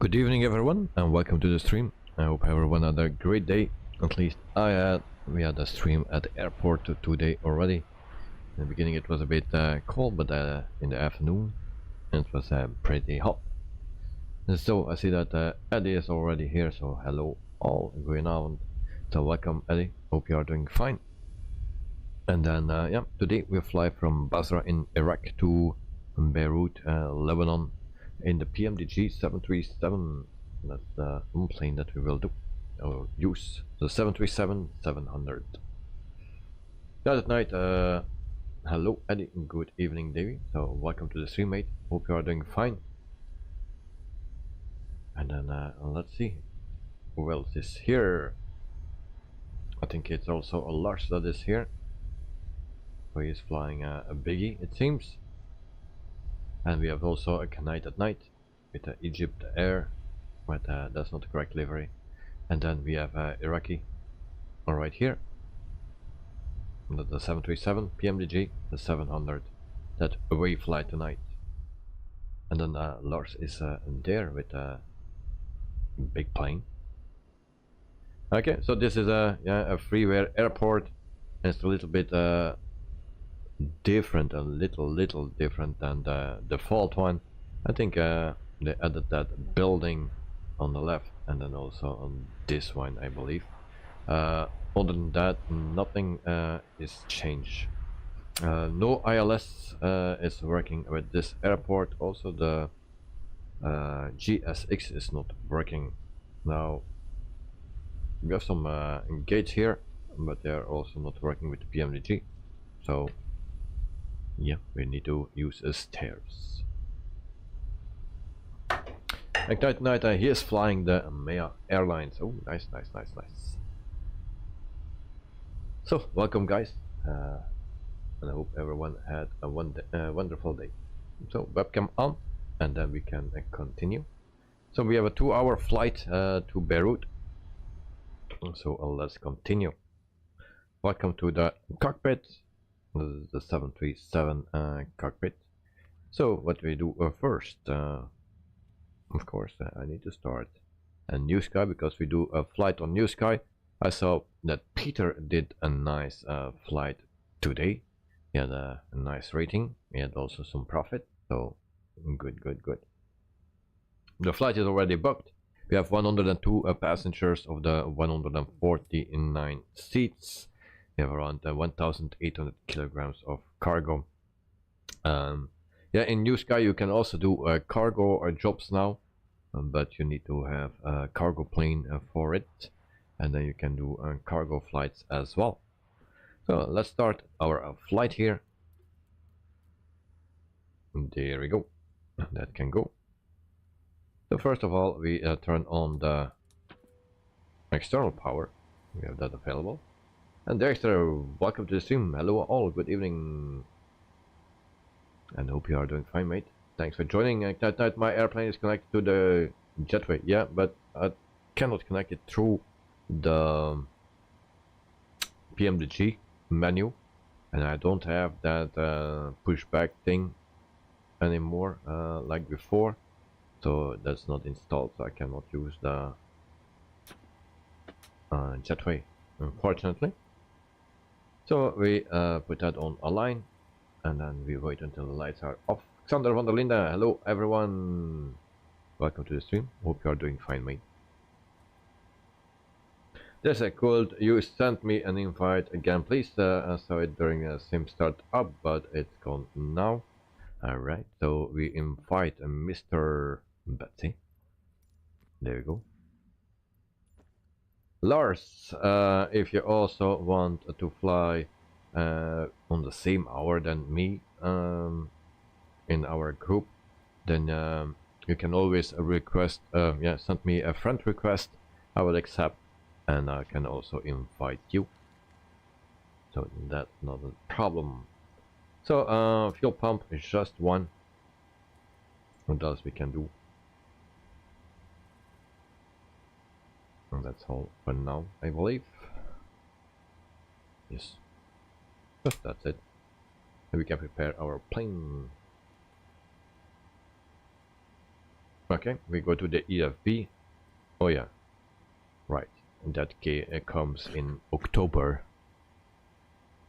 Good evening everyone and welcome to the stream. I hope everyone had a great day. At least I had. We had a stream at the airport today already. In the beginning it was a bit cold, but in the afternoon it was pretty hot. And so I see that Eddie is already here, so hello all going on. So welcome Eddie, hope you are doing fine. And then yeah, today we fly from Basra in Iraq to Beirut, Lebanon, in the Pmdg 737. That's the plane that we will do or use, the 737-700. That night, hello Eddie, good evening Davey. So welcome to the stream, mate. Hope you are doing fine. And then let's see who else is here. I think it's also a Lars that is here. So he is flying a biggie, it seems. And we have also a Knight at night with Egypt Air, but that's not the correct livery. And then we have Iraqi right here, the 737 Pmdg, the 700, that away flight tonight. And then Lars is there with a big plane. Okay, so this is a freeware airport, and it's a little bit different, a little different than the default one. I think they added that building on the left and then also on this one, I believe. Other than that, nothing is changed. No ILS is working with this airport. Also the GSX is not working. Now we have some gates here, but they are also not working with the Pmdg. So yeah, we need to use stairs. Like tonight, he is flying the Maya Airlines. Oh, nice. So, welcome guys, and I hope everyone had a wonderful day. So, webcam on, and then we can continue. So, we have a 2-hour flight to Beirut. So, let's continue. Welcome to the cockpit. This is the 737 cockpit. So what we do first, of course, I need to start a Newsky, because we do a flight on Newsky. I saw that Peter did a nice flight today. He had a nice rating. He had also some profit. So good. The flight is already booked. We have 102 passengers of the 149 seats. We have around 1,800 kilograms of cargo. Yeah, in Newsky you can also do cargo jobs now, but you need to have a cargo plane for it, and then you can do cargo flights as well. So let's start our flight here. There we go. That can go. So first of all, we turn on the external power. We have that available. And Dexter, welcome to the stream. Hello all, good evening. And hope you are doing fine, mate. Thanks for joining. Tonight my airplane is connected to the jetway. Yeah, but I cannot connect it through the Pmdg menu. And I don't have that pushback thing anymore like before. So that's not installed, so I cannot use the jetway, unfortunately. So we put that on a line, and then we wait until the lights are off. Xander van der Linde, hello everyone. Welcome to the stream. Hope you are doing fine, mate. There's a cold. You sent me an invite again, please. I saw it during a sim start up, but it's gone now. Alright, so we invite Mr. Betsy. There we go. Lars, if you also want to fly on the same hour than me in our group, then you can always request, send me a friend request. I will accept, and I can also invite you. So that's not a problem. So fuel pump is just one. What else we can do? And that's all for now, I believe. Yes. That's it. And we can prepare our plane. Okay, we go to the EFB. Oh yeah, right. In that case, it comes in October.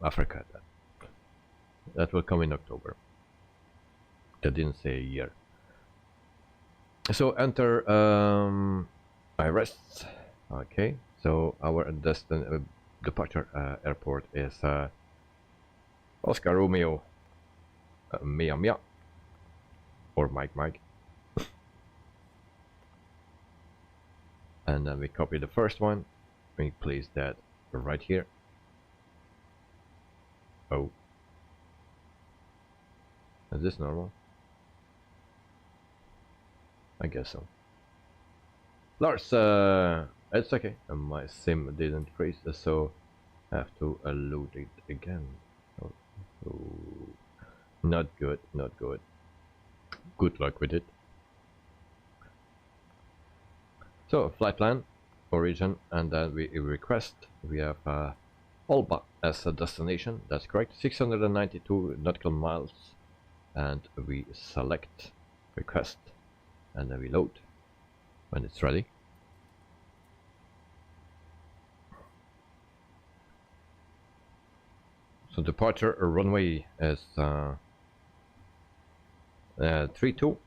Africa. That will come in October. They didn't say a year. So enter IREST. Okay, so our departure airport is Oscar Romeo Mia Mia or Mike Mike. And then we copy the first one, we place that right here. Oh, is this normal? I guess so. Lars, it's okay. My sim didn't freeze, so I have to load it again. Oh, not good, not good. Good luck with it. So flight plan, origin, and then we request. We have OLBA as a destination. That's correct. 692 nautical miles, and we select request, and then we load when it's ready. So departure runway is 32.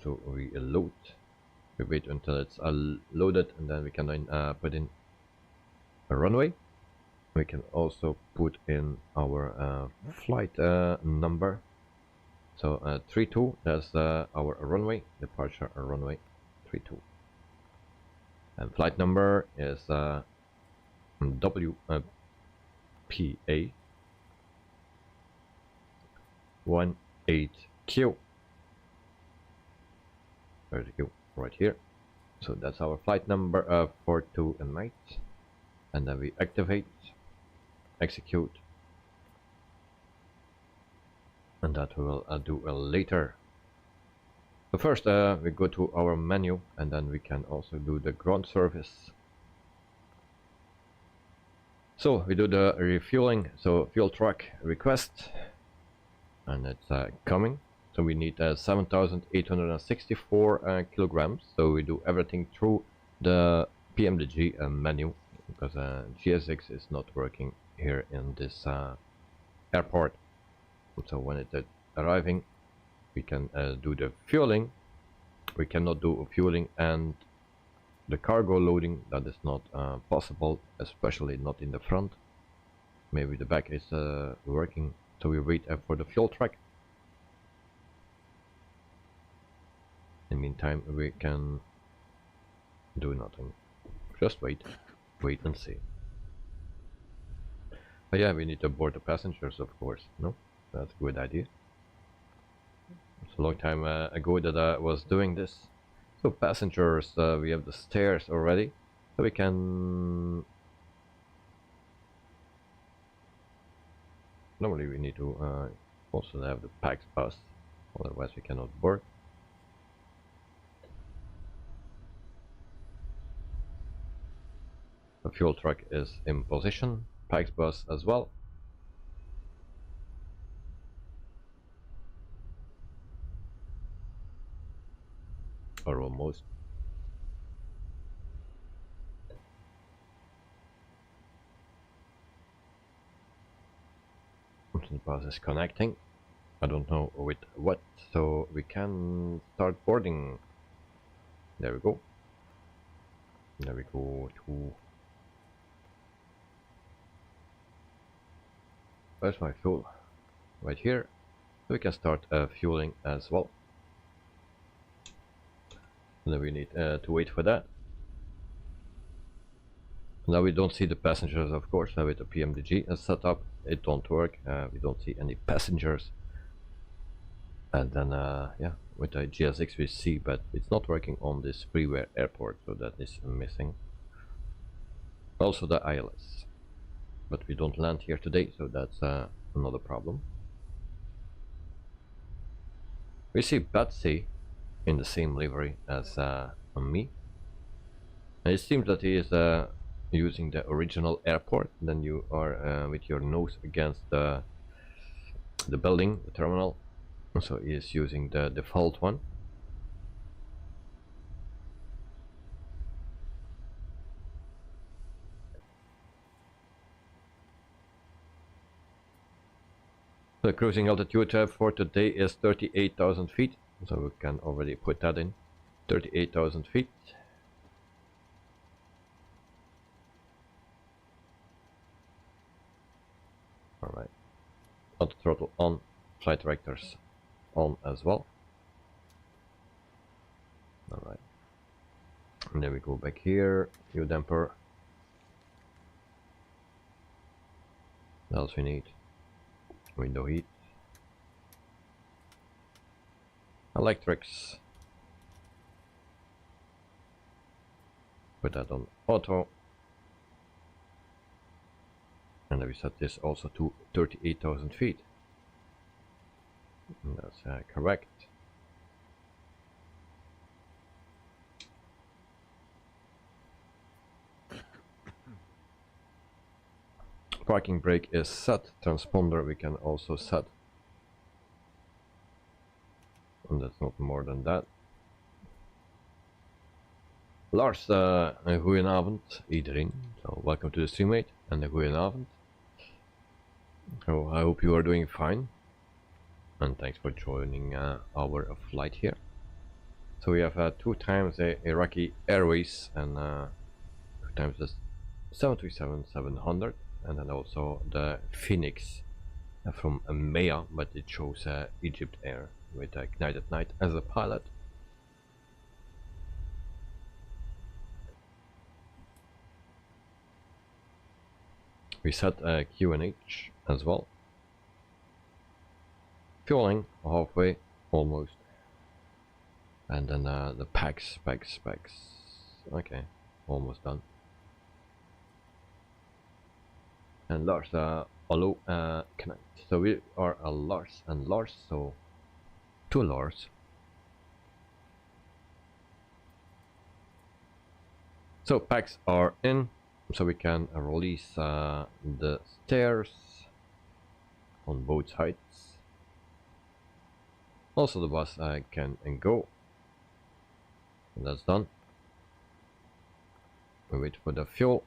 So we load. We wait until it's loaded, and then we can put in a runway. We can also put in our flight number. So 32, that's our runway, departure runway 32. And flight number is WPA 18Q. There's the Q right here. So that's our flight number for tonight. And then we activate, execute. And that we will do later. So first we go to our menu, and then we can also do the ground service. So we do the refueling, so fuel truck request, and it's coming. So we need 7,864 kilograms. So we do everything through the Pmdg menu, because GSX is not working here in this airport. So when it's arriving, we can do the fueling. We cannot do fueling and the cargo loading. That is not possible, especially not in the front. Maybe the back is working. So we wait for the fuel truck. In the meantime, we can do nothing. Just wait and see. But yeah, we need to board the passengers, of course. No, that's a good idea. It's a long time ago that I was doing this. So passengers, we have the stairs already, so we can. Normally we need to also have the PAX bus, otherwise we cannot board. The fuel truck is in position, PAX bus as well. Or almost. The bus is connecting. I don't know with what, so we can start boarding. There we go. There we go to. Where's my fuel? Right here. So we can start fueling as well. And then we need to wait for that. Now we don't see the passengers, of course. With the Pmdg setup, it don't work. We don't see any passengers. And then, yeah, with the GSX we see, but it's not working on this freeware airport, so that is missing. Also the ILS, but we don't land here today, so that's another problem. We see Betsy in the same livery as me, and it seems that he is using the original airport. Then you are with your nose against the building, the terminal, so he is using the default one. The cruising altitude for today is 38,000 feet, so we can already put that in. 38,000 feet. Alright. Auto throttle on, flight directors on as well. Alright. And then we go back here, fuel damper. What else we need? Window heat. Electrics. Put that on auto. And then we set this also to 38,000 feet. And that's correct. Parking brake is set. Transponder we can also set. And that's not more than that. Lars, goedenavond iedereen. So welcome to the stream, mate, and goedenavond. So I hope you are doing fine. And thanks for joining our flight here. So we have 2 times the Iraqi Airways and 2 times the 737-700, and then also the Phoenix from MEA, but it shows Egypt Air with Ignite at Night as a pilot. We set QNH as well. Fueling halfway almost, and then the packs. Okay, almost done. And Lars, hello, connect. So we are a Lars and Lars, so 2 Lars. So packs are in, so we can release the stairs on both sides. Also the bus can go, and that's done. We wait for the fuel.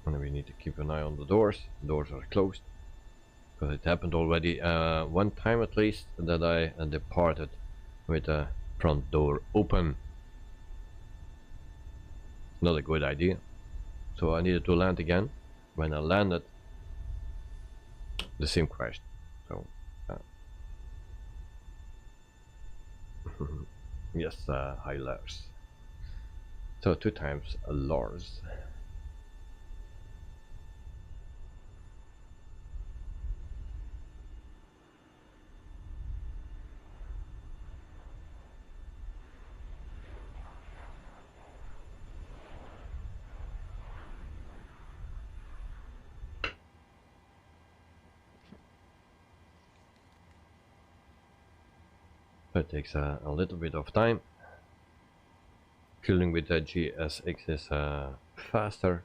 And we need to keep an eye on the doors. The doors are closed, because it happened already one time at least that I departed with the front door open. Not a good idea. So I needed to land again. When I landed, the sim crashed. So yes, hi Lars. So 2 times Lars. It takes a little bit of time. Fueling with the GSX is faster.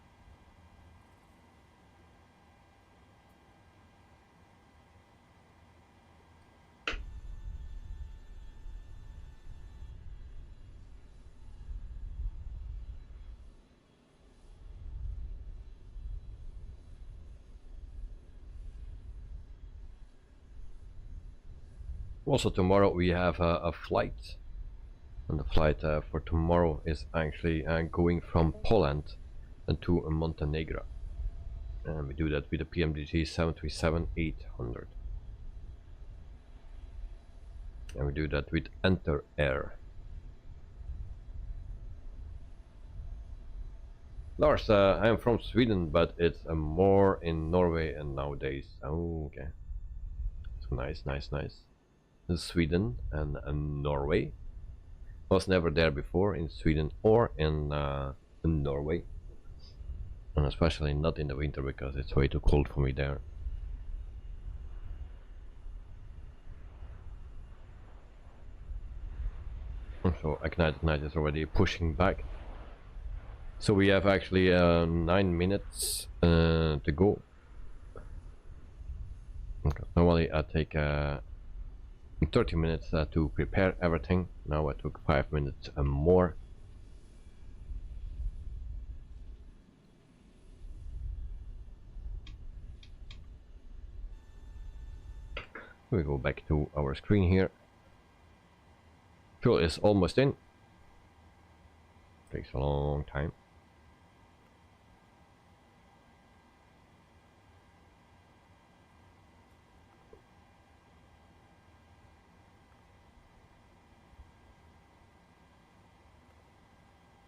Also tomorrow we have a flight, and the flight for tomorrow is actually going from Poland to Montenegro, and we do that with the Pmdg 737-800, and we do that with Enter Air. Lars, I am from Sweden, but it's more in Norway and nowadays. Oh, okay. So nice. Sweden and Norway. Was never there before in Sweden or in Norway, and especially not in the winter because it's way too cold for me there. So Ignite Night is already pushing back. So we have actually 9 minutes to go. Okay. Normally I take 30 minutes to prepare everything. Now it took 5 minutes and more. We go back to our screen here. Fuel is almost in. Takes a long time.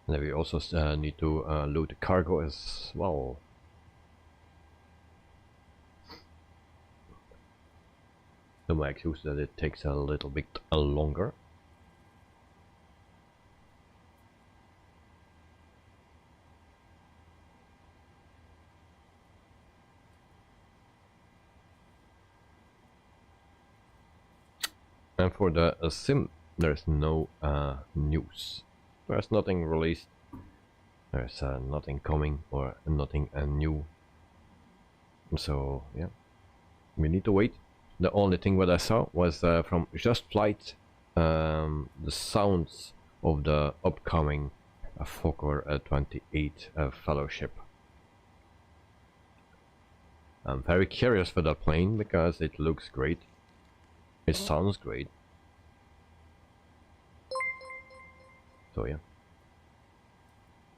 And then we also need to load the cargo as well. The my excuse that it takes a little bit longer. And for the sim, there's no news. There's nothing released. There's nothing coming or nothing new. So yeah, we need to wait. The only thing what I saw was from Just Flight, the sounds of the upcoming Fokker 28 fellowship. I'm very curious for that plane because it looks great. It sounds great. So yeah.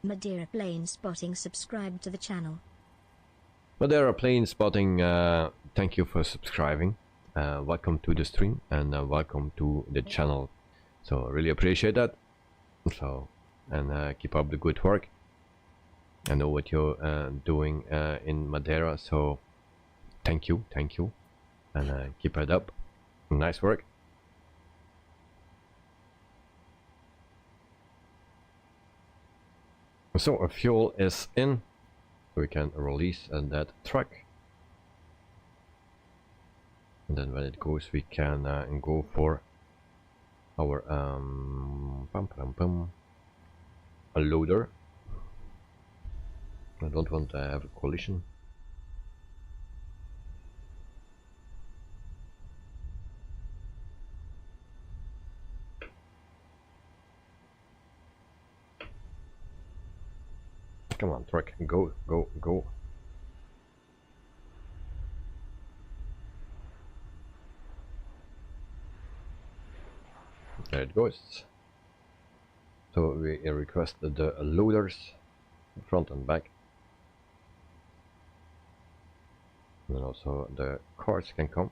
Madeira Plane Spotting subscribed to the channel. Madeira Plane Spotting, thank you for subscribing. Welcome to the stream and welcome to the channel. So really appreciate that. So and keep up the good work. I know what you're doing in Madeira, so thank you, and keep it up. Nice work. So our fuel is in. We can release that truck. And then when it goes, we can go for our a loader. I don't want to have a collision. Come on, truck, go, go, go. There it goes. So we requested the loaders, front and back. And then also the cars can come.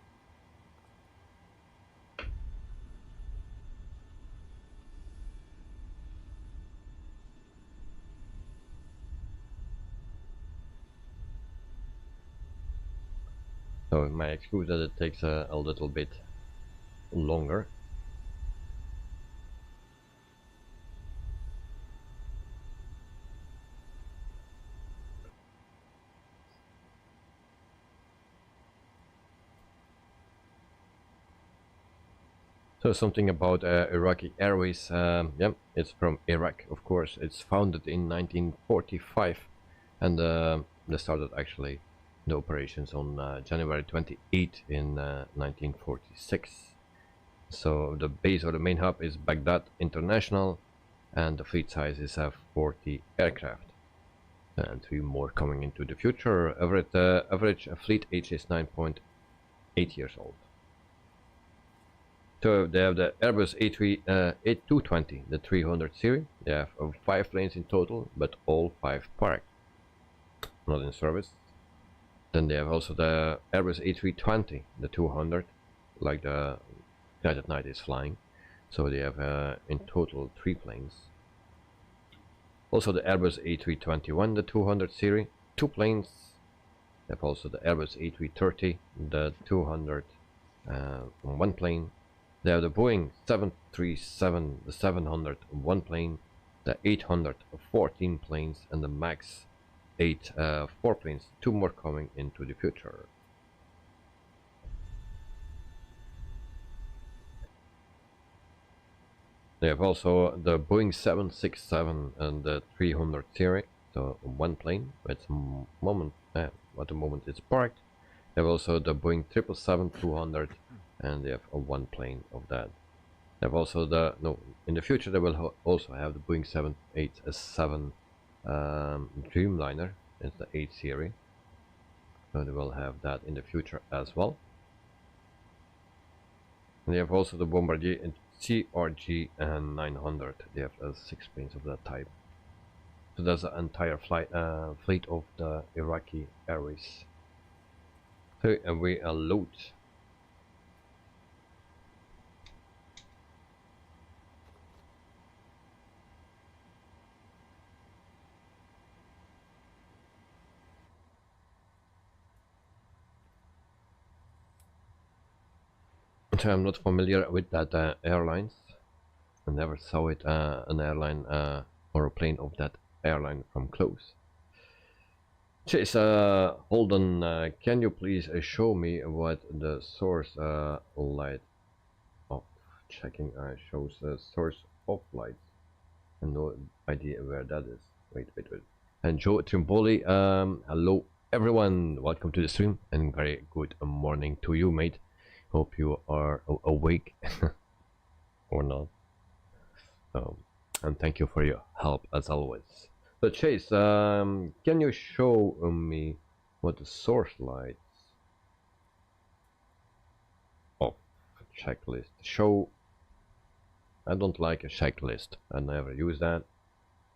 So my excuse that it takes a little bit longer. So something about Iraqi Airways. Yeah, it's from Iraq, of course. It's founded in 1945, and they started actually the operations on January 28 in 1946. So the base or the main hub is Baghdad International, and the fleet size is 40 aircraft, and 3 more coming into the future. Average fleet age is 9.8 years old. So they have the Airbus A220, the 300 series. They have 5 planes in total, but all 5 parked, not in service. Then they have also the Airbus A320, the 200, like the guy that night is flying. So they have in total 3 planes. Also the Airbus A321, the 200 series, 2 planes. They have also the Airbus A330, the 200, 1 plane. They have the Boeing 737, the 700, 1 plane, the 800, 14 planes, and the MAX 8, 4 planes, 2 more coming into the future. They have also the Boeing 767 and the 300 series, so 1 plane. At the moment it's parked. They have also the Boeing 777-200 and they have a one plane of that. They have also the in the future they will also have the Boeing 787 Dreamliner. It's the 8 series, so they will have that in the future as well. And they have also the Bombardier and CRG and 900. They have 6 planes of that type. So there's an entire fleet of the Iraqi Airways. So we load. So I'm not familiar with that airlines. I never saw it an airline or a plane of that airline from close. Chase, hold on. Can you please show me what the source light of checking shows the source of lights? And no idea where that is. Wait. And Joe Trimboli, hello everyone. Welcome to the stream and very good morning to you, mate. Hope you are awake or not. And thank you for your help as always. So Chase, can you show me what the source lights of checklist show? I don't like a checklist. I never use that.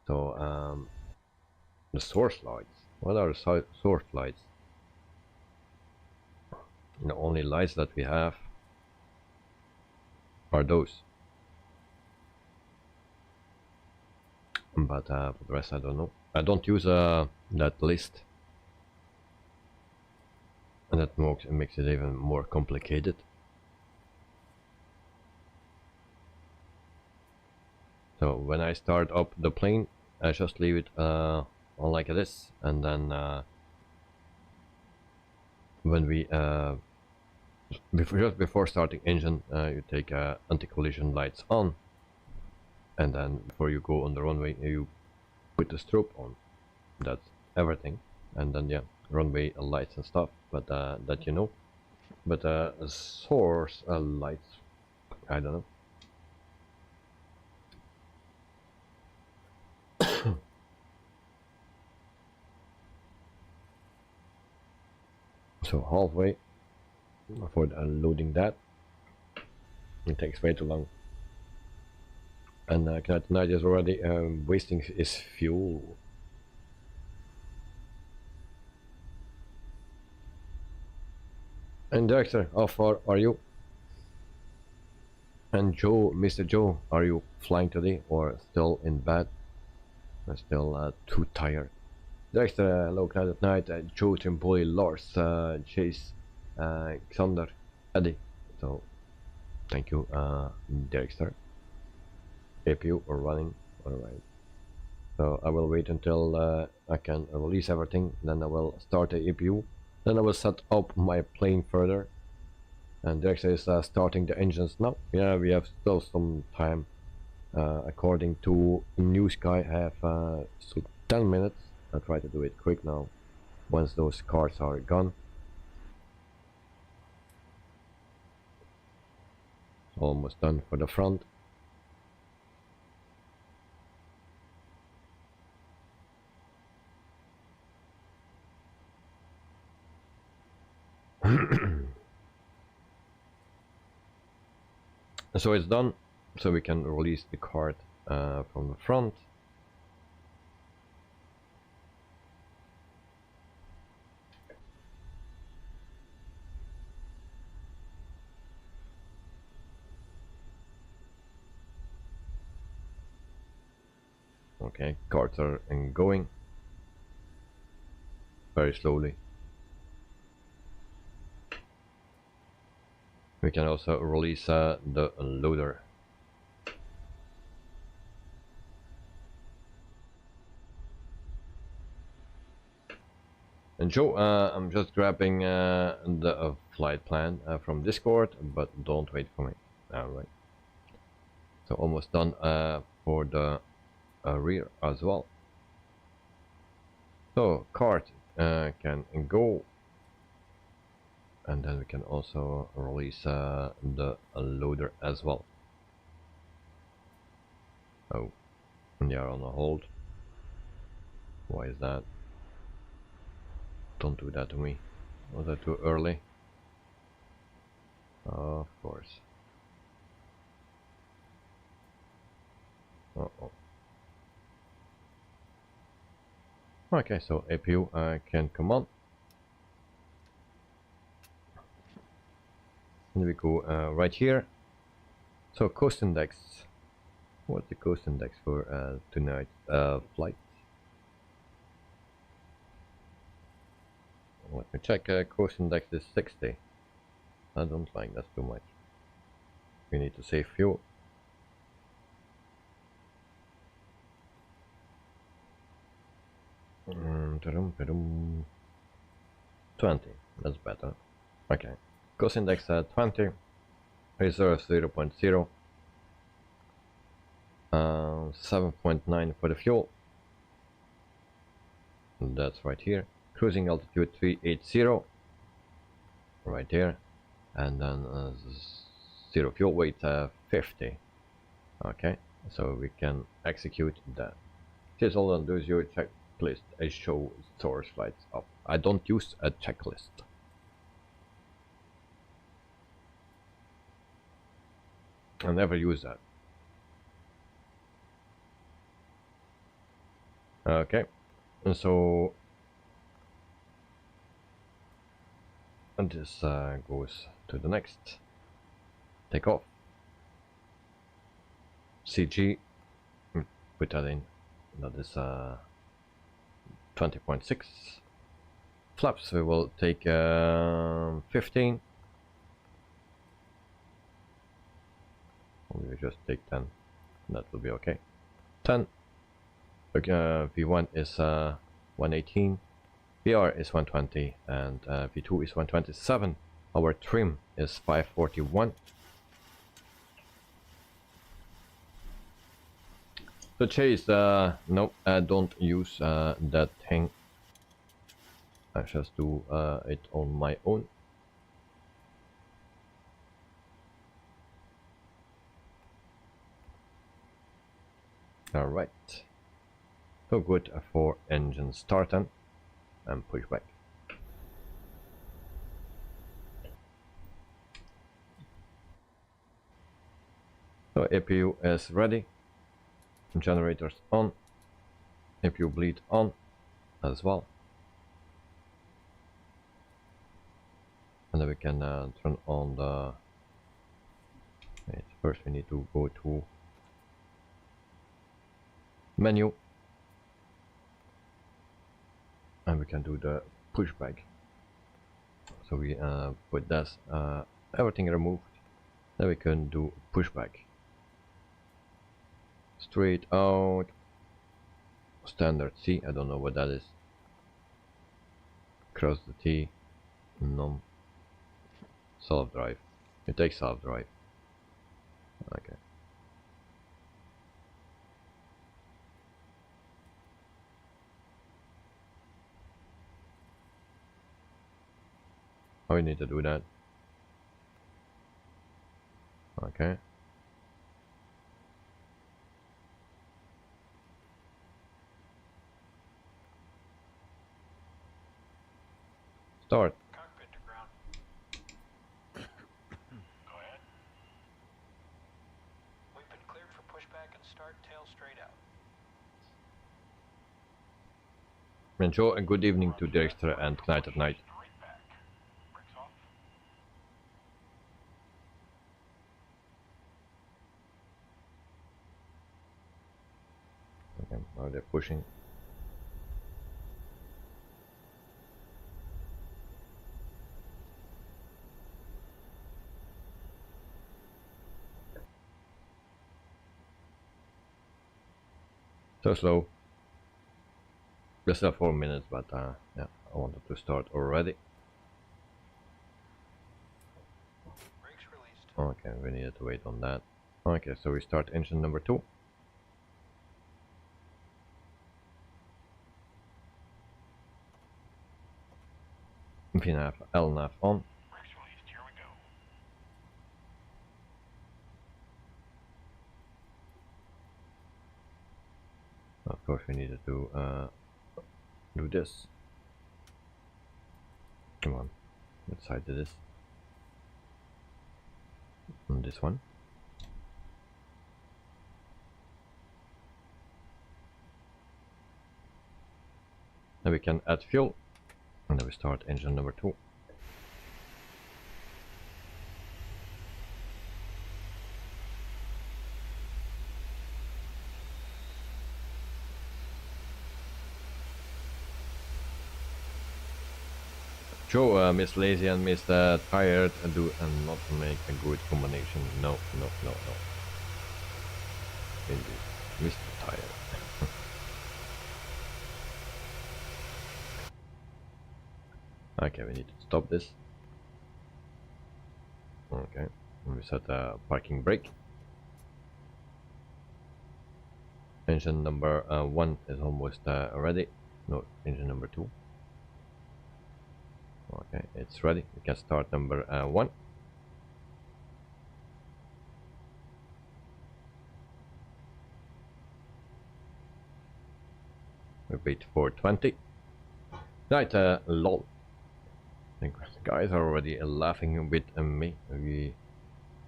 So the source lights. What are the source lights? The only lights that we have are those. But for the rest I don't know. I don't use that list. And that makes it even more complicated. So when I start up the plane, I just leave it on like this, and then when we just before starting engine, you take anti-collision lights on, and then before you go on the runway, you put the strobe on. That's everything, and then yeah, runway lights and stuff. But that you know. But source lights, I don't know. So halfway for loading that, it takes way too long, and Knight is already wasting his fuel. And Dexter, how far are you? And Joe, Mr. Joe, are you flying today or still in bed? I'm still too tired. Dexter, hello, Knight, Joe, Timboy, Lars, Chase, Xander, Eddie. So, thank you, Dexter. APU are running, alright. So I will wait until I can release everything, then I will start the APU. Then I will set up my plane further. And Dexter is starting the engines now. Yeah, we have still some time. According to Newsky, I have so 10 minutes. I'll try to do it quick now, once those cars are gone. Almost done for the front. So it's done, so we can release the cart from the front. Okay, carts are going very slowly. We can also release the loader. And Joe, I'm just grabbing the flight plan from Discord, but don't wait for me. Alright. So almost done for the rear as well. So cart can go. and then we can also release the loader as well. Oh, they are on a hold. Why is that? Don't do that to me. Was that too early? Of course. Uh-oh. Okay, so APU can come on. And we go right here. So coast index. What's the coast index for tonight flight? Let me check. Coast index is 60. I don't like that's too much. We need to save fuel. Mm, 20. That's better. Okay. Coast index 20. Reserve 0.0. 7.9 for the fuel. That's right here. Cruising altitude 380. Right there. And then zero fuel weight 50. Okay. So we can execute that. Here's all on those your checklist. I show source flights up. I don't use a checklist. I never use that. Okay, and so and this goes to the next takeoff. CG, put that in. That is 20.6. Flaps we will take 15. We will just take 10. That will be okay. 10. V1 is 118, VR is 120, and V2 is 127. Our trim is 541. The chase, no, I don't use that thing. I just do it on my own. All right. So good for engine starting and push back. So APU is ready. Generators on. APU bleed on as well. And then we can turn on the... Wait, first we need to go to menu. And we can do the pushback. So we put this everything removed. Then we can do pushback. Straight out. Standard C. I don't know what that is. Cross the T. No. Self drive. It takes self drive. Okay. Oh, we need to do that. Okay. Start. Cockpit to ground. Go ahead. We've been cleared for pushback and start tail straight out. Enjoy and good evening to Director and Night at Night. Okay, now they're pushing. So slow. Just 4 minutes, but yeah, I wanted to start already. Brakes released. Okay, we needed to wait on that. Okay, so we start engine number 2. VNAV, LNAV on. to do this. Come on, what side is this? On this one. Then we can add fuel, and then we start engine number 2. Joe, Miss Lazy and Miss Tired do not make a good combination. No. Indeed, Mr. Tired. Okay, we need to stop this. Okay, and we set a parking brake. Engine number 1 is almost ready. No, engine number 2. Okay, it's ready. We can start number 1. Repeat for 20. Right, lol. The guys are already laughing with me. We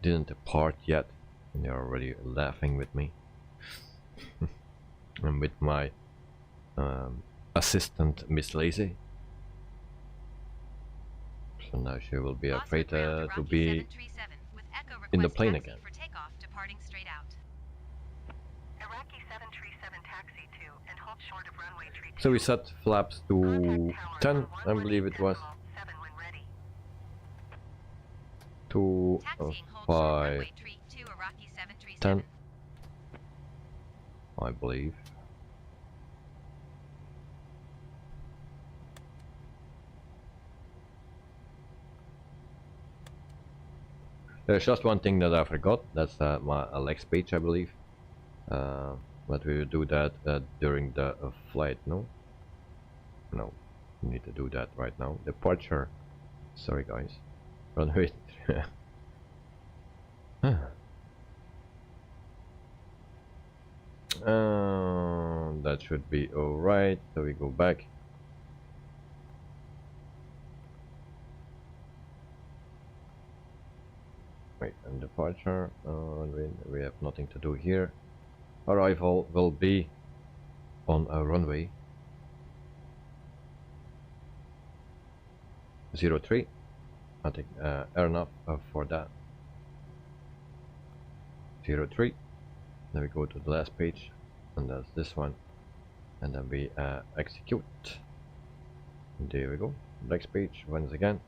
didn't depart yet, and they're already laughing with me. And with my assistant, Miss Lazy. So now she will be afraid to be in the plane again. So we set flaps to 10, I believe it was. 2, 5, 10, I believe. There's just one thing that I forgot. That's my Alex page, I believe. But we will do that during the flight. No, we need to do that right now. Departure. Sorry, guys. Runway. That should be all right. So we go back. Wait, and departure. We have nothing to do here. Arrival will be on a runway 03. I think air enough for that. 03. Then we go to the last page, and that's this one, and then we execute. There we go. Next page once again.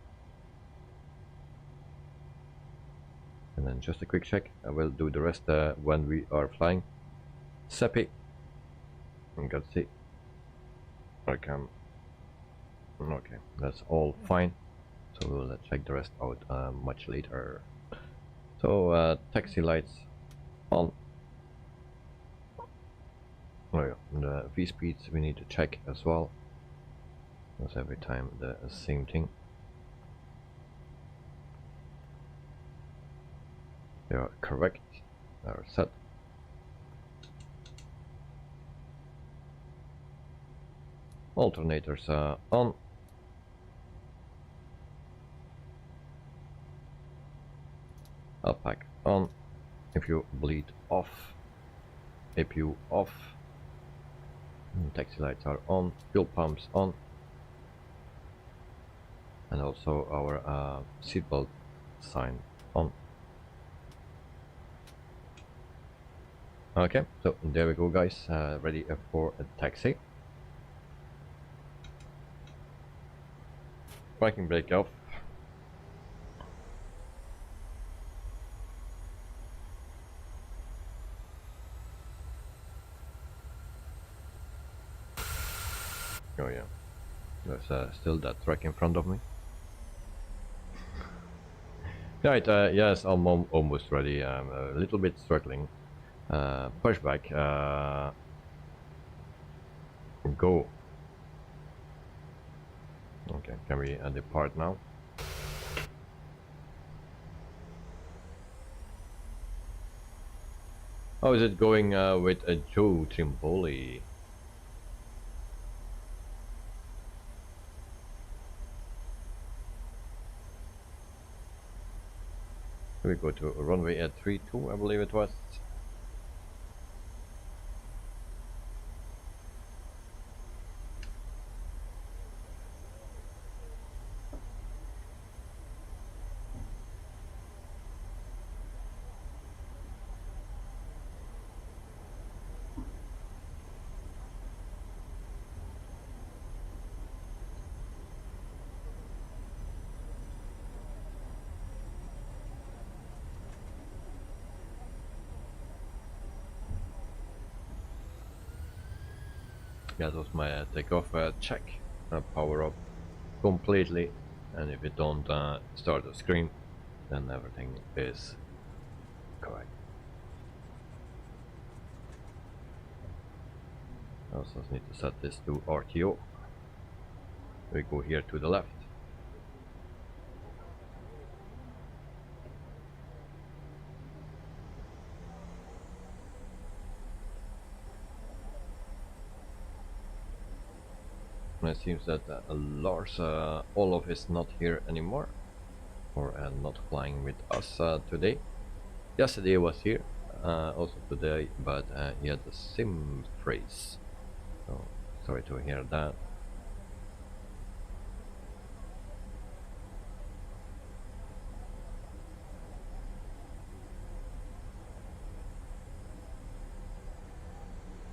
And then just a quick check. I will do the rest when we are flying. Seppi. And got see. Okay, that's all fine. So we'll check the rest out much later. So taxi lights on. Oh yeah, the V speeds we need to check as well. That's every time the same thing. They are correct. They are set. Alternators on. Pack on. If you bleed off. APU off. Taxi lights are on. Fuel pumps on. And also our seatbelt sign on. Okay, so there we go, guys. Ready for a taxi. Parking brake off. Oh yeah, there's still that truck in front of me. Right, yes, I'm almost ready. I'm a little bit struggling. Pushback. Go. Okay, can we depart now? How is it going with Joe Trimboli? So we go to runway at 32, I believe it was. That was my takeoff check. Power up completely, and if it don't start to scream, then everything is correct. I also need to set this to RTO. We go here to the left. And it seems that Lars Olof is not here anymore, or not flying with us today. Yesterday he was here, also today, but he had the sim freeze. So sorry to hear that.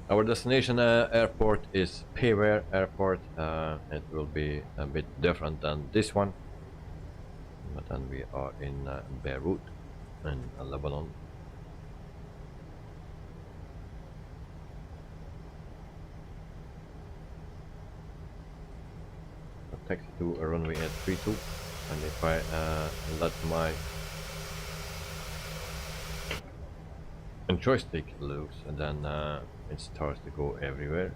Our destination airport is Payware Airport. It will be a bit different than this one, but then we are in Beirut in Lebanon. Taxi to a runway at 32, and if I let my joystick loose, and then it starts to go everywhere.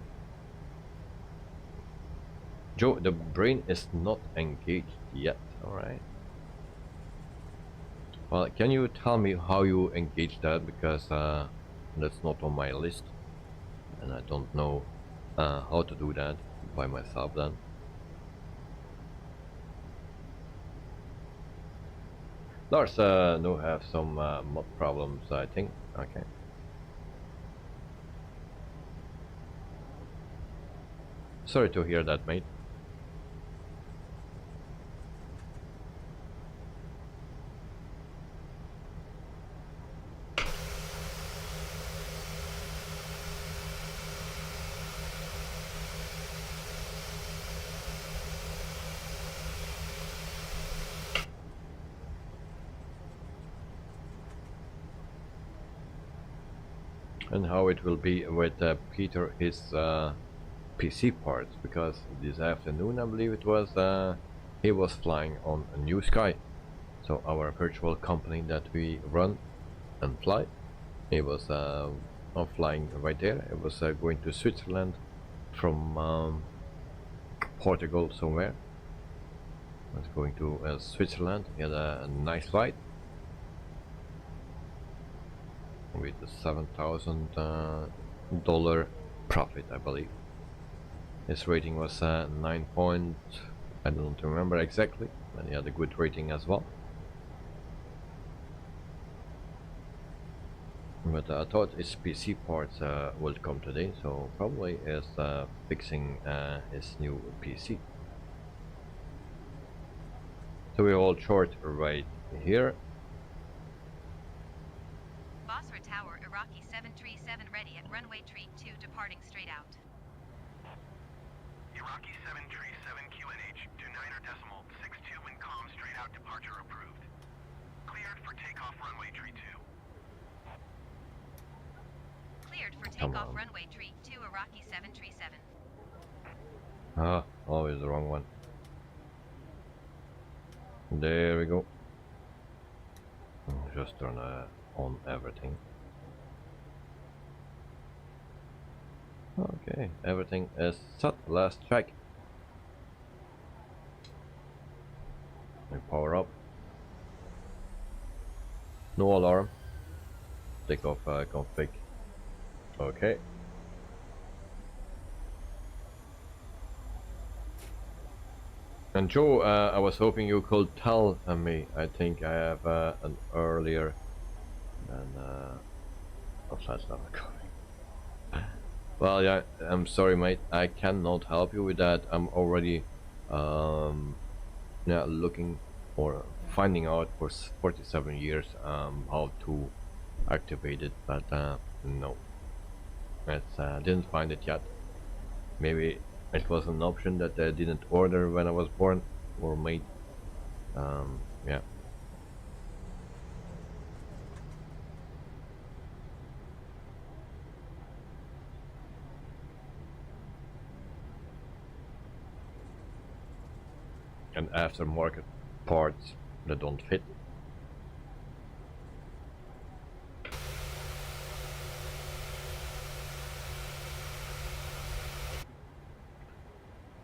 Joe, the brain is not engaged yet. All right. Well, can you tell me how you engage that, because that's not on my list, and I don't know how to do that by myself then. Lars, no, have some mod problems, I think. Okay. Sorry to hear that, mate. And how it will be with Peter, his PC parts, because this afternoon, I believe it was, he was flying on a Newsky, so our virtual company that we run and fly. He was flying right there. It was going to Switzerland from Portugal somewhere. I was going to Switzerland. He had a nice flight with a $7,000 profit, I believe. His rating was 9 point, I don't remember exactly, but he had a good rating as well. But I thought his PC parts will come today, so probably is fixing his new PC. So we hold short right here. Basra Tower, Iraqi 737 ready at runway 32, departing straight out. Iraqi 737 QNH, do 9 or decimal, 62 and comm straight out, departure approved. Cleared for takeoff runway 32. Cleared for takeoff runway 32, Iraqi 737. Ah, always the wrong one. There we go. Just turn on everything. Okay, everything is set. Last check. We power up. No alarm. Take off config. Okay. And Joe, I was hoping you could tell me. I think I have an earlier than. Oh, that's not recording. Well, yeah, I'm sorry, mate. I cannot help you with that. I'm already, yeah, looking or finding out for 47 years how to activate it, but no, it's didn't find it yet. Maybe it was an option that I didn't order when I was born or made. Yeah. And aftermarket parts that don't fit.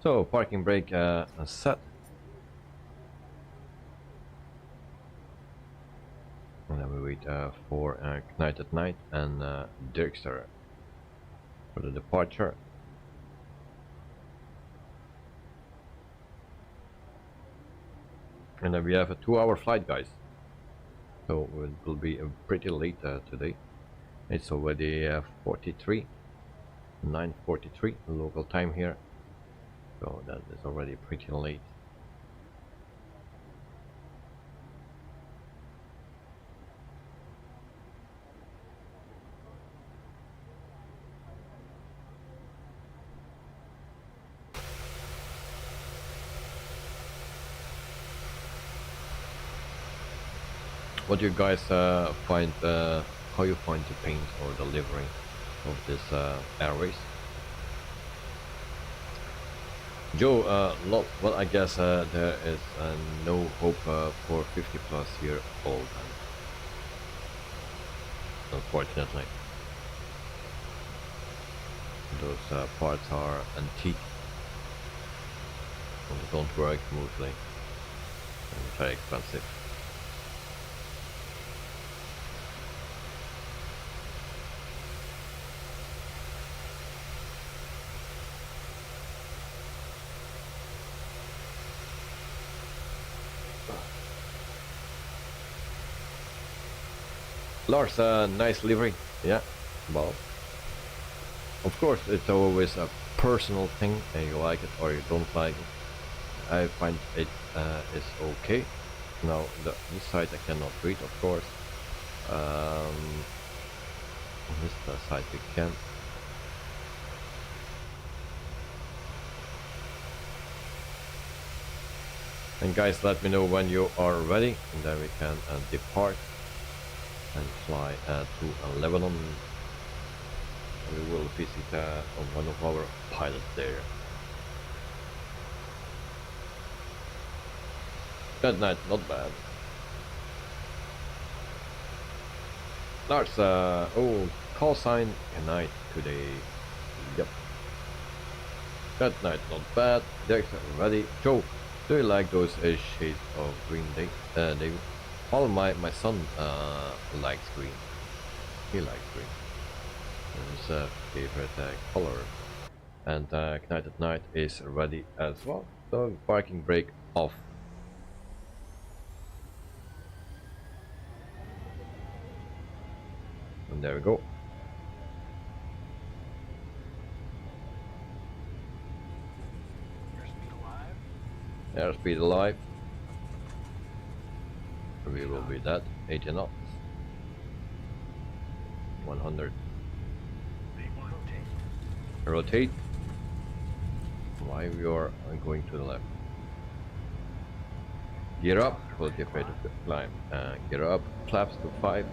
So parking brake set. And then we wait for Knight at Night and Dirkster for the departure. And then we have a 2-hour flight, guys. So it will be pretty late today. It's already 9:43 local time here. So that is already pretty late. What do you guys find, how you find the paint or delivery of this airways? Joe, well, I guess there is no hope for 50+-year-old, unfortunately. Those parts are antique and don't work smoothly and very expensive. Lars, nice livery. Yeah, well, of course it's always a personal thing, and you like it or you don't like it. I find it is okay. Now this side I cannot read, of course. This side we can. And guys, let me know when you are ready, and then we can depart and fly to Lebanon. We will visit one of our pilots there. Good night, not bad. Lars, oh, call sign night today. Yep. Good night, not bad. Dex ready. Joe, do you like those shades of green? David? Well, my son likes green. He likes green. It's his favorite color. And Knight at Night is ready as well. So parking brake off. And there we go. Airspeed alive. We will be that 80 knots. 100. Rotate. Why we are going to the left. Gear up. Will get ready to climb. Gear up. Flaps to 5.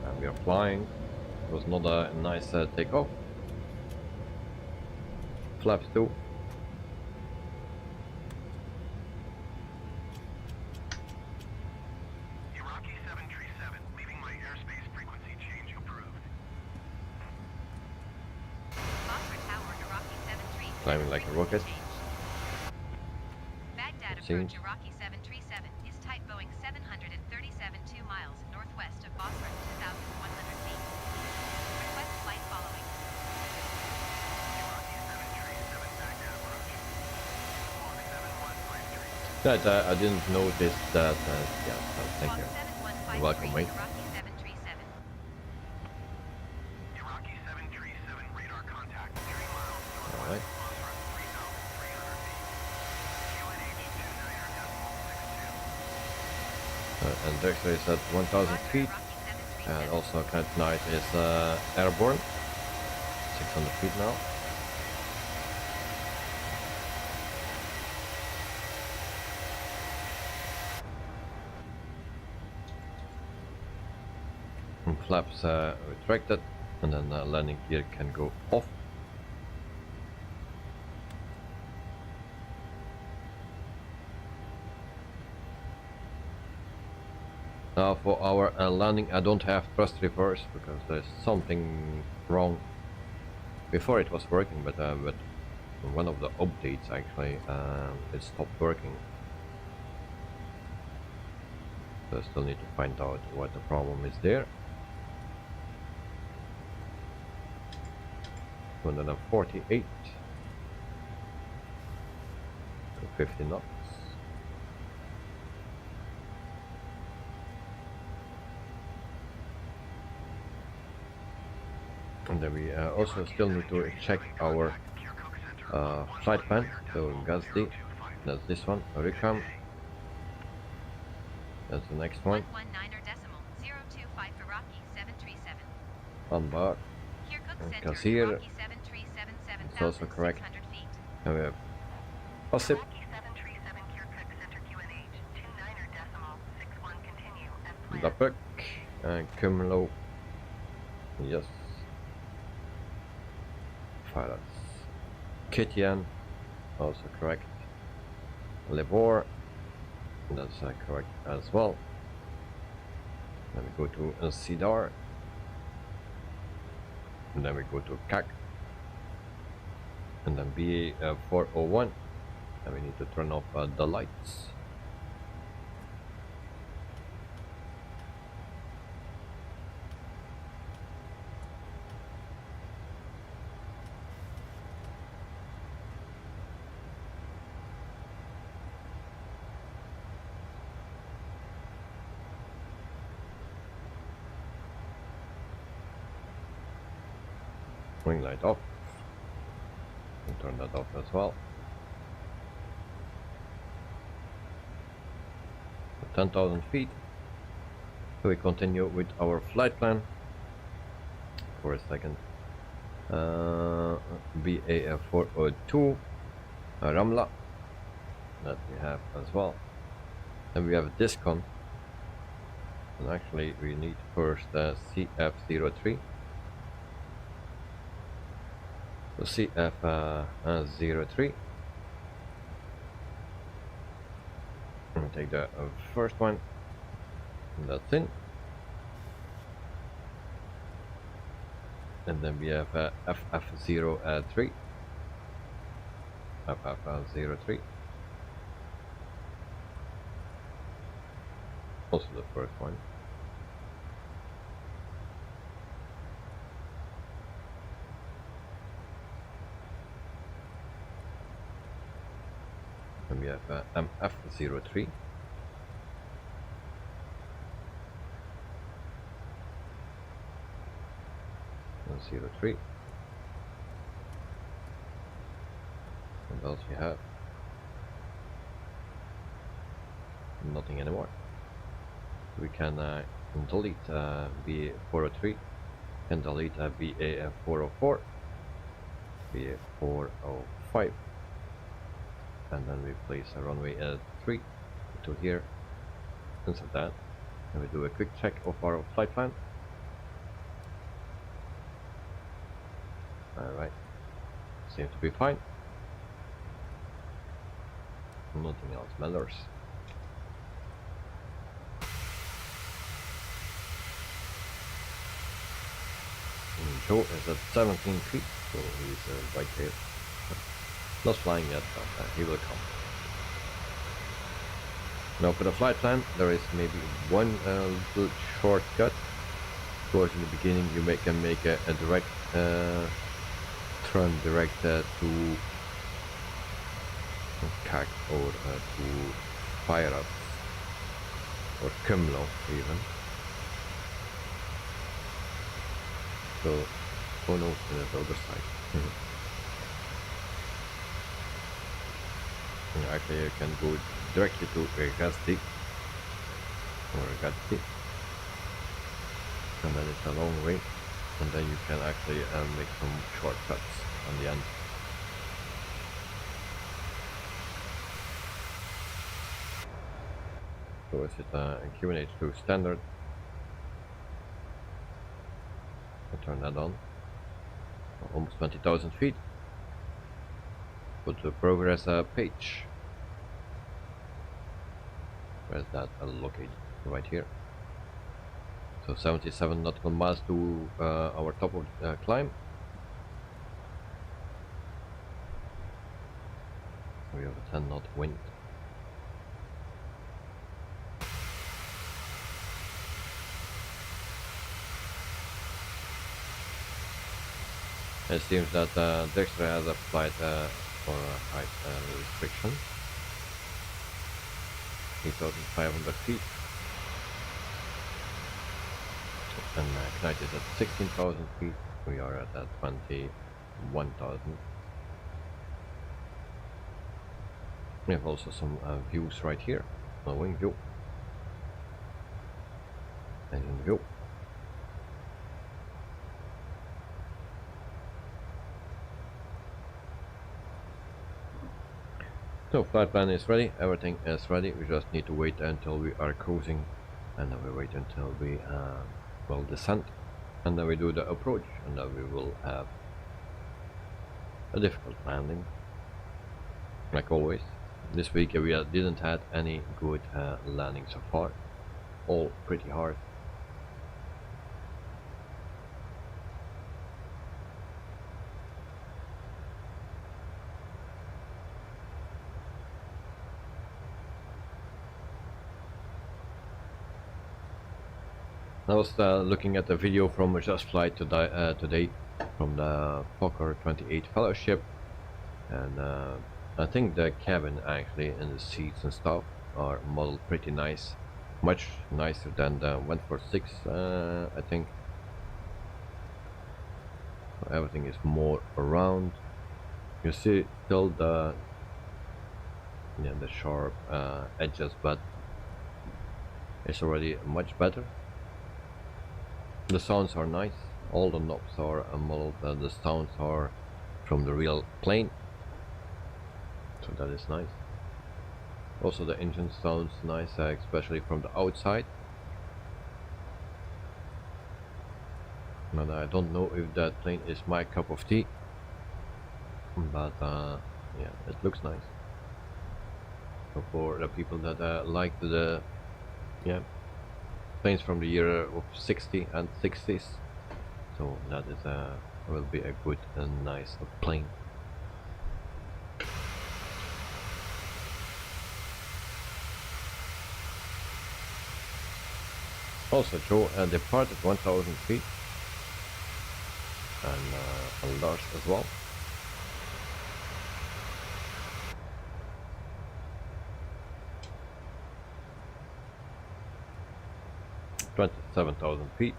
And we are flying. It was not a nice takeoff. Flaps 2. Climbing like a rocket. Baghdad approach Iraqi 737 is type Boeing 737 2 miles northwest of Basra, 2,100 feet. Request flight following. Iraqi 737 Baghdad approach. That I didn't notice that. Yeah, so thank Fox you. 7153 Welcome, mate. Iraqi 737. Iraqi 737 radar contact 30 miles All right. northwest Basra 3,300 feet. QNH 29.62. And Dexter is at 1,000 feet. Iraqi And 737. also Knight Knight is airborne. 600 feet now. And flaps retracted, and then landing gear can go off. Now for our landing, I don't have thrust reverse because there's something wrong. Before it was working, but one of the updates actually it stopped working. So I still need to find out what the problem is there. 248 to 50 knots. And then we also still need to check our flight plan. So GASD, that's this one, Honeycomb. That's the next one. 119.025 Iraqi 737. OLBA. Kirkuk And Center Kazir. Iraqi 737 It's also correct. 7,600 feet. And we have OSIP. Iraqi 737 Kirkuk Center QNH 29.61 continue as planned. Dapuk and Kumlo. Yes. Faras. Kitian, also correct. Lebor, that's correct as well. Then we go to Cedar. And then we go to CAC. And then BA 401. And we need to turn off the lights. Wing light off. And turn that off as well. 10,000 feet. So we continue with our flight plan. For a second. BA 402 Ramla. That we have as well. And we have a Discon. And actually we need first CF03. So CF03. And take the first one. And that's in. And then we have FF03. FF03. Also the first one. And we have MF03. And 03. And else we have nothing anymore. We can delete BA403 and delete BA404, BA405, and then we place a runway 3 to here, insert that, and we do a quick check of our flight plan. Alright, seems to be fine. Nothing else matters. Joe is at 17 feet, so he's right there. Not flying yet, but he will come. Now for the flight plan, there is maybe one little shortcut. Of course, in the beginning you can make a direct turn direct to CAC or to fire ups or Cumlo even. So, oh no, there's the other side. Actually, you can go directly to Gazdi or Gazdi, and then it's a long way, and then you can actually make some shortcuts on the end. So is it a QNH2 standard? I'll turn that on. Almost 20,000 feet. Put the progress page. Where's that located? Right here. So 77 nautical miles to our top of the climb. We have a 10 knot wind. It seems that Dexter has applied for a height restriction. 8,500 feet. And Knight is at 16,000 feet. We are at 21,000. We have also some views right here. A wing view. Engine view. So flight plan is ready, everything is ready, we just need to wait until we are cruising, and then we wait until we will descend, and then we do the approach, and then we will have a difficult landing, like always. This week we didn't have any good landing so far, all pretty hard. I was looking at the video from Just Flight today from the Fokker 28 Fellowship, and I think the cabin actually and the seats and stuff are modeled pretty nice, much nicer than the 146 I think. So everything is more around. You see still the sharp edges, but it's already much better. The sounds are nice, all the knobs are modeled, the sounds are from the real plane, so that is nice. Also the engine sounds nice, especially from the outside. And I don't know if that plane is my cup of tea, but yeah, it looks nice. So for the people that like the planes from the year of 60 and 60s, so that is will be a good and nice plane. Also show departed 1000 feet and a large as well. $27,000 feet.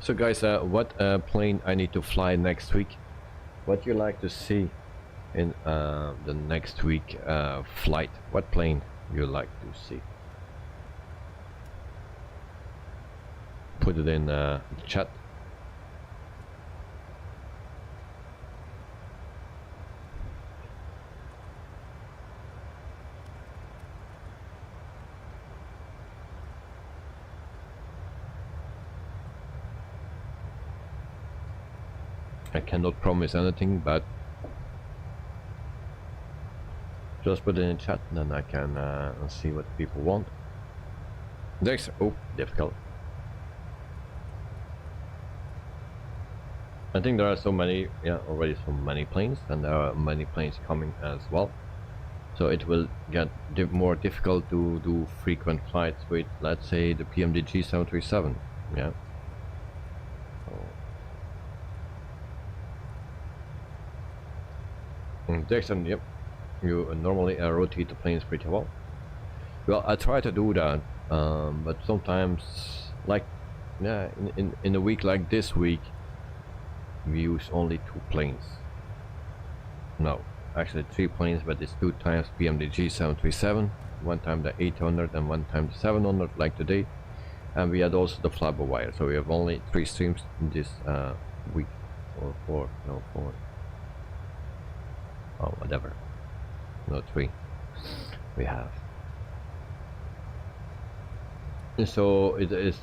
So guys, what plane I need to fly next week? What you like to see in the next week flight? What plane you like to see? Put it in the chat. I cannot promise anything, but just put it in chat, and then I can see what people want. Next, oh, difficult. I think there are so many, already so many planes, and there are many planes coming as well. so it will get more difficult to do frequent flights with, let's say, the Pmdg 737. Yeah. Jackson, yep, you normally rotate the planes pretty well. Well, I try to do that, but sometimes, like, yeah, in a week like this week, we use only 2 planes. No, actually 3 planes, but it's 2 times Pmdg 737, 1 time the 800 and 1 time the 700, like today. And we had also the flabber wire, so we have only 3 streams in this week, or 4, no 4. Oh, whatever. No, 3 we have. And so it is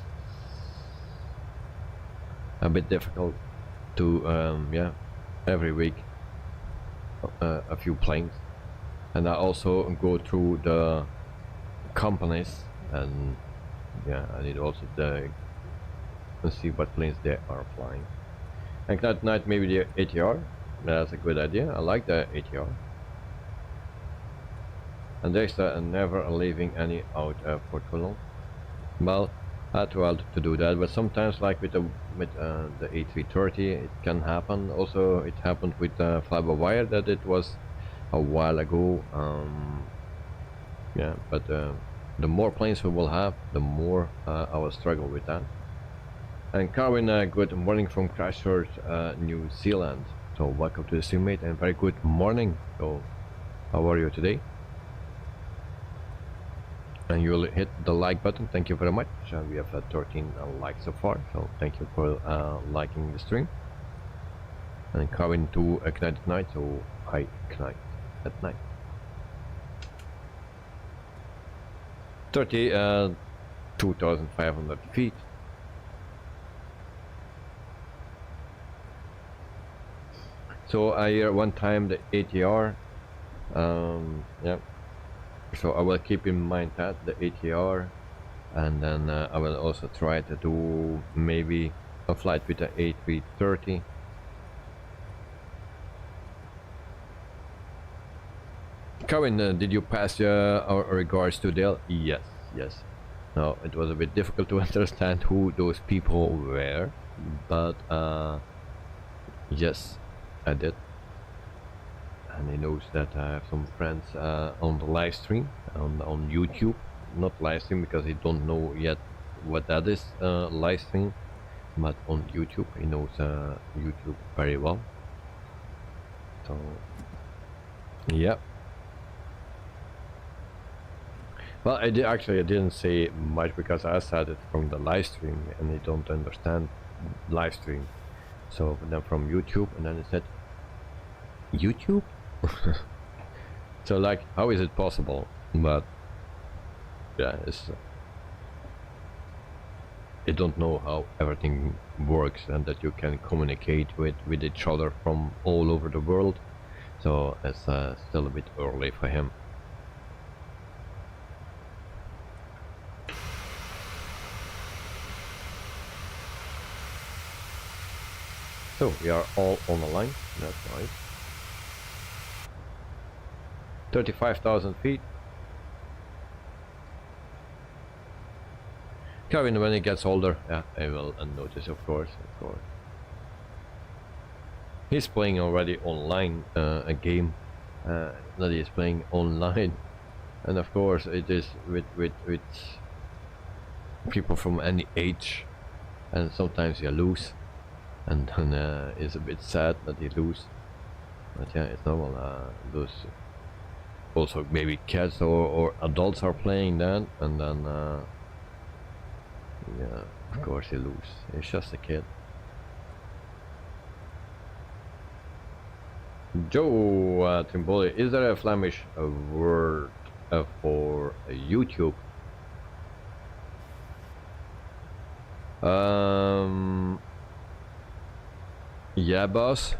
a bit difficult to yeah, every week a few planes, and I also go through the companies, and yeah, I need also to see what planes they are flying. And that night maybe the ATR. That's a good idea. I like the ATR. And there's never leaving any out for too long. Well, I had to do that, but sometimes, like with the A330, it can happen. Also, it happened with the flabber wire, that it was a while ago. Yeah, but the more planes we will have, the more I will struggle with that. And Carwin, good morning from Christchurch, New Zealand. So welcome to the stream, mate, and very good morning. So how are you today? And you'll hit the like button. Thank you very much. We have 13 likes so far, so thank you for liking the stream. And coming to Ignite at night, so I ignite at night. 2,500 feet. So I hear one time the ATR, yeah, so I will keep in mind that the ATR, and then I will also try to do maybe a flight with the A330. Kevin, did you pass our regards to Dale? Yes, yes. Now, it was a bit difficult to understand who those people were, but yes, I did. And he knows that I have some friends on the live stream on YouTube. Not live stream because he don't know yet what that is, live stream, but on YouTube. He knows YouTube very well. So yeah. Well, I didn't say much because I said it from the live stream and they don't understand live stream. So then from YouTube, and then it said YouTube. So like, how is it possible? But yeah, it's they don't know how everything works and that you can communicate with each other from all over the world. So it's still a bit early for him. So we are all on the line. That's nice. 35,000 feet. Kevin, when he gets older, yeah, I will notice, of course, He's playing already online a game that he is playing online, and of course it is with people from any age, and sometimes you lose, and then it's a bit sad that you lose. But yeah, it's normal. Those also maybe kids or adults are playing that, and then yeah, of course you lose. It's just a kid. Joe Trimboli, is there a Flemish word for YouTube? Yeah, boss.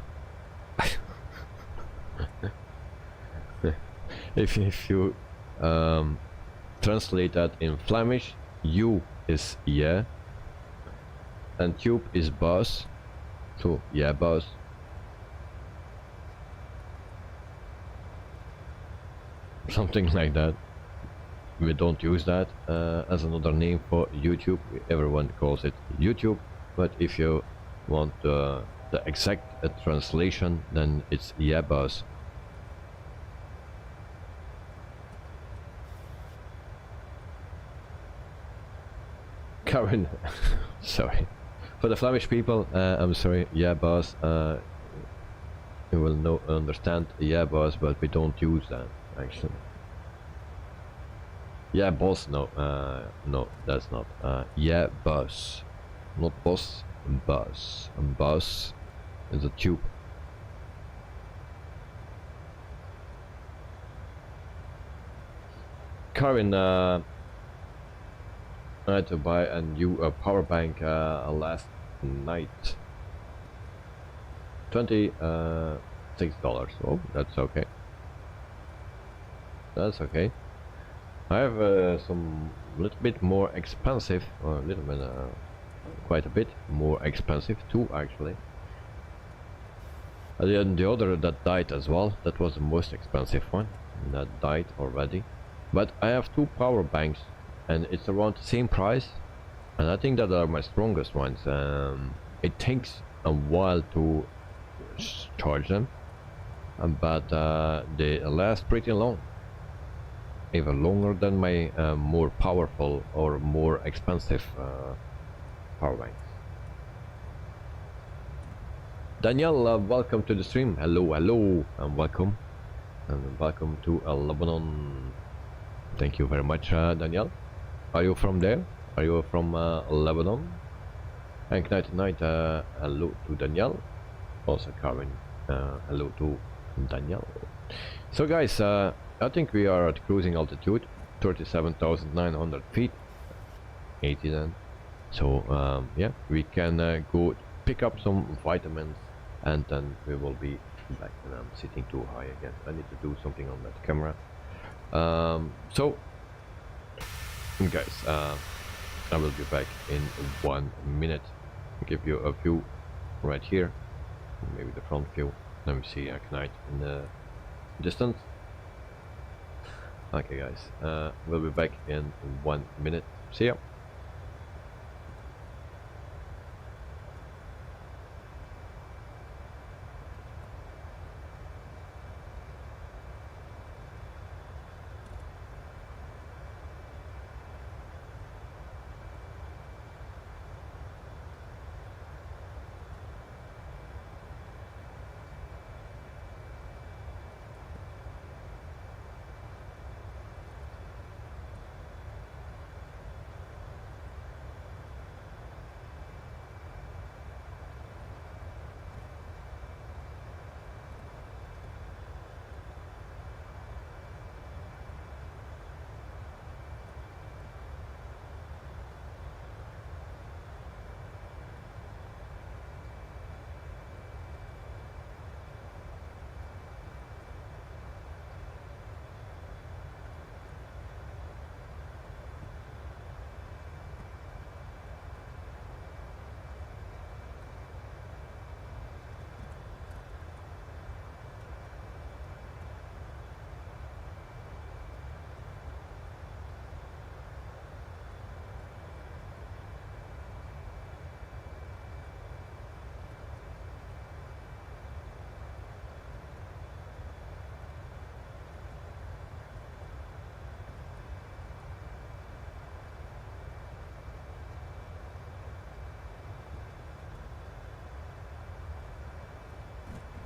If you translate that in Flemish, you is yeah, and tube is boss. So yeah, boss. something like that. We don't use that as another name for YouTube. Everyone calls it YouTube, but if you want the exact translation, then it's Airbus. Karen, sorry. For the Flemish people, I'm sorry, Airbus. You will no understand Airbus, but we don't use that actually. Yeah, boss. No, no, that's not. Yeah, bus, not boss. Bus. And bus is a tube. Karin, I had to buy a new power bank last night. $26. Oh, that's okay. That's okay. I have some little bit more expensive, or a little bit, quite a bit more expensive too, actually. And the other that died as well. That was the most expensive one. That died already. But I have two power banks, and it's around the same price. And I think that are my strongest ones. It takes a while to charge them, but they last pretty long. Even longer than my more powerful or more expensive power banks. Daniel, welcome to the stream. Hello, hello, and welcome to Lebanon. Thank you very much, Daniel. Are you from there? Are you from Lebanon? And night, hello to Daniel. Also, Karen, hello to Daniel. So, guys, I think we are at cruising altitude, 37,900 feet, 80 then. So yeah, we can go pick up some vitamins, and then we will be back. And I'm sitting too high again. I need to do something on that camera. So guys, I will be back in 1 minute. I'll give you a view right here, maybe the front view. Let me see Knight in the distance. Okay guys, we'll be back in 1 minute. See ya.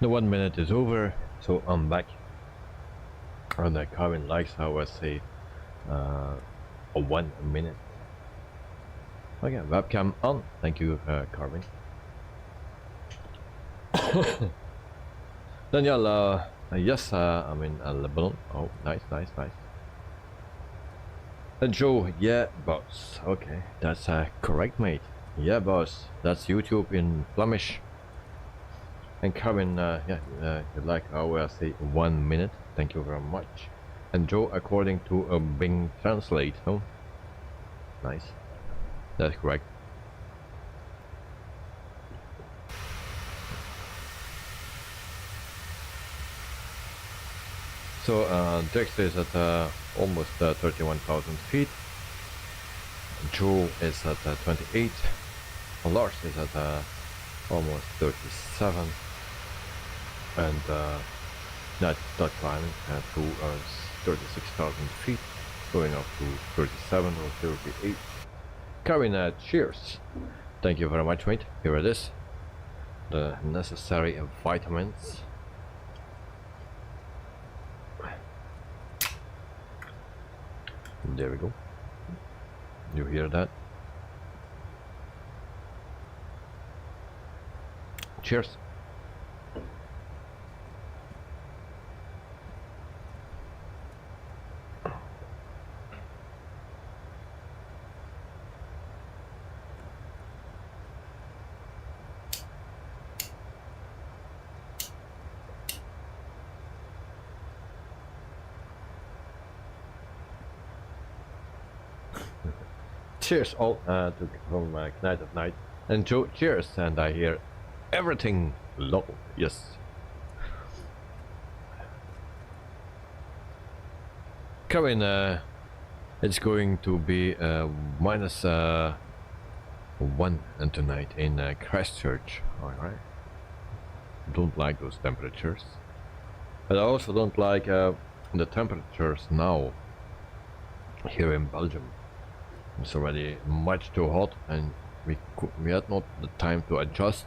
The 1 minute is over, so I'm back. And Karen likes how I say a 1 minute. Okay, webcam on. Thank you, Karen. Daniel, yes, I'm in Lebanon. Oh, nice, nice, nice. Joe, yeah, boss. Okay, that's correct, mate. Yeah, boss. That's YouTube in Flemish. And Karen, yeah, you like how I say 1 minute. Thank you very much. And Joe, according to Bing Translate, no? Nice. That's correct. So Dexter is at almost 31,000 feet. Joe is at 28. Lars is at almost 37. And that's not climbing to 36,000 feet, going up to 37 or 38. Kevin, cheers. Thank you very much, mate. Here it is. The necessary vitamins. There we go. You hear that? Cheers. Cheers all from Knight of Night. And Joe, cheers, and I hear everything low. Yes. Kevin, it's going to be minus 1 tonight in Christchurch. Alright. Don't like those temperatures. But I also don't like the temperatures now here in Belgium. It's already much too hot, and we had not the time to adjust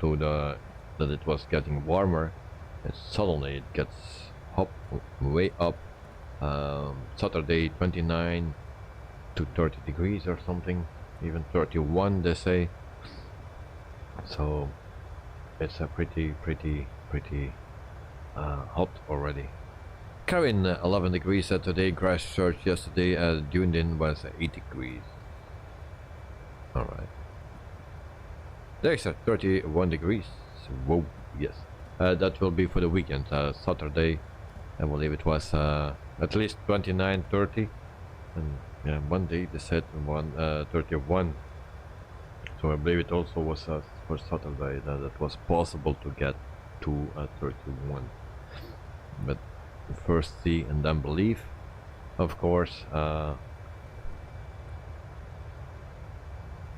to that it was getting warmer, and suddenly it gets way up. Saturday 29 to 30 degrees or something, even 31 they say. So it's a pretty hot already. Kevin, 11 degrees today. Christchurch yesterday. Dunedin was 8 degrees. Alright. Next 31 degrees. Whoa, yes. That will be for the weekend. Saturday, I believe it was at least 29, 30. And yeah, Monday they said 31. So I believe it also was for Saturday that it was possible to get to 31. But first see and then believe, of course.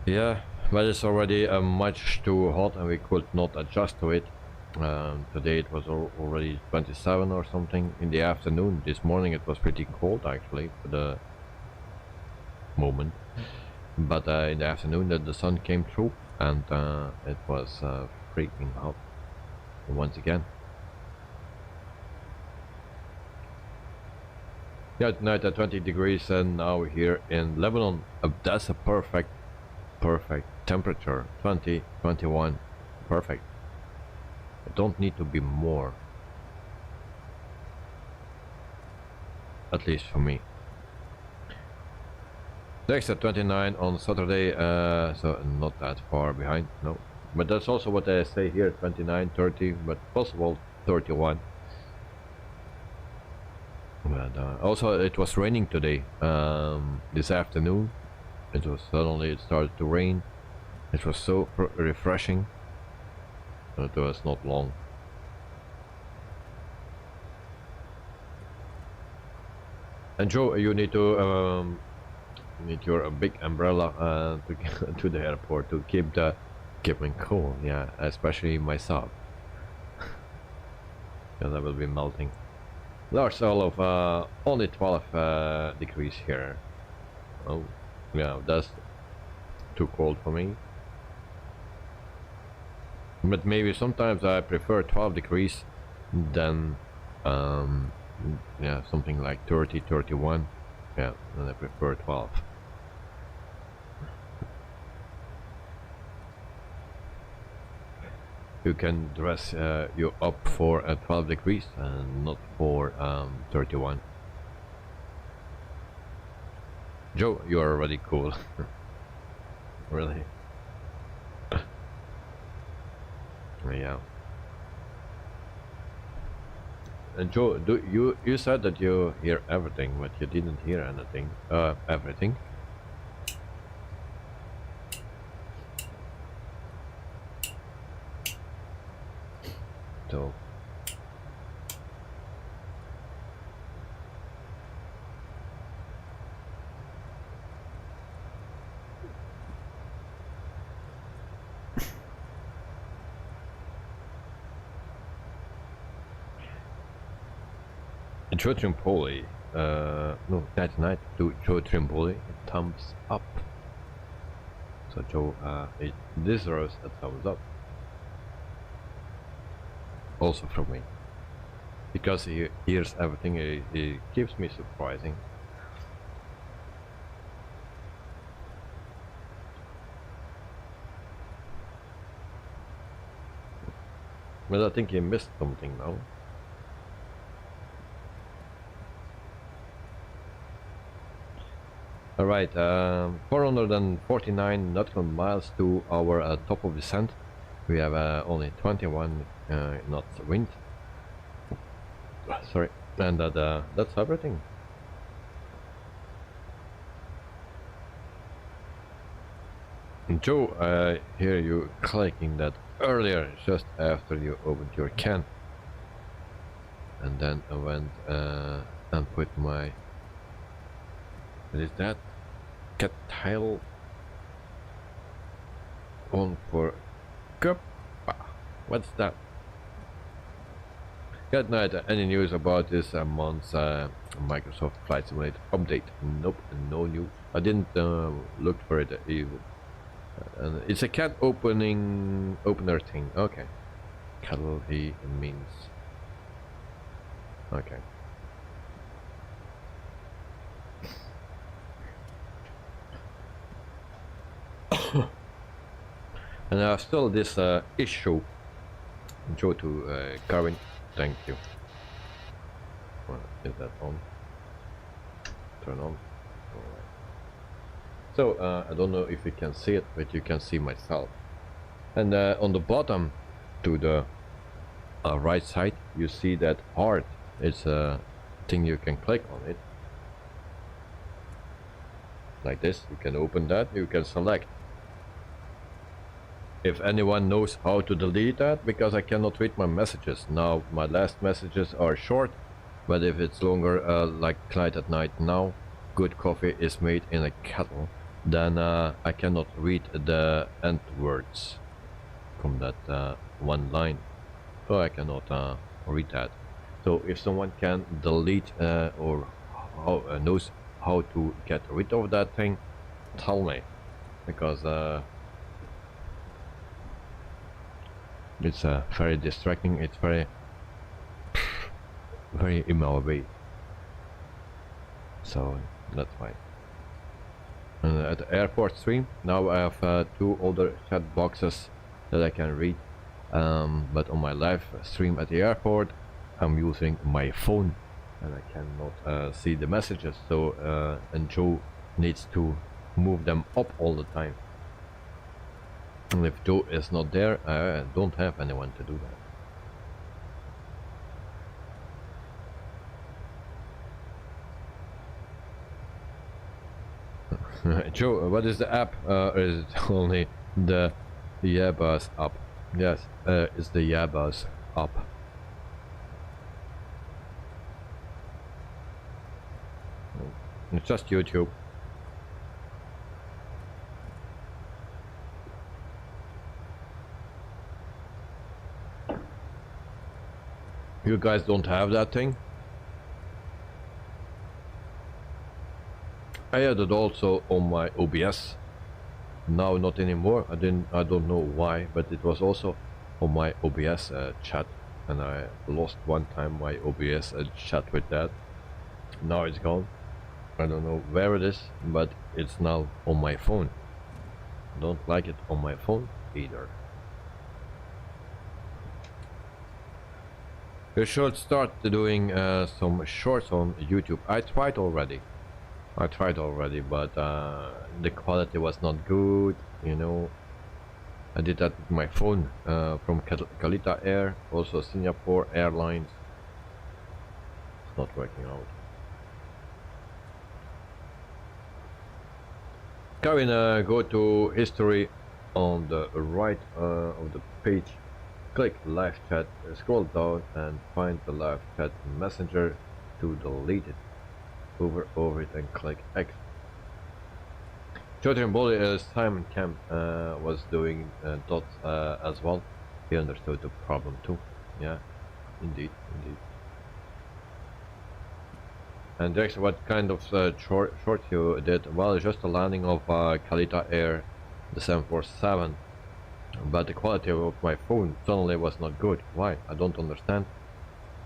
Yeah, but it's already much too hot and we could not adjust to it. Today it was already 27 or something in the afternoon. This morning it was pretty cold actually for the moment, but in the afternoon the sun came through and it was freaking hot once again. Yeah, tonight at 20 degrees, and now here in Lebanon, that's a perfect temperature. 20, 21, perfect. It don't need to be more, at least for me. Next at 29 on Saturday, so not that far behind, no. But that's also what I say here, 29, 30, but possible 31. But also it was raining today, this afternoon. It started to rain. It was so refreshing. It was not long. And Joe, you need to need your big umbrella to get to the airport to keep me cool. Yeah, especially myself. Because I will be melting. Lars Olof, only 12 degrees here. Oh, yeah, that's too cold for me. But maybe sometimes I prefer 12 degrees than, yeah, something like 30, 31. Yeah, and I prefer 12. You can dress you up for 12 degrees and not for 31. Joe, you are already cool. Really? Yeah. And Joe, you said that you hear everything, but you didn't hear anything. Everything. So Joe Trimpoli, no, that night to Joe Trimpoli, thumbs up. So Joe, it deserves a thumbs up. Also from me. Because he hears everything, it keeps me surprising. But I think he missed something now. Alright, 449 nautical miles to our top of descent. We have only 21 knots wind. Sorry, and that's everything. Joe, I hear you clicking that earlier, just after you opened your can. And then I went and put my... What is that? Cat tile on for cup. What's that? Good night. Any news about this month's Microsoft Flight Simulator update? Nope, no news. I didn't look for it even. It's a cat opener thing. Okay. Cattle he means. Okay. And still this issue. Joe to Karin. Thank you. Well, is that on? Turn on. Alright. So I don't know if you can see it, but you can see myself. And on the bottom to the right side, you see that heart. It's a thing you can click on it. Like this, you can open that, you can select. If anyone knows how to delete that, because I cannot read my messages. Now my last messages are short, but if it's longer, like Clyde at night now, good coffee is made in a kettle, then I cannot read the end words from that one line. So I cannot read that. So if someone can delete or knows how to get rid of that thing, tell me, because it's very distracting. It's very in my way. So that's fine. And at the airport stream now I have 2 older chat boxes that I can read, but on my live stream at the airport I'm using my phone and I cannot see the messages. So and Joe needs to move them up all the time. And if Joe is not there, I don't have anyone to do that. Joe, what is the app? Is it only the Airbus app? Yes, it's the Airbus app. It's just YouTube. You guys don't have that thing? I had it also on my OBS. Now not anymore. I don't know why, but it was also on my OBS chat, and I lost one time my OBS chat with that. Now it's gone. I don't know where it is, but it's now on my phone. Don't like it on my phone either. You should start doing some shorts on YouTube. I tried already, but the quality was not good, you know. I did that with my phone from Kalita Air, also Singapore Airlines. It's not working out. Kevin, go to history on the right of the page. Click live chat, scroll down and find the live chat messenger to delete it. Hover over it and click X. Jotun Bully Simon Camp was doing dots as well. He understood the problem too. Yeah, indeed. And Dex, what kind of short you did? Well, it's just a landing of Kalita Air, the 747. But the quality of my phone suddenly was not good. Why? I don't understand.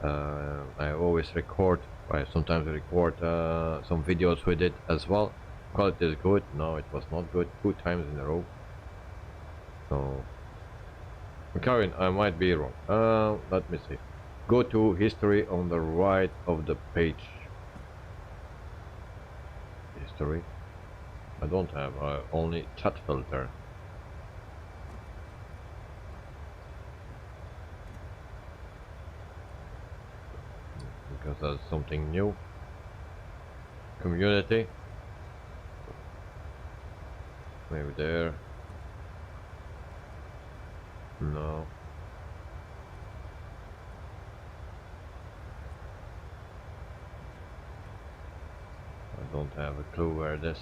I always record. I sometimes record some videos with it as well. Quality is good. No, it was not good. 2 times in a row. So, Karen, I might be wrong. Let me see. Go to history on the right of the page. History. I don't have only chat filter. Because that's something new. Community. Maybe there. No. I don't have a clue where this.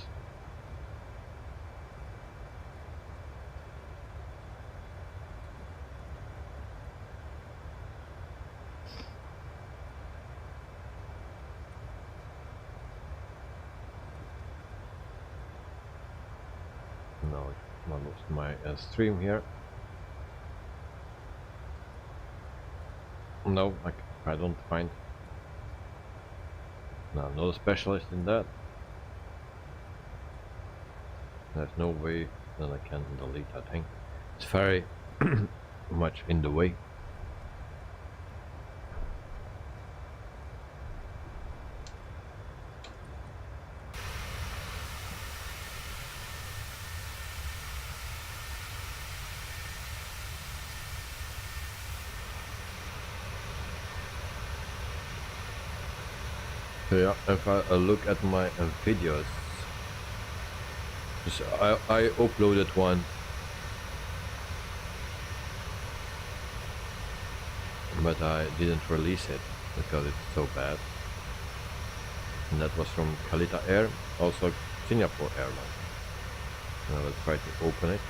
No, I lost my stream here. No, I don't find. No, I'm not a specialist in that. There's no way that I can delete that thing. It's very much in the way. So yeah, if I look at my videos, so I uploaded one, but I didn't release it because it's so bad. And that was from Kalita Air, also Singapore Airlines. And I will try to open it.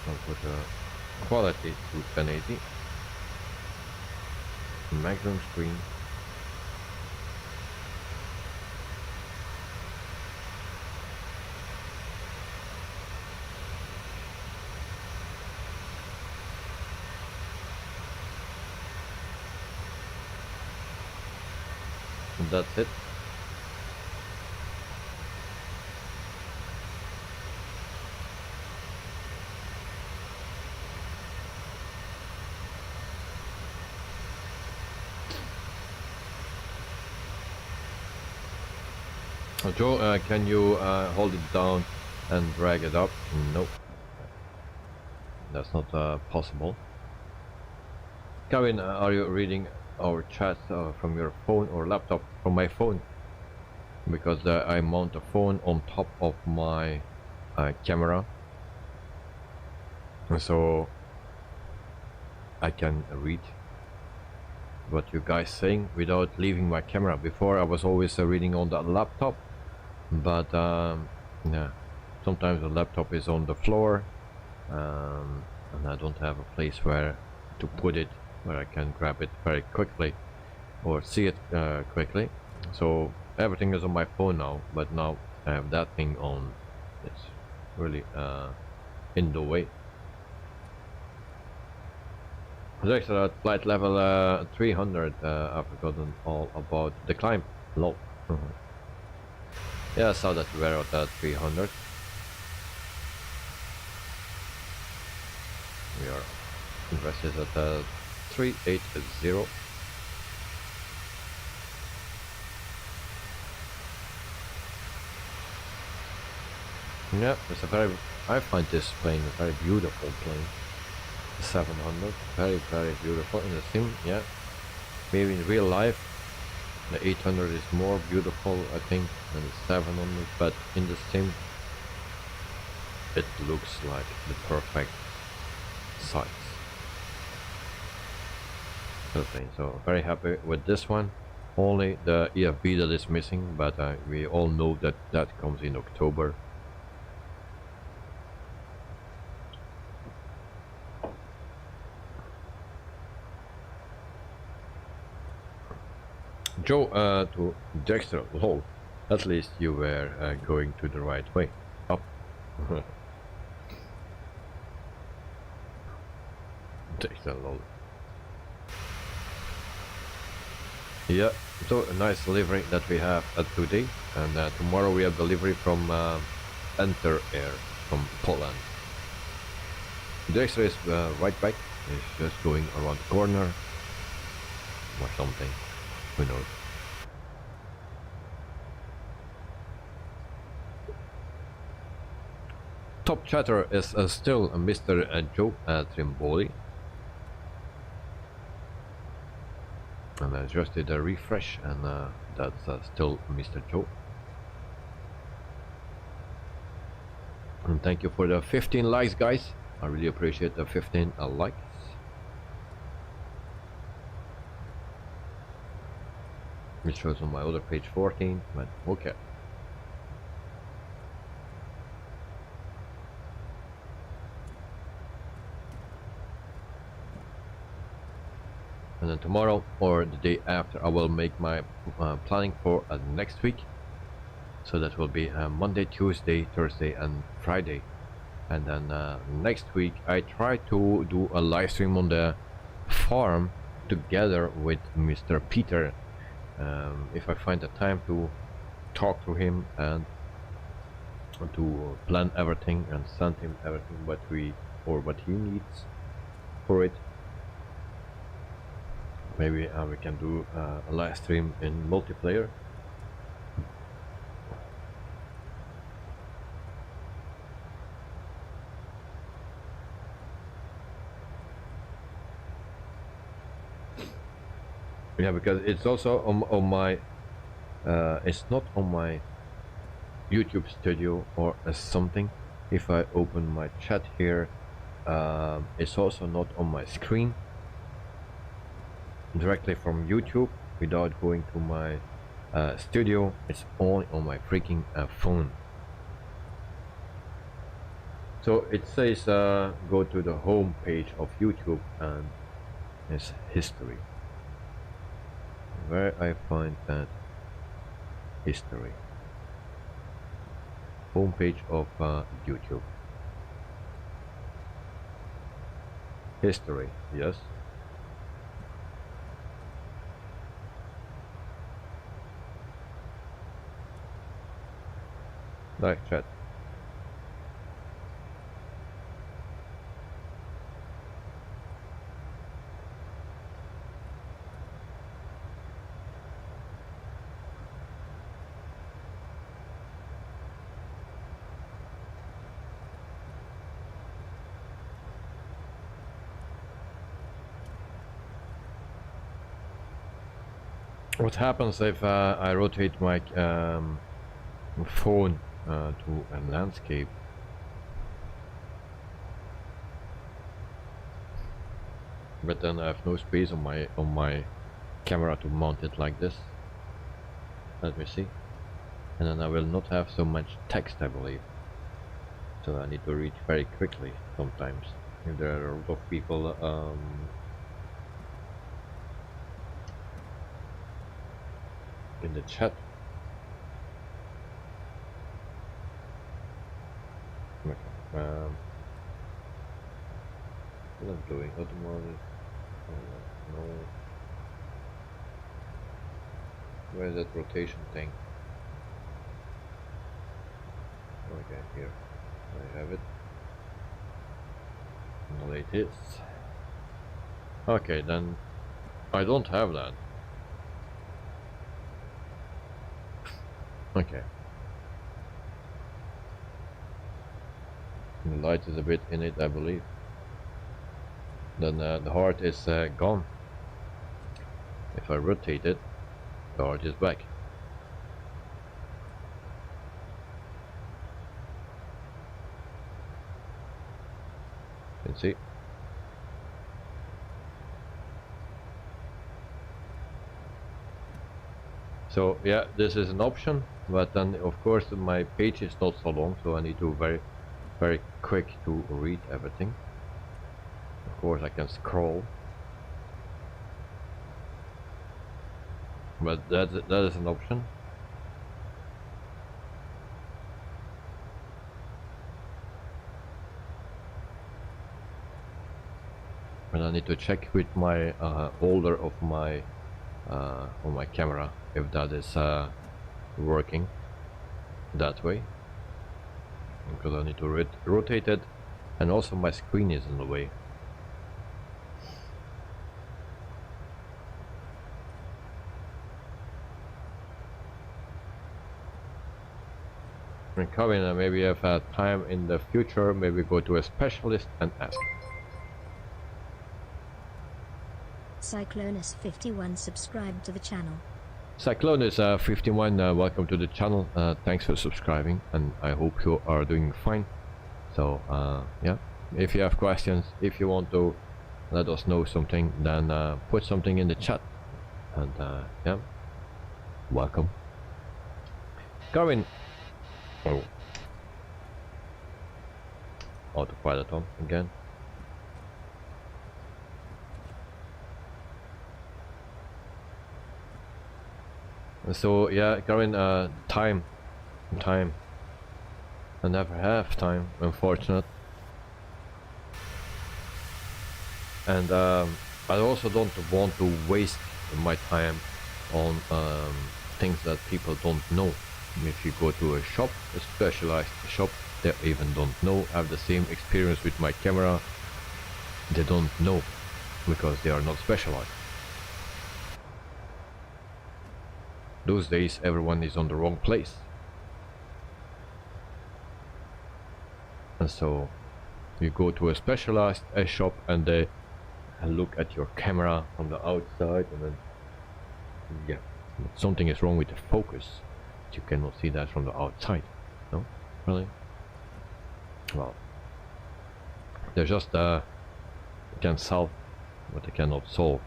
I'll put a quality to 1080. Maximum screen. And that's it. Joe, can you hold it down and drag it up? Nope. That's not possible. Kevin, are you reading our chat from your phone or laptop? From my phone. Because I mount the phone on top of my camera. So I can read what you guys saying without leaving my camera. Before I was always reading on the laptop. But yeah, sometimes the laptop is on the floor and I don't have a place where to put it where I can grab it very quickly or see it quickly. So everything is on my phone now, but now I have that thing on. It's really in the way. Extra at flight level 300, I've forgotten all about the climb. Low. Yeah, I saw that we were at 300. We are invested at 380. Yeah, it's a very. I find this plane a very beautiful plane. The 700, very beautiful in the sim. Yeah, maybe in real life. The 800 is more beautiful, I think, than the 700, but in the sim, it looks like the perfect size. Okay, so very happy with this one. Only the EFB that is missing, but we all know that that comes in October. Joe, to Dexter, lol. At least you were going to the right way. Up. Dexter, lol. Yeah, so a nice delivery that we have today, and tomorrow we have delivery from Enter Air from Poland. Dexter is right back. He's just going around the corner or something. Who knows? Top chatter is still Mr. Joe Trimboli. And I just did a refresh, and that's still Mr. Joe. And thank you for the 15 likes, guys. I really appreciate the 15 likes. It shows on my other page 14, but okay. And then tomorrow or the day after I will make my planning for next week. So that will be Monday, Tuesday, Thursday and Friday. And then next week I try to do a live stream on the farm together with Mr. Peter. If I find the time to talk to him and to plan everything and send him everything what he needs for it. Maybe we can do a live stream in multiplayer. Yeah, because it's also on my it's not on my YouTube studio or something. If I open my chat here, it's also not on my screen directly from YouTube without going to my studio. It's only on my freaking phone. So it says go to the home page of YouTube and it's history. Where I find that history. Homepage of YouTube. History, yes. Live chat. What happens if I rotate my phone to a landscape? But then I have no space on my camera to mount it like this. Let me see. And then I will not have so much text, I believe. So I need to read very quickly sometimes. If there are a lot of people in the chat. Okay. What I'm doing, automotive. No. Where's that rotation thing? Okay, here. I have it. Well, it is. Okay, then I don't have that. Okay. The light is a bit in it, I believe. Then the heart is gone. If I rotate it, the heart is back. You can see. So yeah, this is an option, but then of course my page is not so long, so I need to very quick to read everything. Of course I can scroll. but that is an option. And I need to check with my holder of my on my camera if that is working that way, because I need to rotate it, and also my screen is in the way. And Kevin, maybe if I have time in the future, maybe go to a specialist and ask. Cyclonus51 subscribed to the channel. Cyclonus51, welcome to the channel. Thanks for subscribing, and I hope you are doing fine. So yeah, if you have questions, if you want to let us know something, then put something in the chat, and yeah, welcome. Kevin. Oh, autopilot on again. So yeah, Karen, time. I never have time, unfortunate. And I also don't want to waste my time on things that people don't know. If you go to a shop, a specialized shop, they even don't know, have the same experience with my camera, they don't know, because they are not specialized. Those days everyone is on the wrong place. And so you go to a specialized shop and they look at your camera from the outside, and then yeah, something is wrong with the focus. You cannot see that from the outside. No? Really? Well, they just can solve what they cannot solve.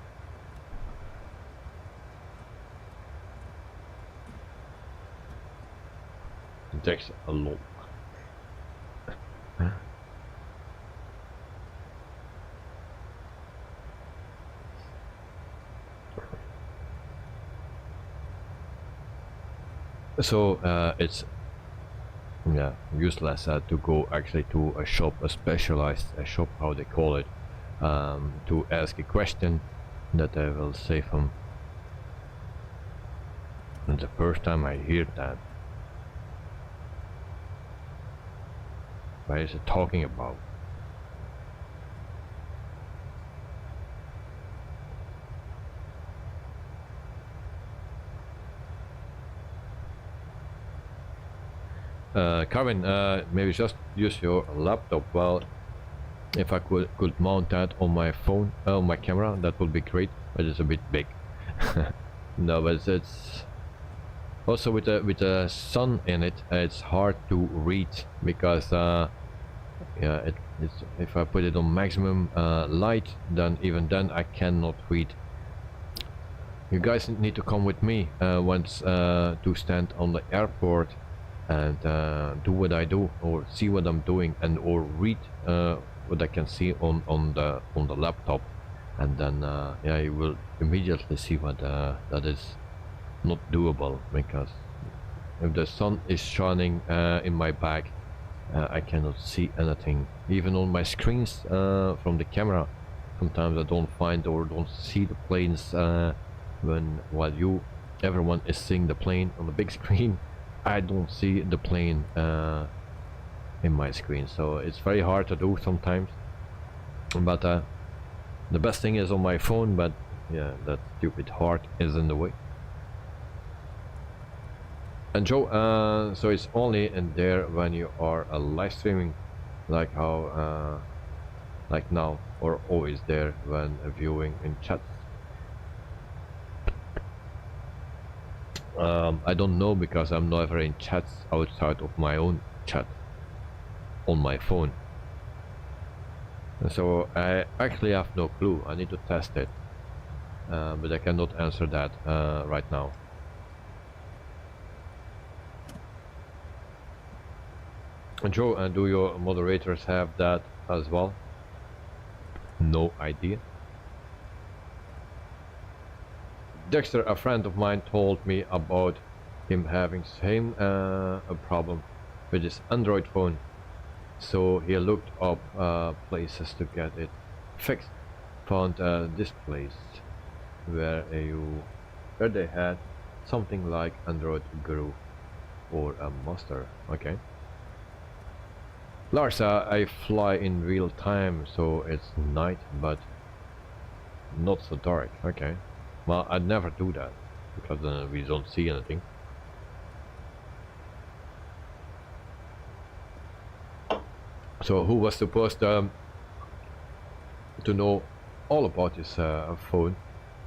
It takes a lot. So it's useless to go actually to a shop, a specialized shop, how they call it, to ask a question that they will say from. And the first time I hear that, what is it talking about? Kevin, maybe just use your laptop. Well, if I could mount that on my phone, on my camera, that would be great, but it's a bit big. No, but it's also with the sun in it, it's hard to read, because yeah, it's if I put it on maximum light, then even then I cannot read. You guys need to come with me once to stand on the airport and do what I do, or see what I'm doing, and or read what I can see on the laptop, and then yeah, you will immediately see what that is not doable, because if the sun is shining in my bag, I cannot see anything. Even on my screens from the camera, sometimes I don't find or don't see the planes while everyone is seeing the plane on the big screen. I don't see the plane in my screen, so it's very hard to do sometimes. But the best thing is on my phone, but yeah, that stupid heart is in the way. And Joe, so it's only in there when you are live streaming, like how like now, or always there when viewing in chats? I don't know, because I'm never in chats outside of my own chat on my phone. So I actually have no clue. I need to test it, but I cannot answer that right now. Joe, do your moderators have that as well? No idea. Dexter, a friend of mine, told me about him having same a problem with his Android phone. So he looked up places to get it fixed. Found this place where they had something like Android Guru or a master. Okay. Lars, I fly in real time, so it's night, but not so dark. Okay. Well, I'd never do that because we don't see anything. So who was supposed to know all about this phone?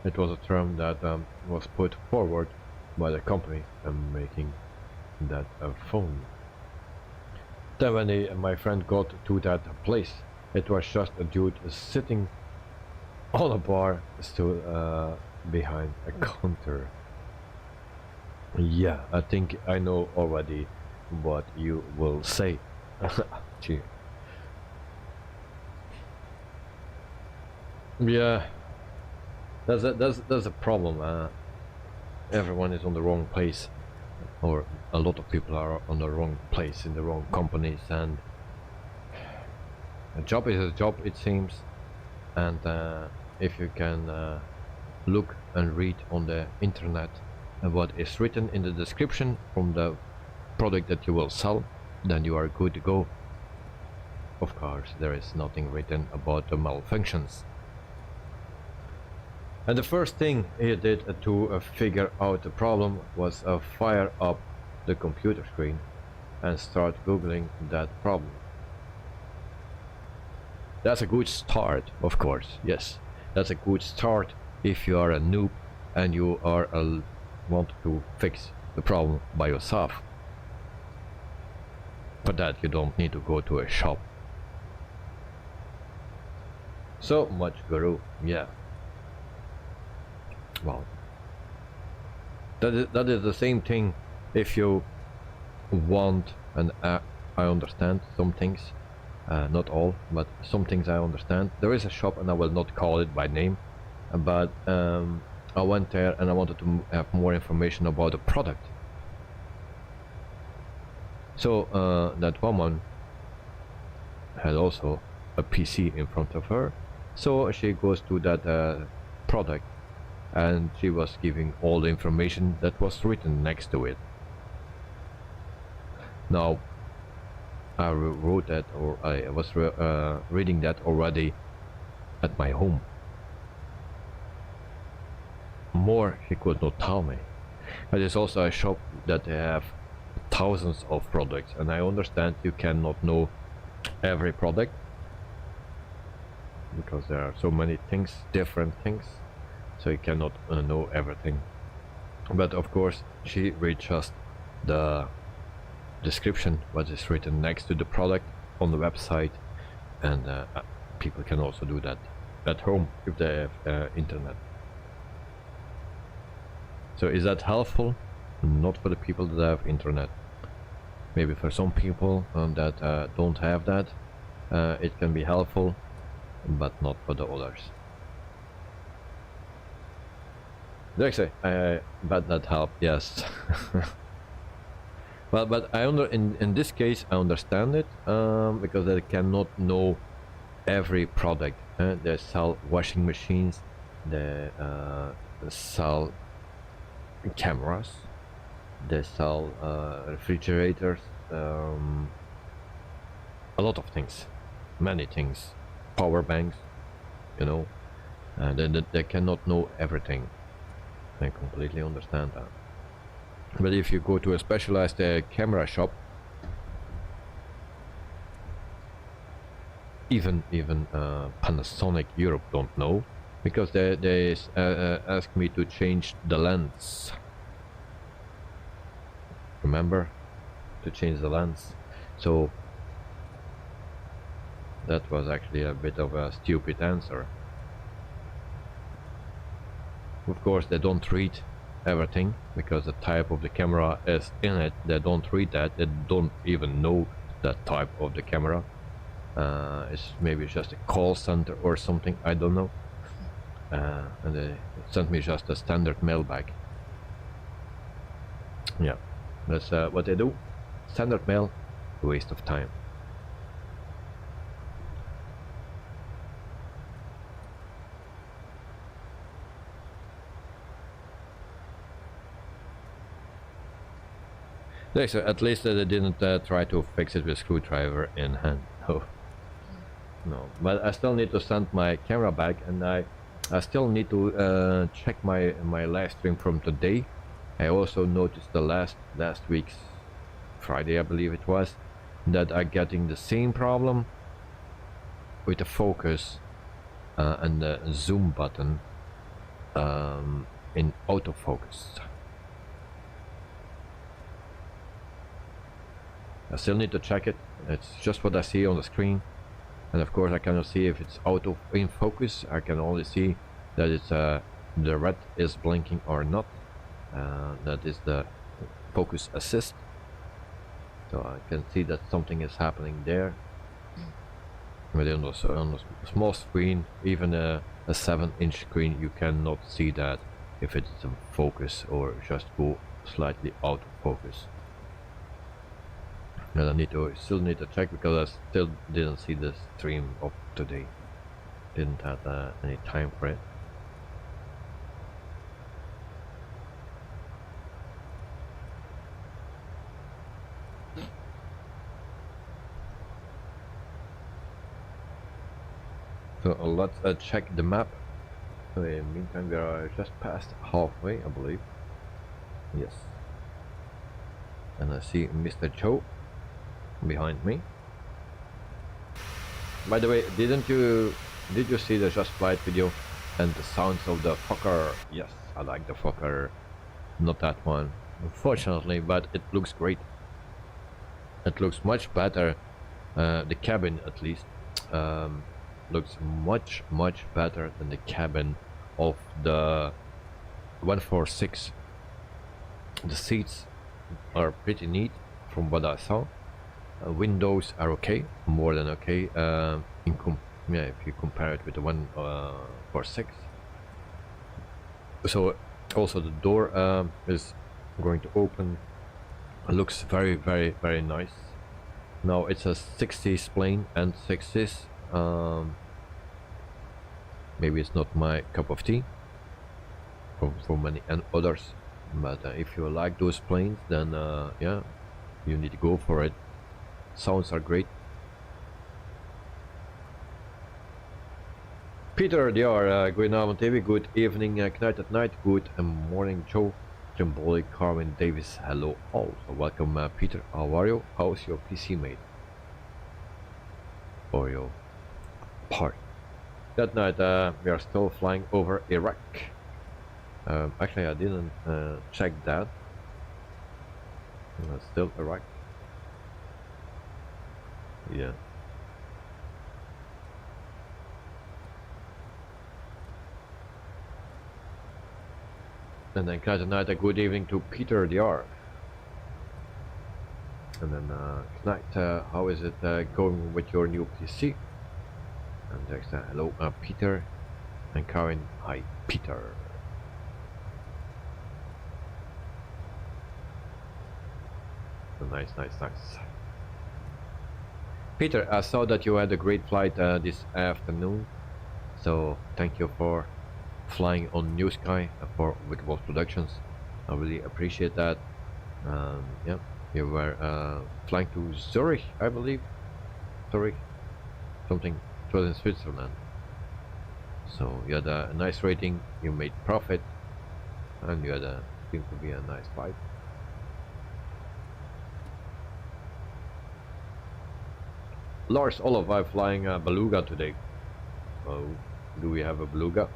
It was a term that was put forward by the company making that phone. Then when my friend got to that place, it was just a dude sitting on a bar still behind a counter. Yeah, I think I know already what you will say. Gee. Yeah, that's a problem. Everyone is on the wrong place, or a lot of people are on the wrong place in the wrong companies, and a job is a job, it seems. And if you can look and read on the internet what is written in the description from the product that you will sell, then you are good to go. Of course, there is nothing written about the malfunctions. And the first thing he did to figure out the problem was fire up the computer screen and start googling that problem. That's a good start, of course. Yes, that's a good start if you are a noob and you are want to fix the problem by yourself. For that you don't need to go to a shop. So much guru, yeah. Well, that is the same thing if you want, and I understand some things, not all, but some things I understand. There is a shop, and I will not call it by name, but I went there and I wanted to have more information about the product. So that woman had also a PC in front of her, so she goes to that product, and she was giving all the information that was written next to it. Now, I wrote that, or I was reading that already at my home. More she could not tell me. It is also a shop that they have thousands of products, and I understand you cannot know every product because there are so many things, different things, so you cannot know everything. But of course she read just the description, what is written next to the product on the website, and people can also do that at home if they have internet. So is that helpful? Not for the people that have internet. Maybe for some people that don't have that, it can be helpful, but not for the others. Actually, but that helped, yes. Well, but in this case I understand it, because they cannot know every product. They sell washing machines, they sell cameras, they sell refrigerators, a lot of things, many things, power banks, you know, and they cannot know everything. I completely understand that. But if you go to a specialized camera shop, even Panasonic Europe don't know, because they asked me to change the lens. Remember, to change the lens. So that was actually a bit of a stupid answer. Of course, they don't read everything because the type of the camera is in it. They don't read that. They don't even know that type of the camera. It's maybe just a call center or something, I don't know. and they sent me just a standard mail bag. Yeah, that's what they do. Standard mail, waste of time. So at least they didn't try to fix it with screwdriver in hand. Oh. No, but I still need to send my camera back, and I still need to check my live stream from today. I also noticed the last week's Friday, I believe it was, that I'm getting the same problem with the focus and the zoom button in autofocus. I still need to check it. It's just what I see on the screen, and of course I cannot see if it's auto in focus. I can only see that it's the red is blinking or not. That is the focus assist, so I can see that something is happening there. But on the small screen, even a 7-inch screen, you cannot see that if it's in focus or just go slightly out of focus. And I still need to check, because I still didn't see the stream of today. Didn't have any time for it. So let's check the map. So in the meantime, we are just past halfway, I believe. Yes. And I see Mr. Joe behind me. By the way, did you see the Just Flight video and the sounds of the Fokker? Yes, I like the Fokker. Not that one, unfortunately, but it looks great. It looks much better. The cabin, at least, looks much better than the cabin of the 146. The seats are pretty neat from what I saw. Windows are okay, more than okay. If you compare it with the 146. So also the door is going to open. It looks very nice. Now it's a 60s plane, and 60s. Maybe it's not my cup of tea for many and others, but if you like those planes, then yeah, you need to go for it. Sounds are great. Peter DR, good night TV, good evening, Knight at night, good morning Joe, Jimboli, Carmen, Davis, hello all. So welcome Peter, how are you? How's your PC mate? Or your part? That night we are still flying over Iraq. Actually I didn't check that. Still Iraq. Yeah. And then Knight, a good evening to Peter DR. And then Knight, how is it going with your new PC? And there's hello Peter, and Karen, hi Peter. Nice. Peter, I saw that you had a great flight this afternoon, so thank you for flying on Newsky for Wickboss Productions. I really appreciate that. Yeah, you were flying to Zurich, I believe. Zurich, something. It was in Switzerland. So you had a nice rating, you made profit, and you had seemed to be a nice flight. Lars Olof, I'm flying a Beluga today. Oh, do we have a Beluga?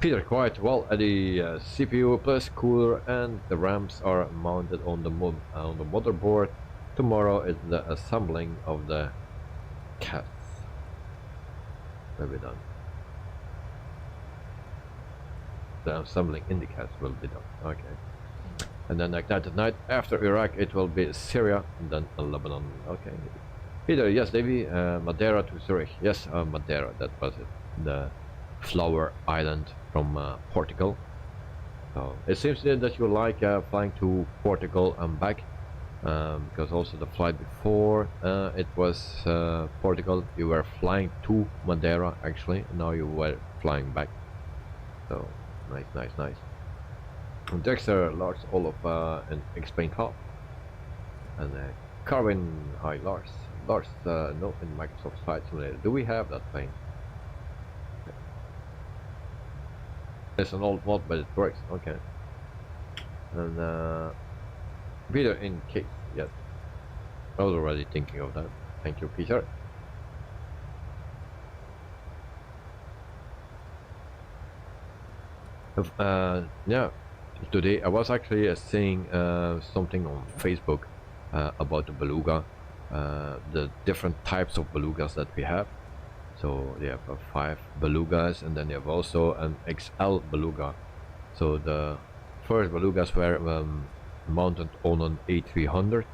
Peter, quite well. The CPU plus cooler and the RAMs are mounted on the motherboard. Tomorrow is the assembling of the cats. Will be done. The assembling in the cats will be done. Okay. And then like that at night after Iraq it will be Syria and then Lebanon. Okay. Peter, yes, Davy, Madeira to Zurich. Yes, Madeira, that was it. The flower island from Portugal. So it seems that you like flying to Portugal and back, because also the flight before it was Portugal, you were flying to Madeira actually, and now you were flying back. So nice, nice, nice. Dexter, Lars, Olaf, and Explain How. And Carvin, hi Lars. Lars, no, in Microsoft Flight Simulator. Do we have that thing? It's an old mod, but it works. Okay. And Peter in case, yes. I was already thinking of that. Thank you, Peter. Yeah, today I was actually seeing something on Facebook about the beluga, the different types of belugas that we have. So they have 5 belugas, and then they have also an XL beluga. So the first belugas were mounted on an A300,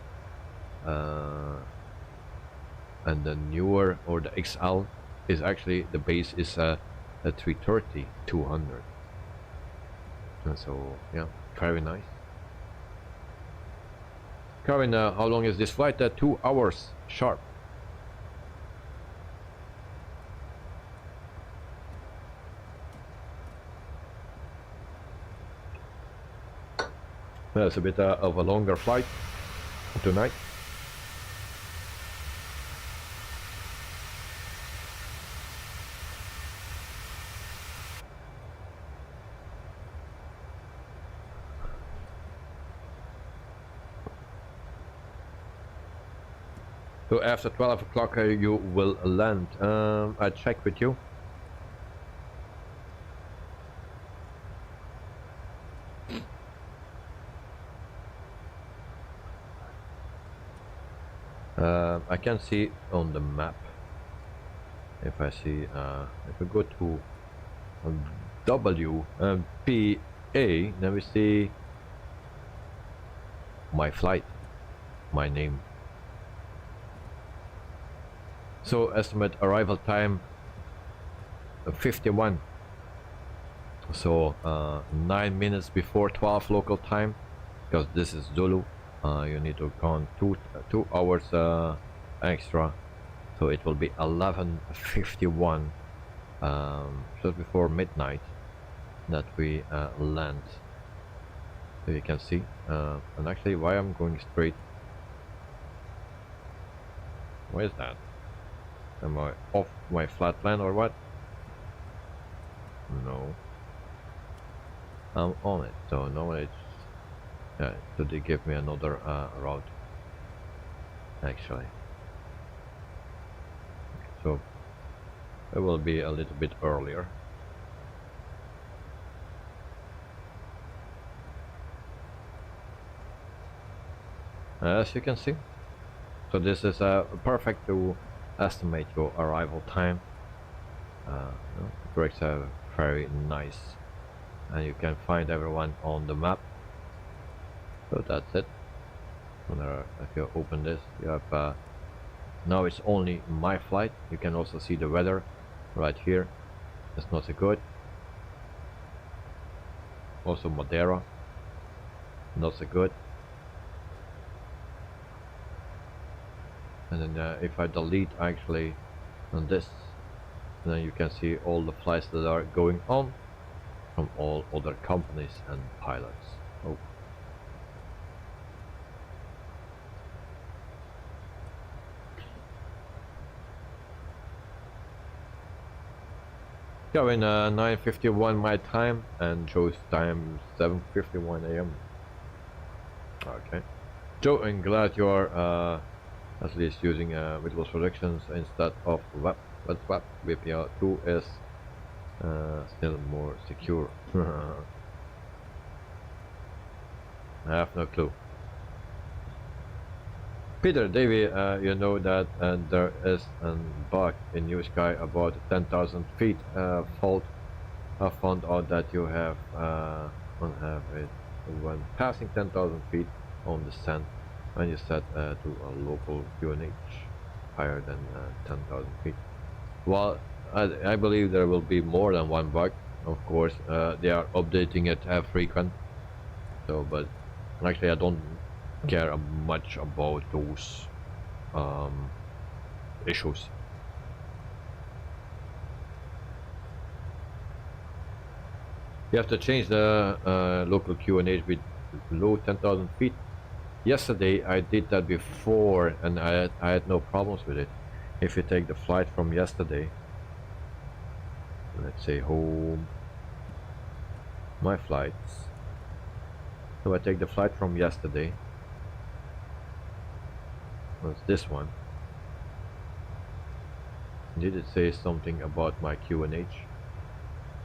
and the newer, or the XL, is actually, the base is a 330-200. And so yeah, very nice. Kevin, how long is this flight? 2 hours sharp. Well, it's a bit of a longer flight tonight. So after 12 o'clock you will land. I check with you. I can see on the map. If I see, if we go to WPA, then we see my flight, my name. So estimate arrival time 51. So 9 minutes before 12 local time, because this is Zulu. You need to count 2 hours extra, so it will be 11:51, just before midnight, that we land. So you can see, and actually, why I'm going straight? Where is that? Am I off my flat plan or what? No, I'm on it. So no, it's so they give me another route actually. So it will be a little bit earlier. As you can see, so this is perfect to estimate your arrival time. It works very nice, and you can find everyone on the map. So that's it. If you open this, you have now it's only my flight. You can also see the weather right here. It's not so good. Also Madeira, not so good. And then if I delete actually on this, then you can see all the flights that are going on from all other companies and pilots. Oh. Kevin, 9:51 my time, and Joe's time 7:51 AM. Okay, Joe, I'm glad you are at least using Windows Productions instead of web. But web VPR2 is still more secure. I have no clue. Peter, Davey, you know that there is a bug in Newsky about 10,000 feet fault. I found out that you have it when passing 10,000 feet on the sand when you set to a local QNH. higher than 10,000 feet. Well, I believe there will be more than one bug. Of course, they are updating it frequent. So, but actually, I don't care much about those issues. You have to change the local QNH with below 10,000 feet. Yesterday I did that before and I had no problems with it. If you take the flight from yesterday, let's say home, my flights. So I take the flight from yesterday. What's this one? Did it say something about my QNH?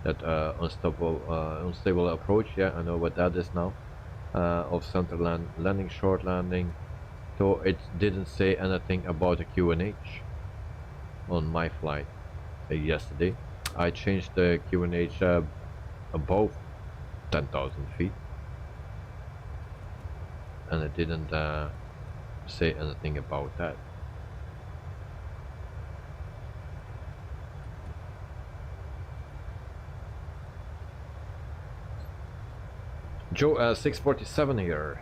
That unstable approach? Yeah, I know what that is now. Of center landing, short landing. So it didn't say anything about the QNH on my flight yesterday. I changed the QNH above 10,000 feet, and it didn't say anything about that. Joe 647 here,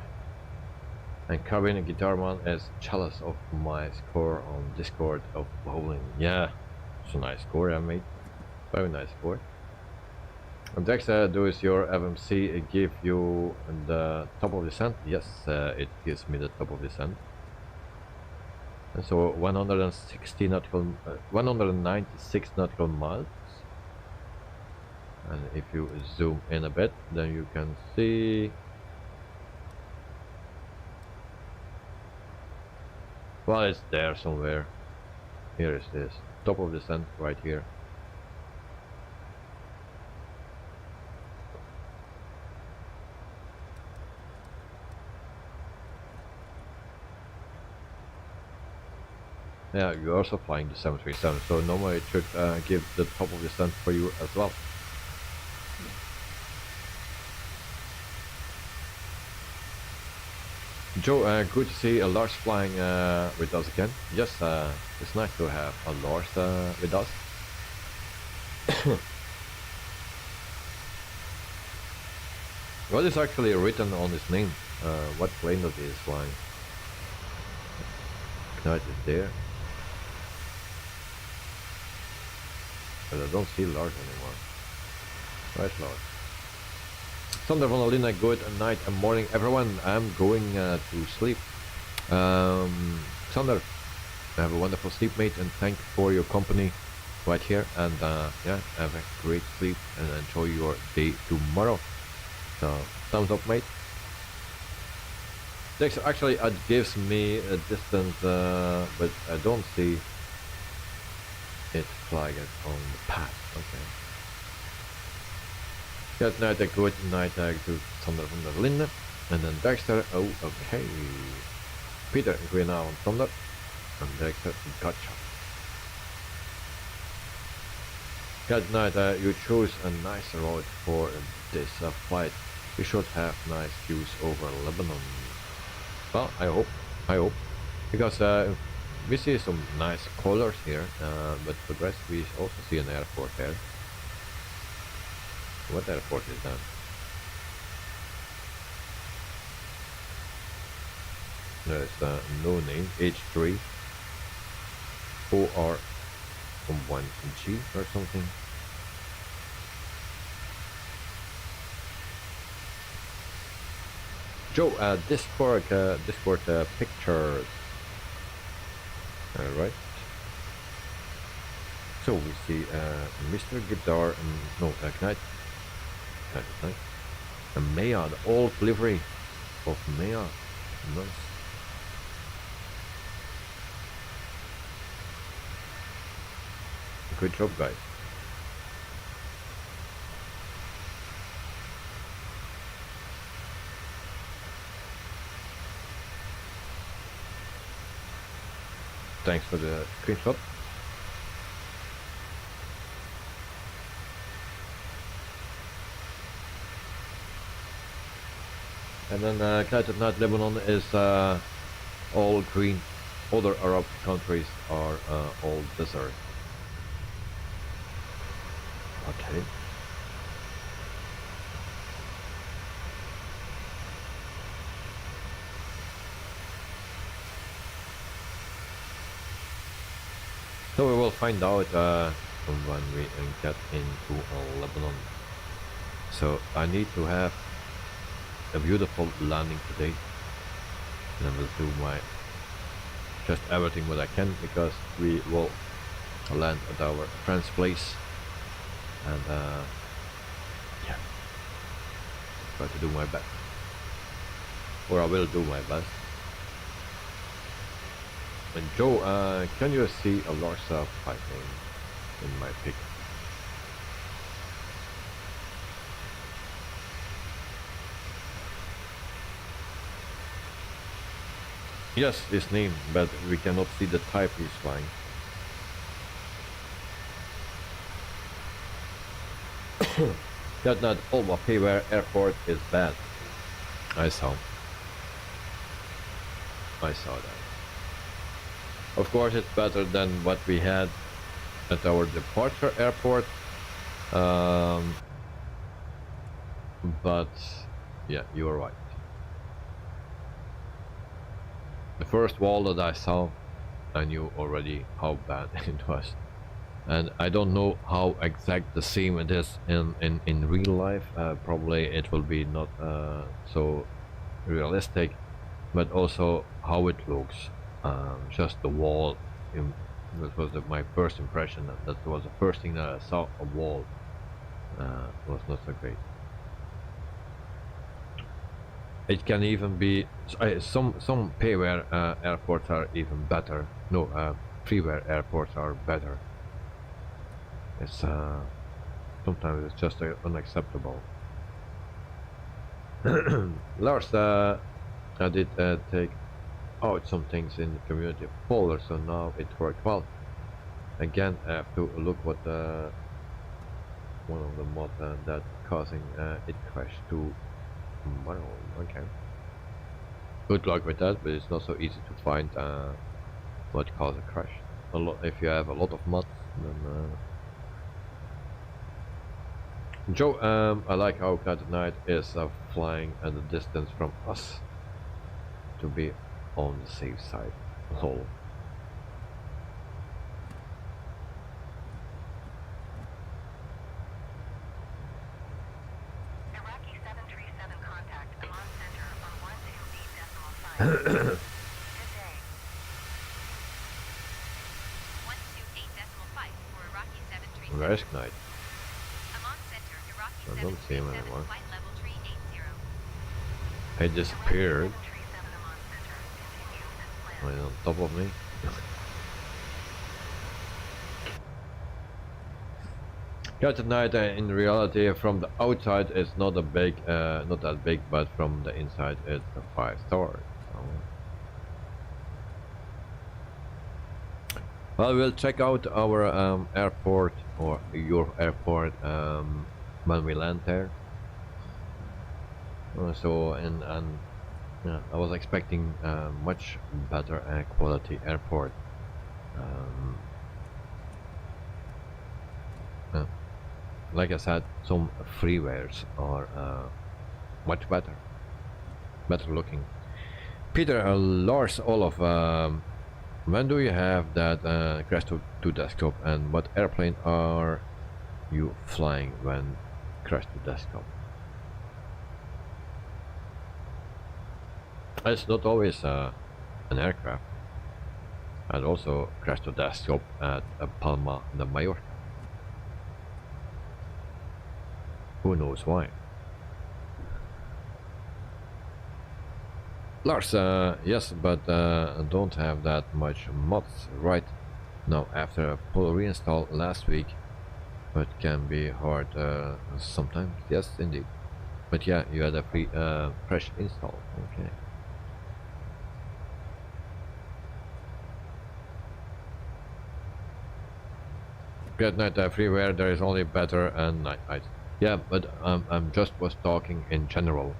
and Kevin Guitarman is jealous of my score on Discord of bowling. Yeah, it's a nice score I made, very nice score. And Dex, does your FMC give you the top of descent? Yes, it gives me the top of descent. And so 196 nautical miles. And if you zoom in a bit, then you can see. Well, it's there somewhere. Here is this top of descent right here. Yeah, you're also flying the 737, so normally it should give the top of descent for you as well. Joe, good to see a Lars flying with us again. Yes, it's nice to have a Lars with us. What is actually written on his name? What plane that he is flying? Knight is there. But I don't see Lars anymore. Where's Lars? Thunder van der Linden, good night and morning everyone. I'm going to sleep. Thunder, have a wonderful sleep, mate, and thank you for your company right here. And yeah, have a great sleep and enjoy your day tomorrow. So, thumbs up, mate. Actually, it gives me a distance, but I don't see it flagged on the path. Okay. Good night, a good night to Thunder van der Linden. And then Dexter, oh, okay. Peter, goedenavond, Thunder. And Dexter, gotcha. Good night, you chose a nice route for this flight. You should have nice views over Lebanon. Well, I hope. Because we see some nice colors here, but for the rest we also see an airport there. What airport is that? There's no name. H3 ORMM or something. Joe, Discord pictures. Alright. So we see Mr. Guitar, no, Knight. A Maya, the old livery of Maya. Nice. Good job, guys. Thanks for the screenshot. And then Knight at Night Lebanon is all green. other Arab countries are all desert. Okay. So we will find out when we get into Lebanon. So I need to have a beautiful landing today, and I will do my just everything what I can, because we will land at our friend's place, and yeah, try to do my best, or I will do my best. And Joe, can you see a large piping in my pic? Yes, his name, but we cannot see the type he's flying. That not OLBA Payware Airport is bad. I saw that. Of course, it's better than what we had at our departure airport. But yeah, you're right. The first wall that I saw, I knew already how bad it was. And I don't know how exact the same it is in real life. Probably it will be not so realistic, but also how it looks. Just the wall, that was my first impression. That was the first thing that I saw. A wall was not so great. It can even be some payware airports are even better. No, freeware airports are better. It's sometimes it's just unacceptable. Lars, I did take out some things in the community folder, so now it worked well. Again, I have to look what one of the mod that causing it crash to. Well, okay. Good luck with that, but it's not so easy to find what caused a crash. A lot if you have a lot of mods, then. Joe, I like how QUADRANT is flying at a distance from us to be on the safe side. Lol. Iraqi 737 contact Amman Center on 128.5. Good day. 128.5 for Iraqi 737. Where's Knight? Amman Center, Iraqi I don't see him 737, anymore. flight level 380. He disappeared. 737 Amman Center continues as planned. Right on top of me. QUADRANT in reality from the outside is not a big, not that big, but from the inside it's a 5-star. So. Well, we'll check out our airport, or your airport, when we land there. Yeah, I was expecting much better quality airport. Like I said, some freewares are much better looking. Peter, Lars, Olaf, when do you have that crash to desktop, and what airplane are you flying when crash to desktop? It's not always an aircraft. I'd also crash to desktop at Palma de Mallorca. Who knows why? Lars, yes, but don't have that much mods right now after a full reinstall last week, but can be hard sometimes. Yes, indeed. But yeah, you had a free fresh install. Okay. QUADRANT freeware there is only better and night. Yeah, but I'm just was talking in general,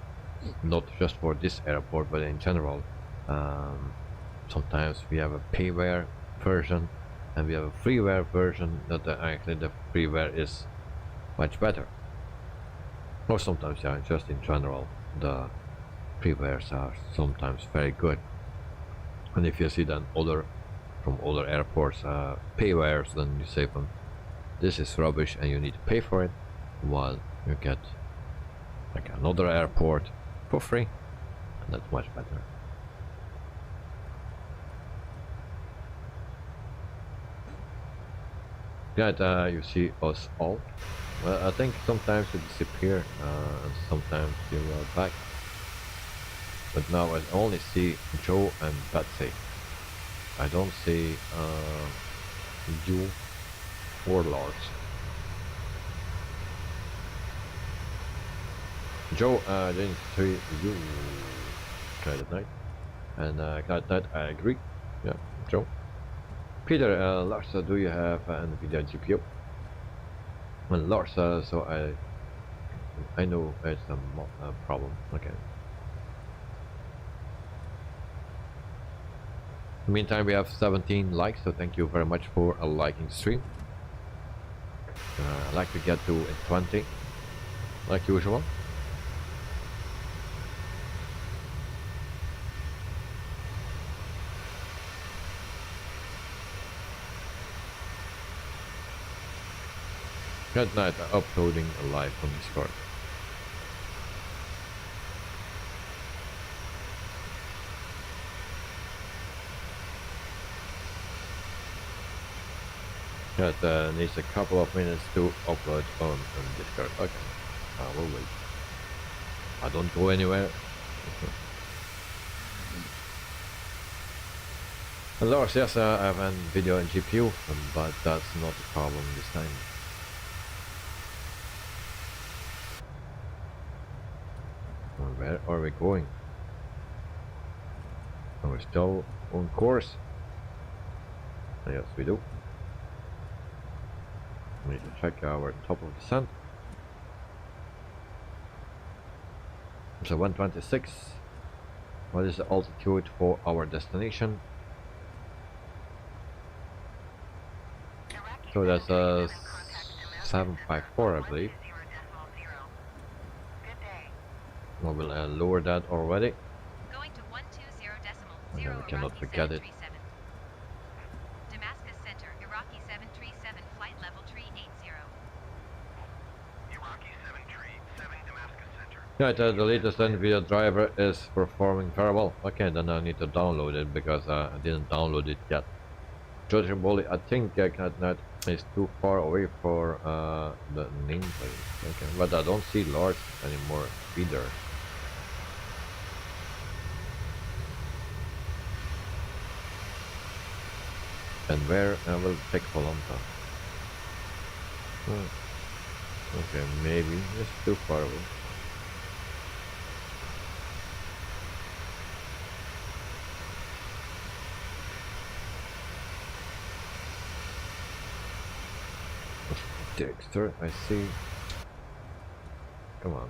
not just for this airport, but in general. sometimes we have a payware version and we have a freeware version that actually the freeware is much better. Or sometimes, yeah, just in general, the freewares are sometimes very good. And if you see then from other airports paywares, then you say from this is rubbish and you need to pay for it, while you get like another airport for free, and that's much better. Yeah, you see us all. Well, I think sometimes you disappear and sometimes you are back. But now I only see Joe and Betsy. I don't see you or Lars. Joe, didn't see you kind of night. And that I agree. Yeah, Joe. Peter, Lars, do you have an NVIDIA GPU? And Lars, so I know it's a problem. Okay. In the meantime, we have 17 likes, so thank you very much for liking the stream. I'd like to get to 20, like usual. Good night, uploading live from Discord. That needs a couple of minutes to upload on Discord. Okay, I will wait. I don't go anywhere. And Lars, yes, I have a video and GPU, but that's not the problem this time. Where are we going? Are we still on course? Yes, we do. We need to check our top of descent. So 126. What is the altitude for our destination? So that's 754, I believe. We will lower that already. Going to 120.0. And then we cannot forget it. Damascus Center, Iraqi 737, flight level 380. Iraqi 737 Damascus Center. Yeah, the latest NVIDIA driver is performing very well. Okay, then I need to download it because I didn't download it yet. Judging Bolly, I think CatNet is too far away for the nameplate. Okay, but I don't see Lars anymore either. And where I will take Volanta. Okay, maybe it's too far away. Dexter, I see. Come on.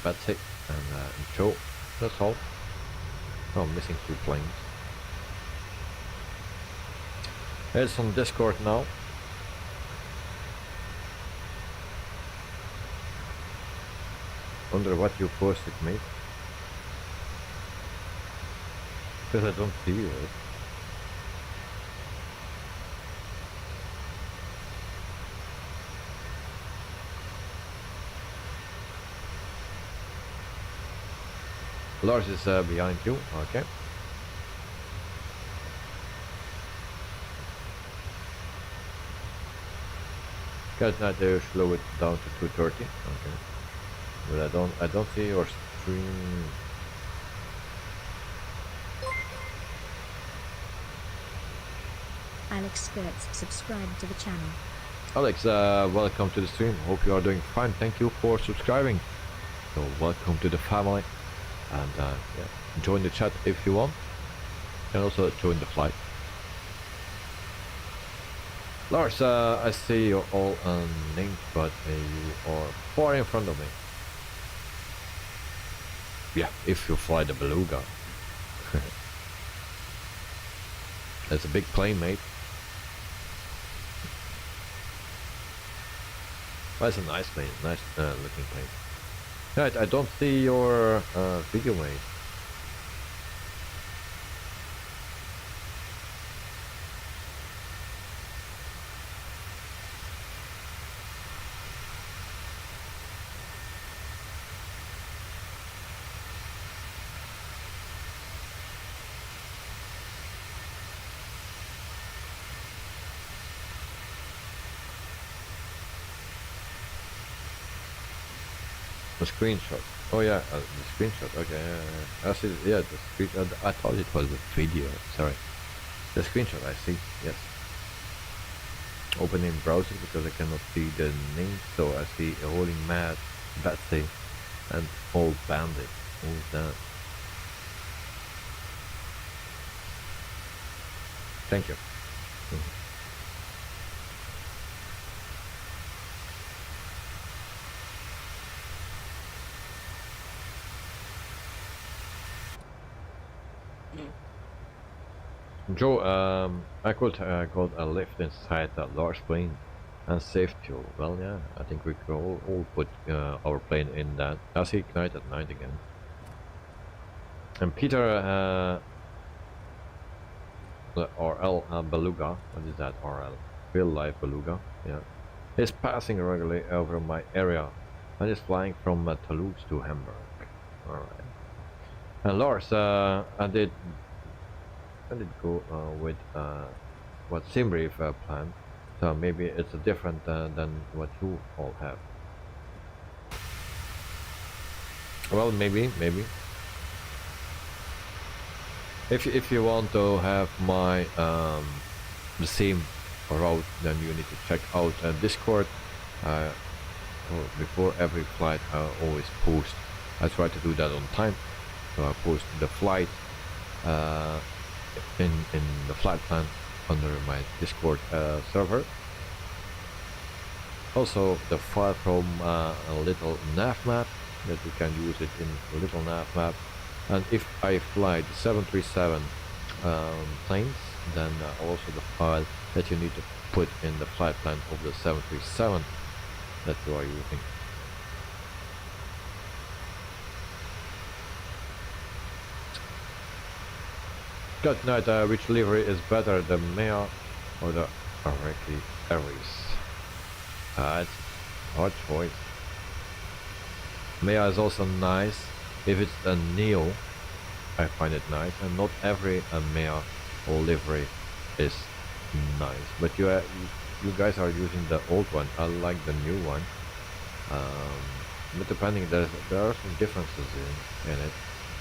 Betsy and Joe. That's all. Oh, I'm missing 2 planes. It's on Discord now. Wonder what you posted, mate. Because I don't see it. Lars is behind you, okay. Can I slow it down to 230? Okay. But I don't see your stream. Alex Skirts subscribed to the channel. Alex, welcome to the stream. Hope you are doing fine. Thank you for subscribing. So welcome to the family. And yeah, join the chat if you want. And also join the flight. Lars, I see you're all unnamed, but you are far in front of me. Yeah, if you fly the Beluga. It's a big plane, mate. Well, it's a nice plane, nice looking plane. Right, I don't see your video, mate. The screenshot. Oh yeah, the screenshot. Okay, I see. Yeah, the screenshot. I thought it was the video. Sorry, the screenshot. I see. Yes. Opening browser because I cannot see the name. So I see a Rolling Mad, Betsy, and Old Bandit. Who's that? Thank you. Joe, I could got a lift inside a large plane and save fuel. Well, yeah, I think we could all put our plane in that. I see Ignite at night again. And Peter, the RL Beluga, what is that RL? Real life Beluga, yeah. Is passing regularly over my area and is flying from Toulouse to Hamburg. Alright. And Lars, I did go with what Simbrief planned, so maybe it's different than what you all have. Well, maybe. If you want to have my the same route, then you need to check out Discord. Before every flight, I always post. I try to do that on time, so I post the flight. In the flight plan under my Discord server. Also the file from a little nav map that you can use it in a little nav map. And if I fly the 737 planes, then also the file that you need to put in the flight plan of the 737 that you are using. Good night, which livery is better, the Mea or the Iraqi Aries? It's a hard choice. Mea is also nice. If it's a Neo, I find it nice, and not every Mea or livery is nice. But you guys are using the old one. I like the new one. But depending, there are some differences in it,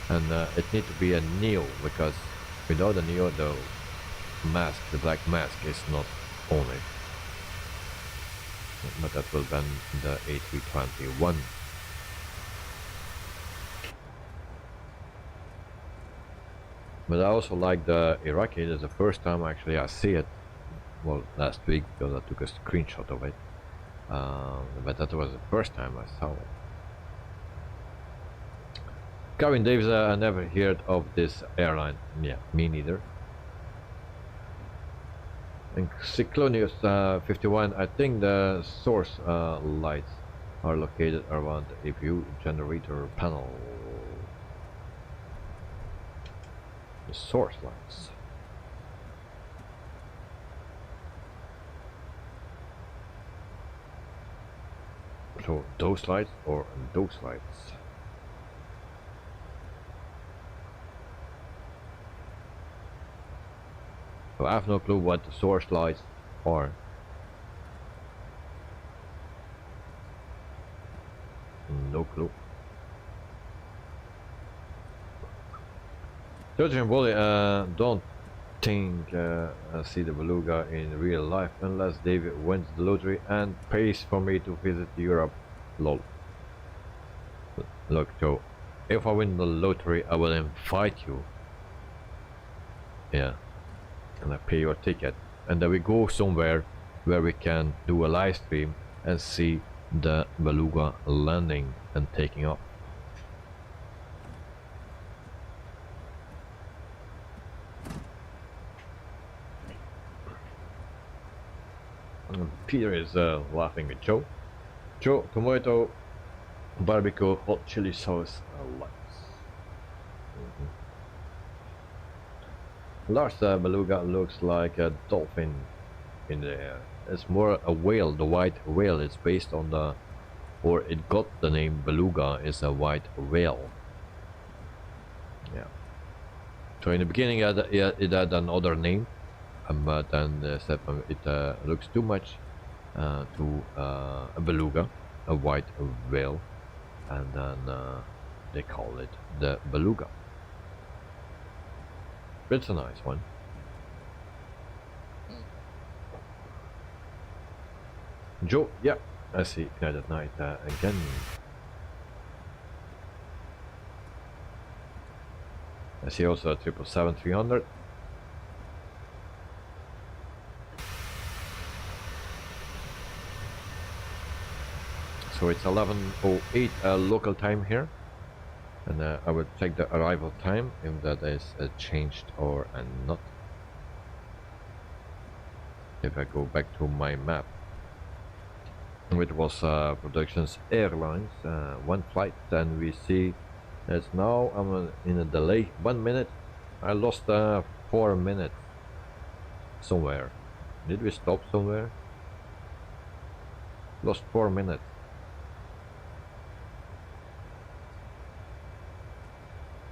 and it needs to be a Neo because without the Neo, the mask, the black mask, is not on it. But that will ban the A321. But I also like the Iraqi. It's the first time actually I see it. Well, last week because I took a screenshot of it. But that was the first time I saw it. Kevin Davis, I never heard of this airline. Yeah, me neither. And Cyclonius 51, I think the source lights are located around a view generator panel. The source lights. So those lights or those lights? So I have no clue what the source lights are. No clue. Judging Wally, don't think I see the Beluga in real life unless David wins the lottery and pays for me to visit Europe. Lol. Look Joe, if I win the lottery I will invite you. Yeah. And I pay your ticket, and then we go somewhere where we can do a live stream and see the Beluga landing and taking off. Peter is laughing at Joe. Joe, tomato, barbecue, hot chili sauce, lights. Lars, beluga looks like a dolphin in the air. It's more a whale. The white whale is based on the, or it got the name beluga, is a white whale. Yeah. So in the beginning it had another name, but then they said it looks too much to a beluga, a white whale, and then they call it the beluga. It's a nice one. Joe, yeah, I see Night at Night again. I see also a 777-300. So it's 11:08 local time here, and I will check the arrival time if that is changed or not. If I go back to my map, it was Productions Airlines, one flight, and we see it's now I'm in a delay 1 minute. I lost 4 minutes somewhere. Did we stop somewhere? Lost 4 minutes.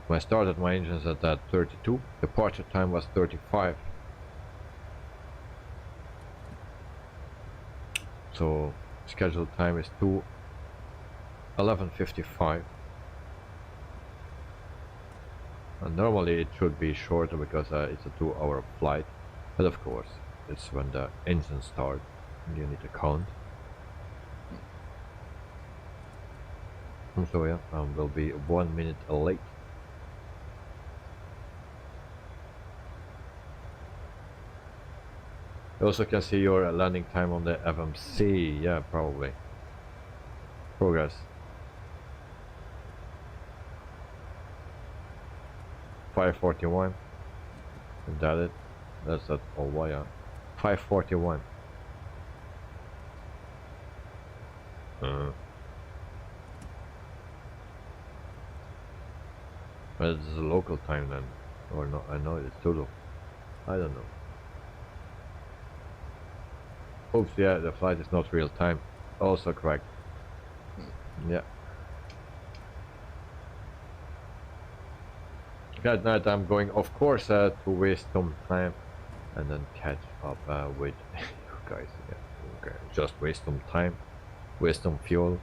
When I started my engines at 32, departure time was 35. So scheduled time is 11:55. And normally it should be shorter because it's a 2-hour flight, but of course it's when the engine starts you need to count. So yeah, will be 1 minute late. You also can see your landing time on the FMC, yeah, probably. Progress. 541. Is that it? That's at OLBA, yeah. 541. But it's a local time then, or not? I know it's total. I don't know. Oops, yeah, the flight is not real time. Also correct. Yeah. That night I'm going, of course, to waste some time and then catch up with you guys. Yeah. Okay. Just waste some time, waste some fuel.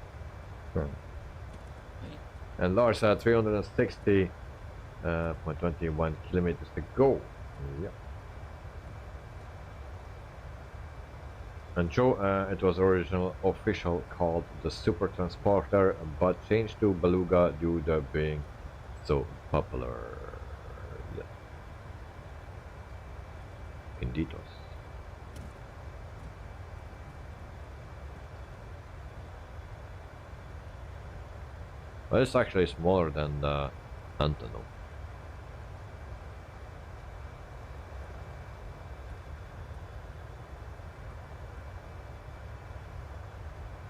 And Lars had 360.21 kilometers to go. Yeah. And Joe, it was original official called the Super Transporter, but changed to Beluga due to being so popular. Yeah. Indeed. Well, it's actually smaller than the Antonov.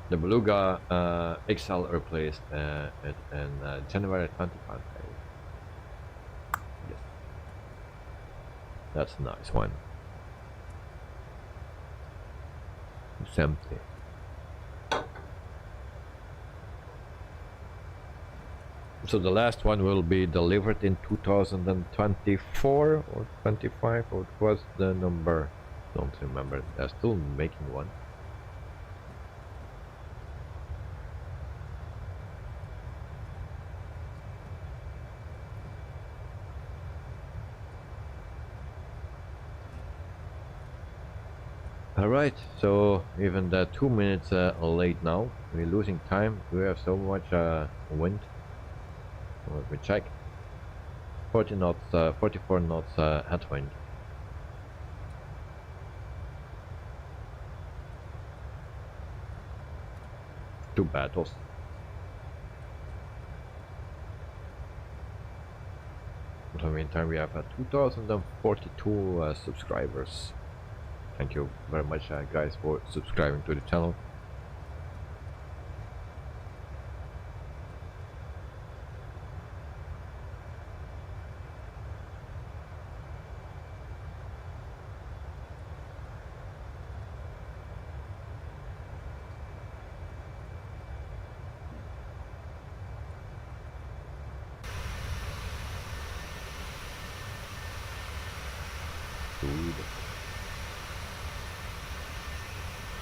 The Beluga XL replaced it in January 2020. Yes. That's a nice one. It's empty. So the last one will be delivered in 2024 or 25, or what was the number? Don't remember. They're still making one. Alright, so even 2 minutes late now. We're losing time. We have so much wind. Let me check. 40 knots, 44 knots headwind. Two battles. In the meantime, we have 2042 subscribers. Thank you very much, guys, for subscribing to the channel.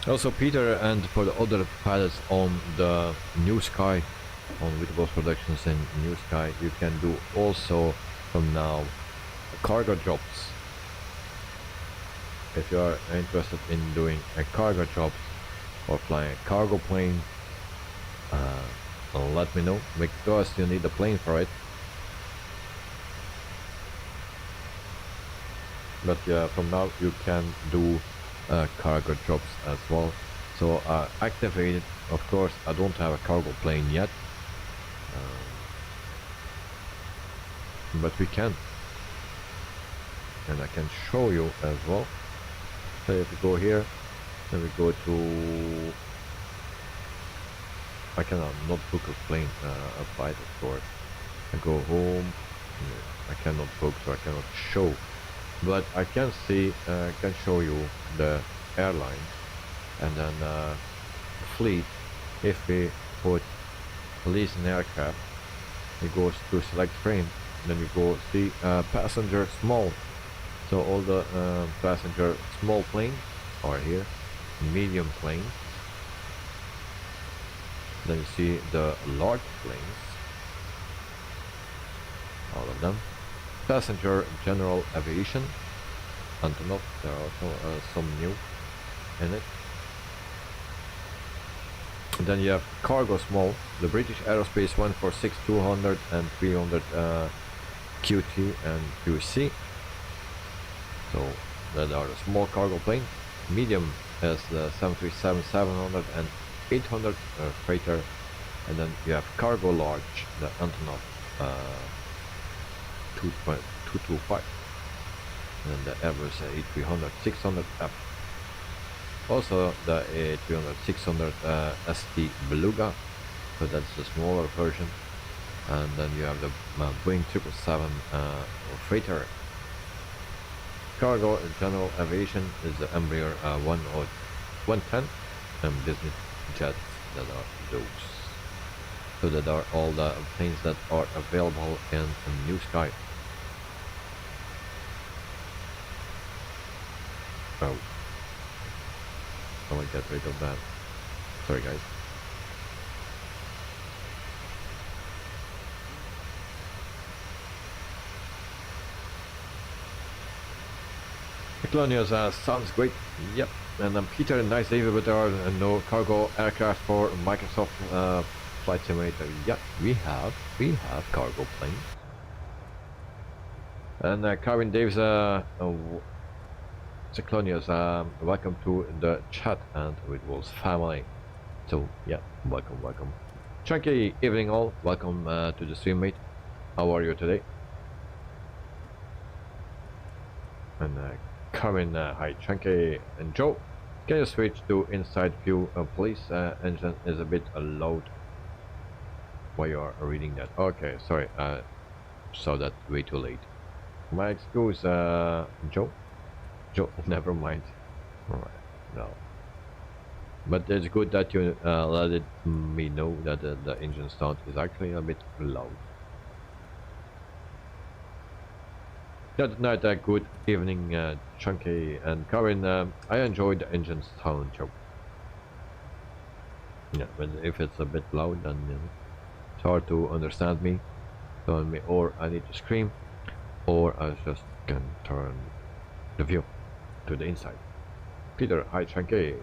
Also, Peter, and for the other pilots on the Newsky, on Vitibos Productions in Newsky, you can do also from now cargo jobs. If you are interested in doing a cargo job or flying a cargo plane, let me know, because you need a plane for it. But yeah, from now you can do cargo jobs as well. So activate it. Of course, I don't have a cargo plane yet, but we can, and I can show you as well. So if we go here, then we go to, I cannot not book a plane, a flight of course. I go home, I cannot book, so I cannot show. But I can see, can show you the airline, and then fleet. If we put lease an aircraft, it goes to select frame, then we go see passenger small. So all the passenger small planes are here, medium planes. Then you see the large planes, all of them. Passenger general aviation, Antonov, there are also some new in it. And then you have cargo small, the British Aerospace 146-200 and 300 QT and QC. So that are the small cargo planes. Medium is the 737-700 and 800 freighter, and then you have cargo large, the Antonov 225, and then the Airbus A300-600F. Also the A300-600 ST Beluga, so that's the smaller version. And then you have the Boeing 777 freighter. Cargo in general aviation is the Embraer 110 and business jets that are those. So that are all the planes that are available in Newsky. Oh, I will get rid of that. Sorry guys. Colonials sounds great. Yep. And I'm Peter, nice day, but there are no cargo aircraft for Microsoft Flight Simulator. Yep, we have cargo planes. And Carvin Dave's Cyclonius, welcome to the chat and with Wolf's family. So yeah, welcome. Chunky evening all, welcome to the stream, mate. How are you today? And Carvin, hi Chunky and Joe. Can you switch to inside view, please? Engine is a bit loud while you are reading that. Okay, sorry, saw that way too late. My excuse, Joe, never mind. Alright, no. But it's good that you let me know that the engine sound is actually a bit loud. Good night, good evening, Chunky and Karen. I enjoyed the engine sound, Joe. Yeah, but if it's a bit loud, then it's hard to understand me. So or I need to scream, or I just can turn the view to the inside. Peter, hi Chunky.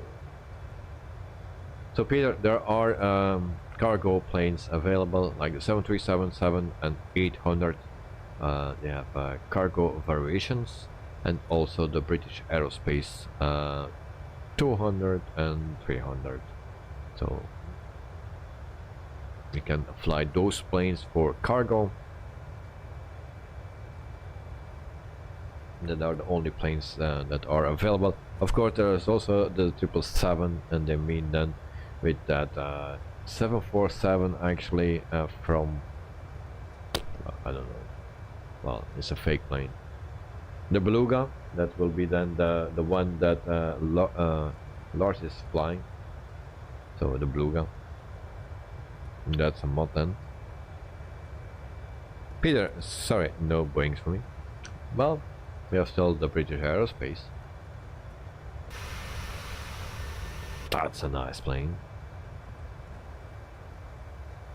So Peter, there are cargo planes available like the 737-7 and 800. They have cargo variations, and also the British Aerospace 200 and 300. So you can fly those planes for cargo. That are the only planes that are available. Of course, there is also the 777, and they mean then with that 747 actually from I don't know. Well, it's a fake plane. The Beluga, that will be then the one that Lars is flying. So the Beluga. That's a mod then. Peter, sorry, no Boeings for me. Well, we have still the British Aerospace. That's a nice plane.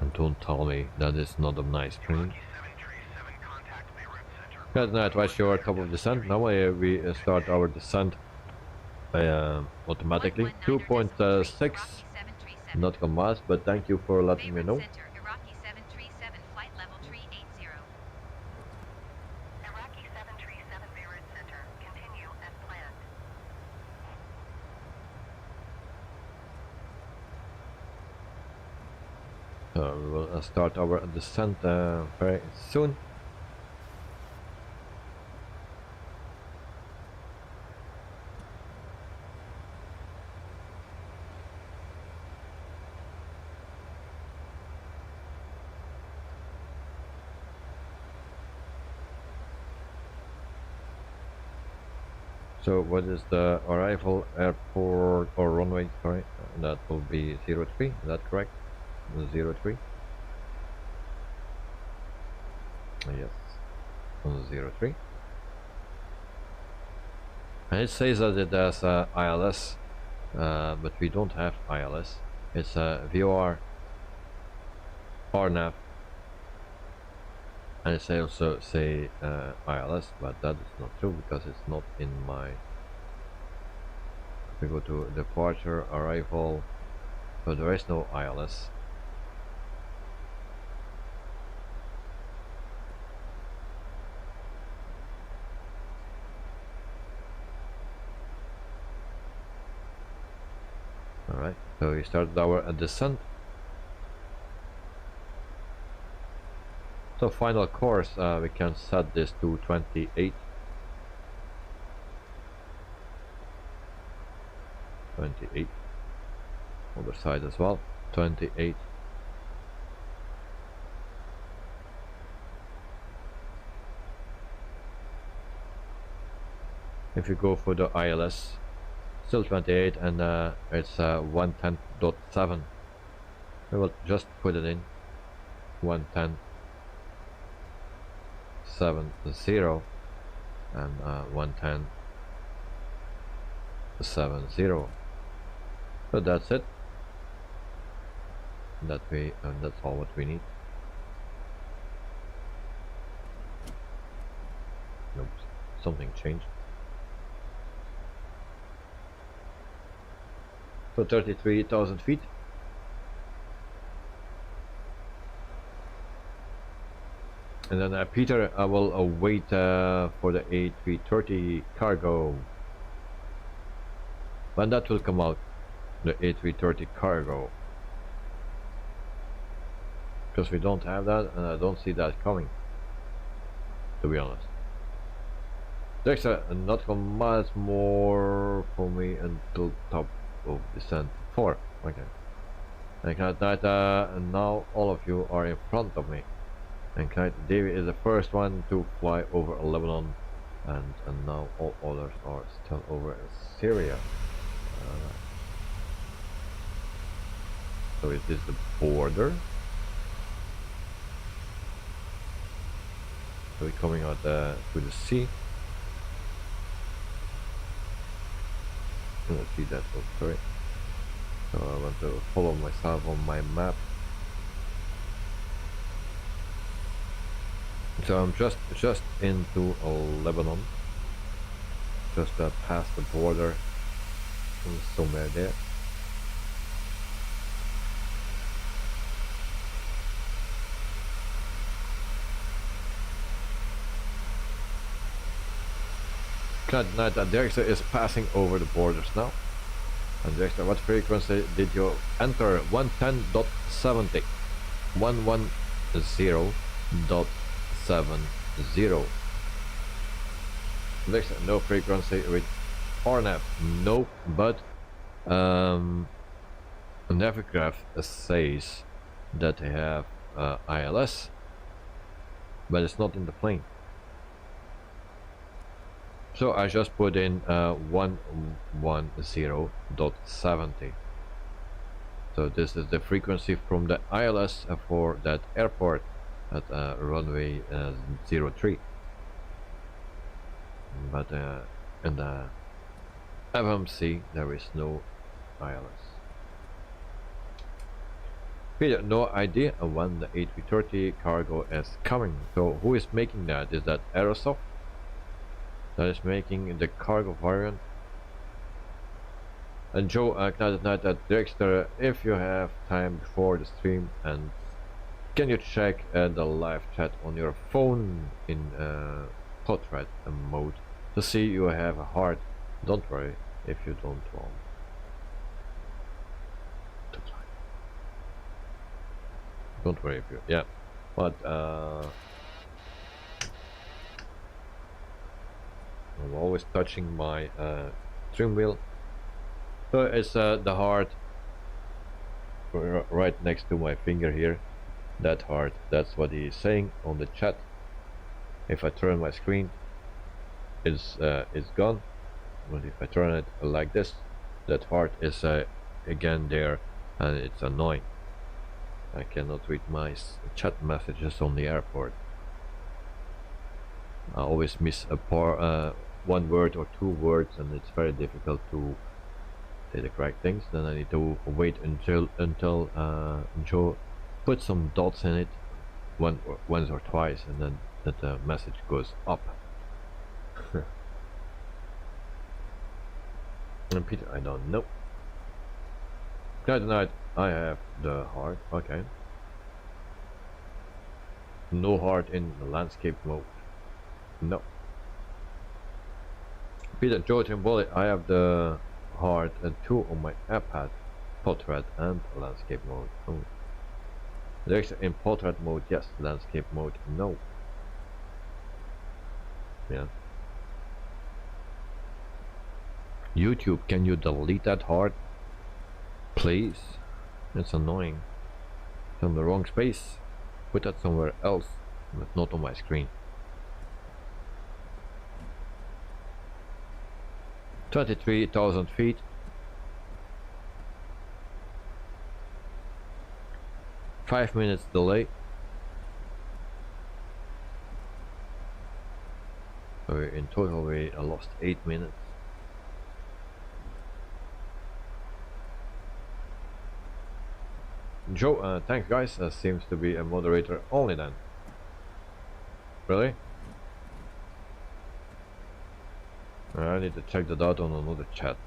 And don't tell me that it's not a nice plane. Good night, watch your top of descent. Now we start our descent automatically. 2.6 nautical miles, but thank you for letting me know. Iraqi 737 flight level 380. Iraqi 737 Beirut Center. Continue as planned. So we will start our descent very soon. So what is the arrival airport or runway? Sorry, that will be 03. Is that correct? 03. Yes, 03. And it says that it has ILS, but we don't have ILS. It's VOR, RNAV, and it also say ILS, but that is not true because it's not in my. We go to departure, arrival, so there is no ILS. Alright, so we started our descent. So final course, we can set this to 28. 28. Other side as well. 28. If you go for the ILS, still 28, and it's 110.7. We will just put it in 110.70 and 110.70. So that's it. That's all what we need. Nope, something changed. So 33,000 feet. And then Peter, I will wait for the A330 cargo. When that will come out, the A330 cargo. Because we don't have that, and I don't see that coming, to be honest. There's not miles more for me until top of descent 4. Okay. And now all of you are in front of me. And David is the first one to fly over Lebanon, and now all others are still over Syria. So it is the border. So we're coming out to the sea. Let's see that. Oh, sorry. So I want to follow myself on my map. So I'm just into Lebanon, just past the border, somewhere there. Dexter is passing over the borders now. And Dexter, what frequency did you enter? 110.70. 110.70. Next, no frequency with ORMM. No, but Navigraph says that they have ILS, but it's not in the plane. So I just put in 110.70. So this is the frequency from the ILS for that airport at runway 03. But in the FMC there is no ILS. Peter, no idea when the A330 cargo is coming. So who is making that? Is that Aerosoft that is making the cargo variant? And Joe, that Dexter, if you have time before the stream, and can you check the live chat on your phone in portrait mode to see you have a heart? Don't worry if you don't want to try. Don't worry if you, yeah, but I'm always touching my trim wheel. So it's the heart right next to my finger here. That heart, that's what he is saying on the chat. If I turn my screen, it's gone. But if I turn it like this, that heart is again there, and it's annoying. I cannot read my chat messages on the airport. I always miss a one word or two words, and it's very difficult to say the correct things. Then I need to wait until Joe put some dots in it once or twice, and then that message goes up. And Peter, I don't know. Tonight I have the heart. Okay. No heart in the landscape mode. No. Peter, Joe, Timboli, I have the heart and 2 on my iPad, portrait and landscape mode. Oh. There's in portrait mode, yes. Landscape mode, no. Yeah. YouTube, can you delete that heart? Please. It's annoying. It's in the wrong space. Put that somewhere else, but not on my screen. 23,000 feet. Five minutes delay. So in total we lost 8 minutes. Joe, thanks guys, seems to be a moderator only then. Really? I need to check that out on another chat.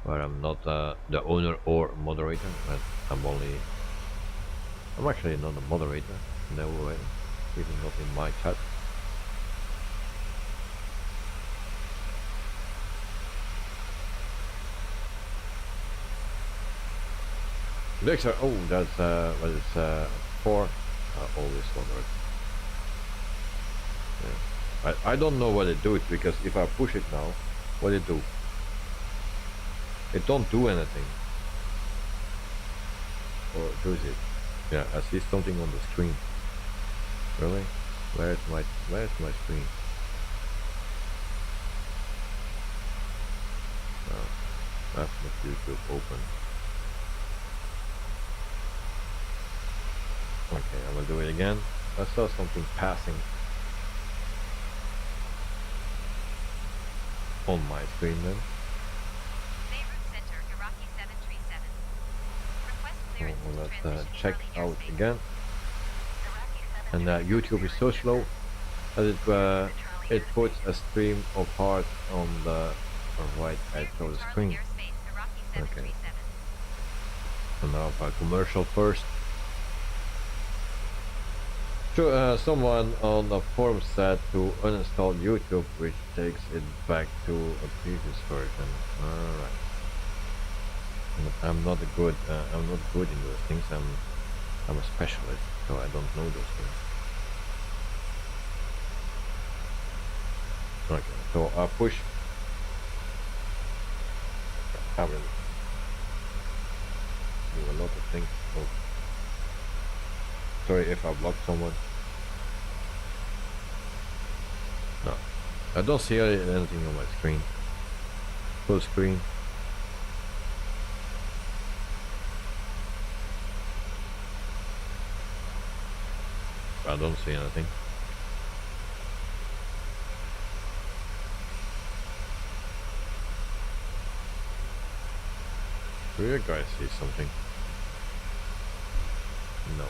Where I'm not the owner or moderator, but I'm actually not a moderator, no way, even not in my chat. Dexter, oh, that's what is 4. I always wondered. Yeah. I don't know what it does, because if I push it now, what it do? It don't do anything. Or does it? Yeah, I see something on the screen. Really? Where's my screen? Oh, that's not YouTube open. Okay, I will do it again. I saw something passing on my screen then. Beirut Center, Iraqi 737. Request So clearance to let's transition check Charlie out airspace. again. And YouTube is so slow that it puts a stream of heart on the right edge of the screen. Airspace, Iraqi Okay. 737. So now a commercial first. So, someone on the forum said to uninstall YouTube, which takes it back to a previous version. Alright. I'm not good in those things. I'm a specialist, so I don't know those things. Okay, so push. I will do a lot of things. Oh. Sorry if I blocked someone. No, I don't see anything on my screen. Full screen. I don't see anything. Do you guys see something? No.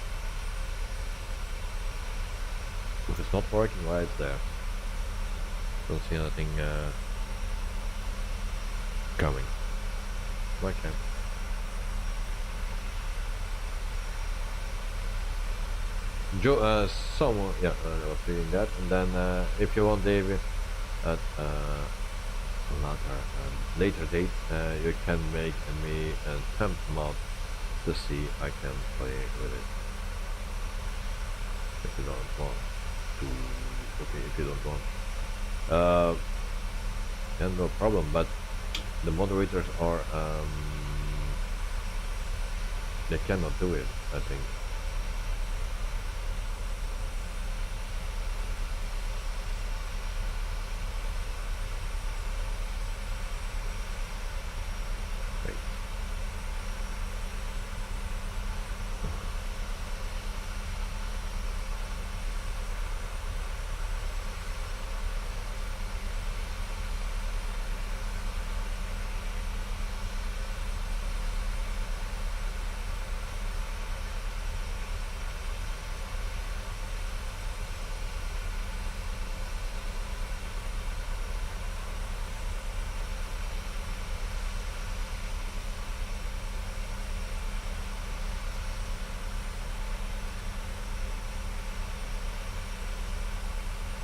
If it's not working, why it's there? Don't see anything coming. Okay. Joe, someone, yeah, I was reading that, and then if you want, David, at another later date, you can make me a temp mod to see I can play with it. If you don't want to, okay, if you don't want, yeah, no problem. But the moderators are, they cannot do it, I think.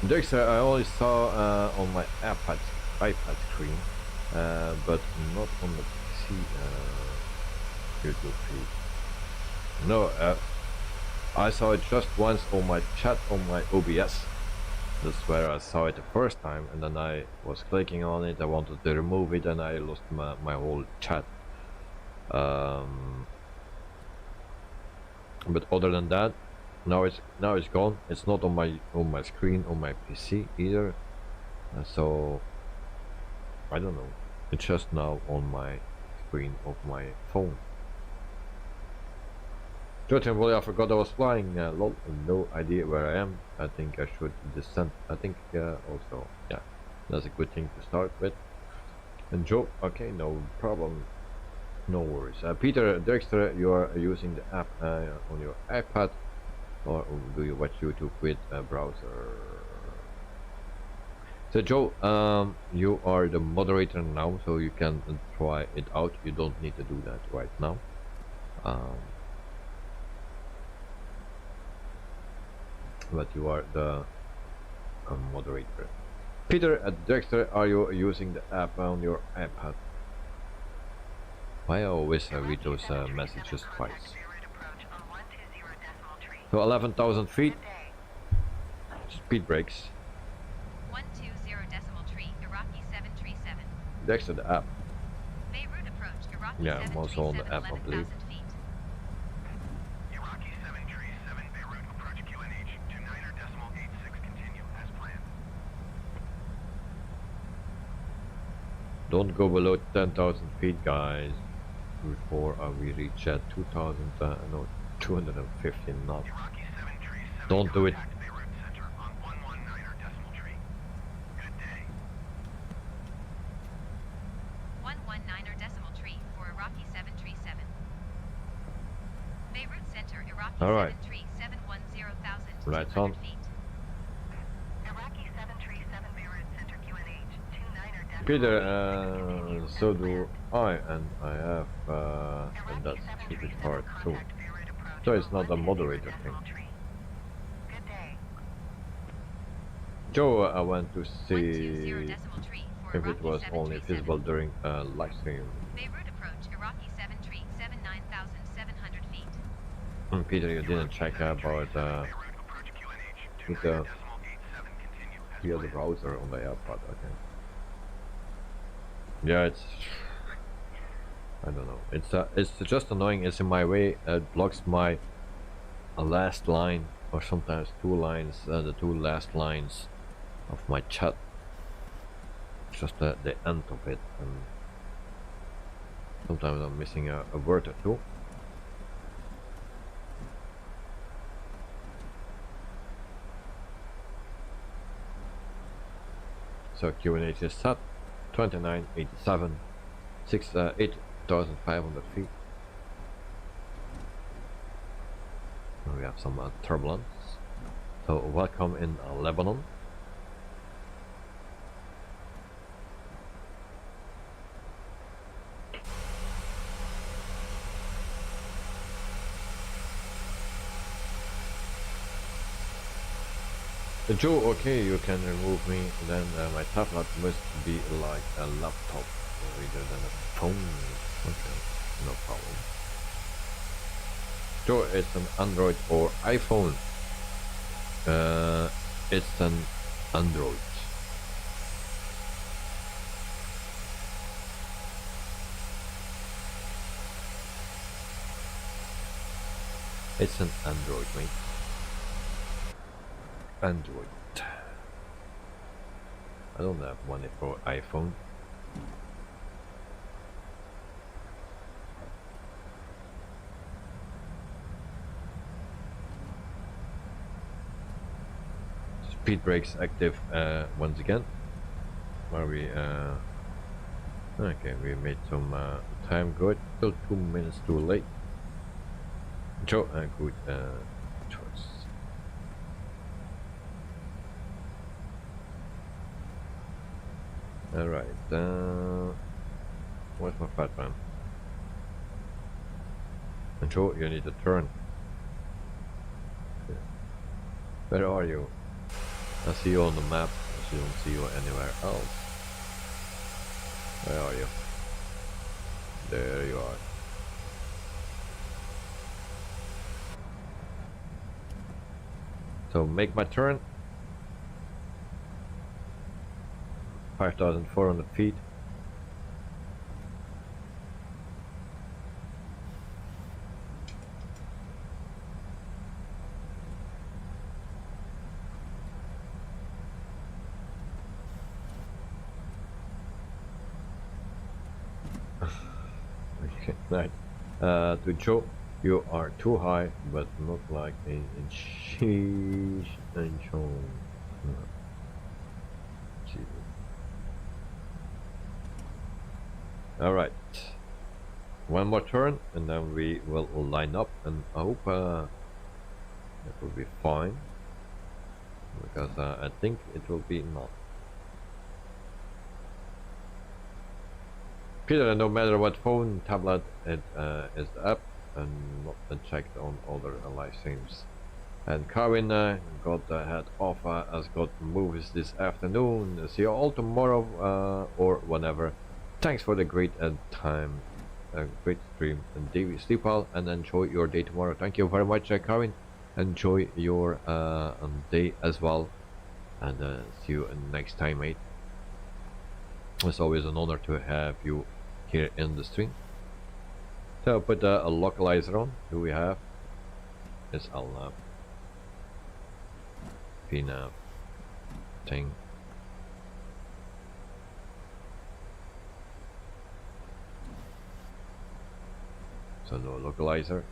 Dexter, I only saw on my iPad screen, but not on the PC YouTube feed. No, I saw it just once on my chat on my OBS. That's where I saw it the first time, and then I was clicking on it. I wanted to remove it, and I lost my whole chat. But other than that, now it's gone. It's not on my screen on my PC either, so I don't know. It's just now on my screen of my phone. Well, I forgot I was flying. Lol, no idea where I am. I think I should descend. I think also, yeah, that's a good thing to start with. And Joe, okay, no problem. No worries. Peter, Dexter, you are using the app on your iPad. Or do you watch YouTube with a browser? So Joe, you are the moderator now, so you can try it out. You don't need to do that right now. But you are the moderator. Peter, Dexter, are you using the app on your iPad? Why I always read those messages twice? So 11,000 feet. Speed brakes. 120.3, Iraqi 737. Dexter, the app. Beirut approach, Iraqi Yeah, I'm also on the app, I believe. 11,000 feet. Iraqi 737 Beirut approach QNH to 9.86 continue as planned. Don't go below 10,000 feet, guys, before we reach 250 knots. Don't do it. Beirut Center on 119.3. Good day. 119.3 for Iraqi 737. Beirut Center, Iraqi All right. 73710,000 Right on. feet. Iraqi 737 Beirut Center QNH 29er Peter, so do I, and I have, and that's stupid hard too. So it's not a moderator thing. Good day. Joe, I went to see 120.3 for if it Iraqi was only 737. visible during live stream. Beirut approach, Iraqi 737 9,700 feet. And Peter, you didn't check about with the via the browser on the AirPod. Okay. Yeah, it's, I don't know. It's just annoying. It's in my way. It blocks my last line, or sometimes two lines. The two last lines of my chat. It's just the end of it, and sometimes I'm missing a word or two. So QNH is set 2987, 8,500 feet. We have some turbulence. So welcome in Lebanon. Joe, okay, you can remove me. Then my tablet must be like a laptop rather than a phone. Okay, no problem. Joe, it's an Android or iPhone. It's an Android. It's an Android, mate. Android. I don't have money for iPhone. Speed brakes active once again. Where we okay, we made some time good. Still 2 minutes too late. Joe, good choice. Alright, where's my fat man? And Joe, you need to turn. Where are you? I see you on the map, I don't see you anywhere else. Where are you? There you are. So make my turn. 5,400 feet. Okay, right. To Joe, you are too high, but not like a sheesh and show. Alright, one more turn and then we will line up, and I hope it will be fine, because I think it will be not. Peter, no matter what phone, tablet it is the app, and not checked on other live streams. And Karin got the head off, has got movies this afternoon. See you all tomorrow or whenever. Thanks for the great time, great stream, and Davey, sleep well and enjoy your day tomorrow. Thank you very much, Karin. Enjoy your day as well, and see you next time, mate. It's always an honor to have you here in the stream. So I'll put a localizer on. Who we have? It's LNAV, PNAV, thing. So no localizer.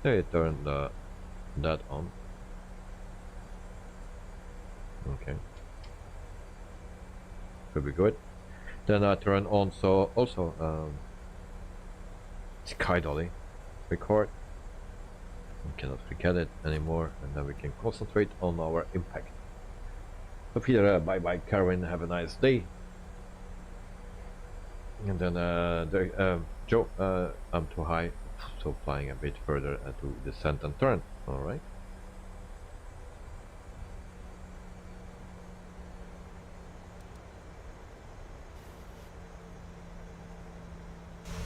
They turn that on. Okay, could be good. Then I turn on also Sky Dolly record. We cannot forget it anymore, and then we can concentrate on our impact. So Peter, bye bye. Karen, have a nice day. And then Joe, I'm too high, so flying a bit further to descent and turn. All right.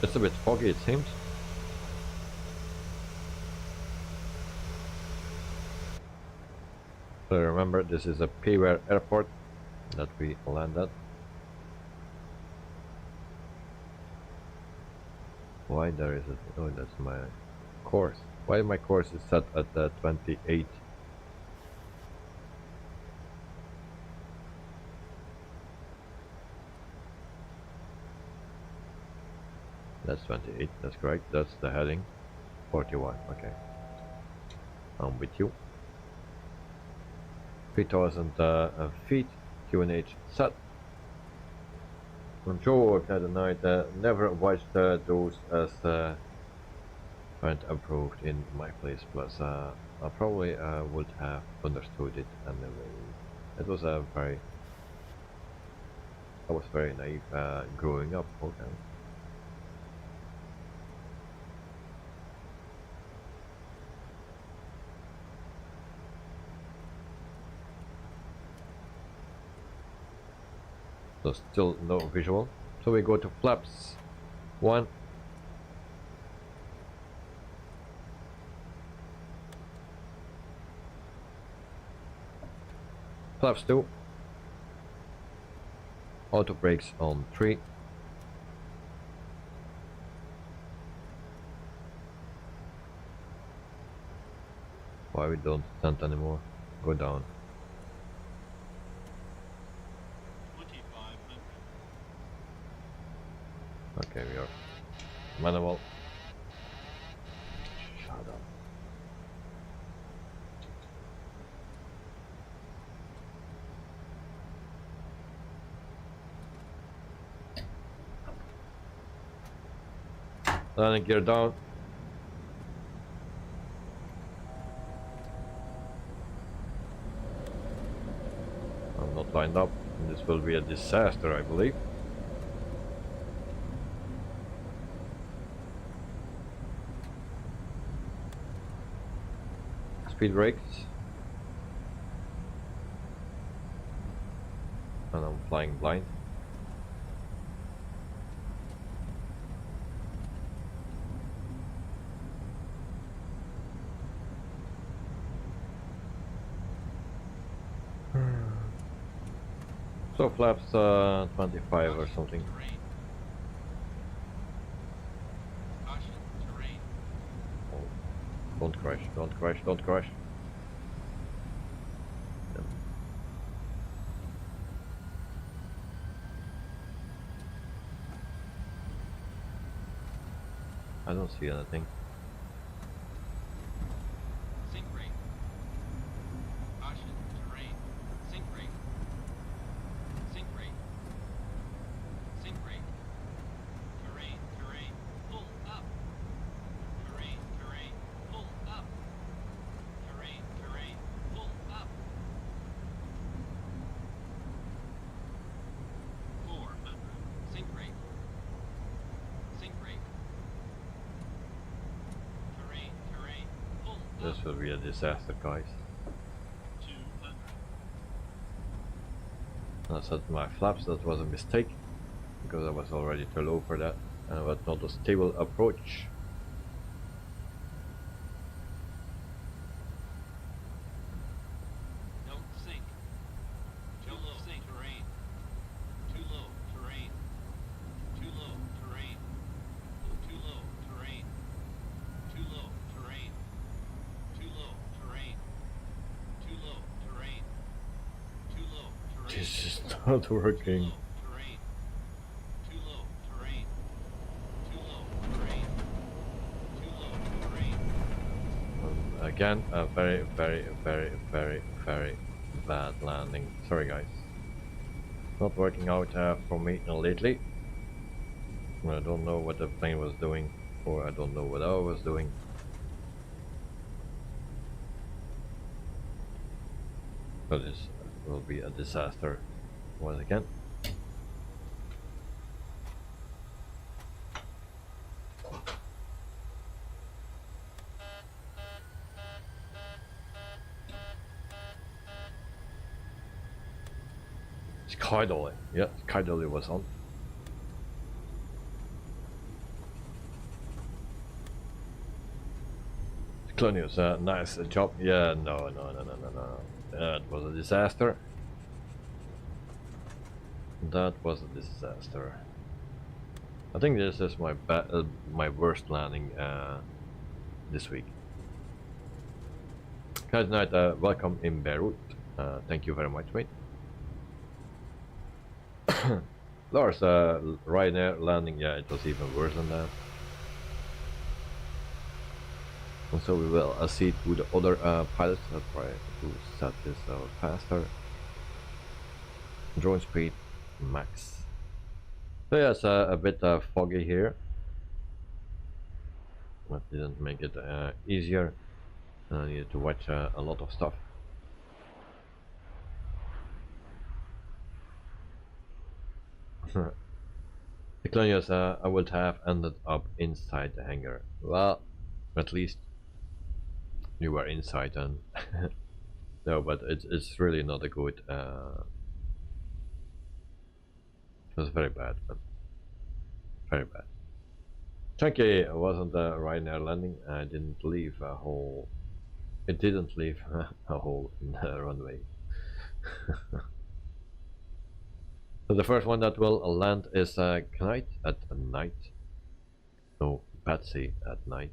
It's a bit foggy, it seems. So remember, this is a Payware airport that we landed. Why there is a... oh, that's my course. Why my course is set at 28? That's 28, that's correct. That's the heading. 41, okay. I'm with you. 3000 feet, QNH set. Control work at night. Never watched those as weren't approved in my place. Plus, I probably would have understood it anyway. It was a very... I was very naive growing up. Okay. So still no visual. So we go to flaps 1. Flaps 2. Auto brakes on 3. Why we don't stand anymore? Go down. 2500. Okay, we are manual. Shut up. Landing gear down. I'm not lined up. This will be a disaster, I believe. Speed brakes. And I'm flying blind. So flaps 25 or something. Terrain. Caution, terrain. Oh, don't crash, don't crash, don't crash. Yeah. I don't see anything. Sink rate. Caution, terrain. Sink rate. Sink rate. Sink rate. Terrain, terrain. Pull up. Terrain, terrain. Pull up. Terrain, terrain. Pull up. 400. Sink rate. Sink rate. Terrain, terrain. Pull up. This will be a disaster, guys. 200. I set my flaps, that was a mistake, because I was already too low for that, and it was not a stable approach. Don't sink. Too low. Sink. Terrain. Too low. Terrain. Too low. Terrain. Too low. Terrain. Too low. Terrain. Too low. Terrain. Too low. Terrain. Too low. Terrain. This is not working. Too low. Terrain. Too low. Terrain. Too low. Terrain. Too low. Terrain. Again, a very, very, very, very, very bad landing. Sorry guys. Not working out for me lately. I don't know what the plane was doing, or I don't know what I was doing. But this will be a disaster once again. Skydolly, yeah, Skydolly was on. Clonius, nice job. Yeah, no. That was a disaster. That was a disaster. I think this is my worst landing this week. Good night. Welcome in Beirut. Thank you very much, mate. Lars, Ryanair landing, yeah, it was even worse than that. And so we will see to the other pilots. I'll try to set this faster. Drone speed max. So yeah, it's a bit foggy here. That didn't make it easier. I needed to watch a lot of stuff. The Colonials I would have ended up inside the hangar. Well, at least you were inside and no, but it's really not a good it was very bad, man. Very bad. Chunky wasn't a Ryanair landing. I didn't leave a hole. It didn't leave a hole in the runway. So the first one that will land is Knight at night. No, Patsy at night.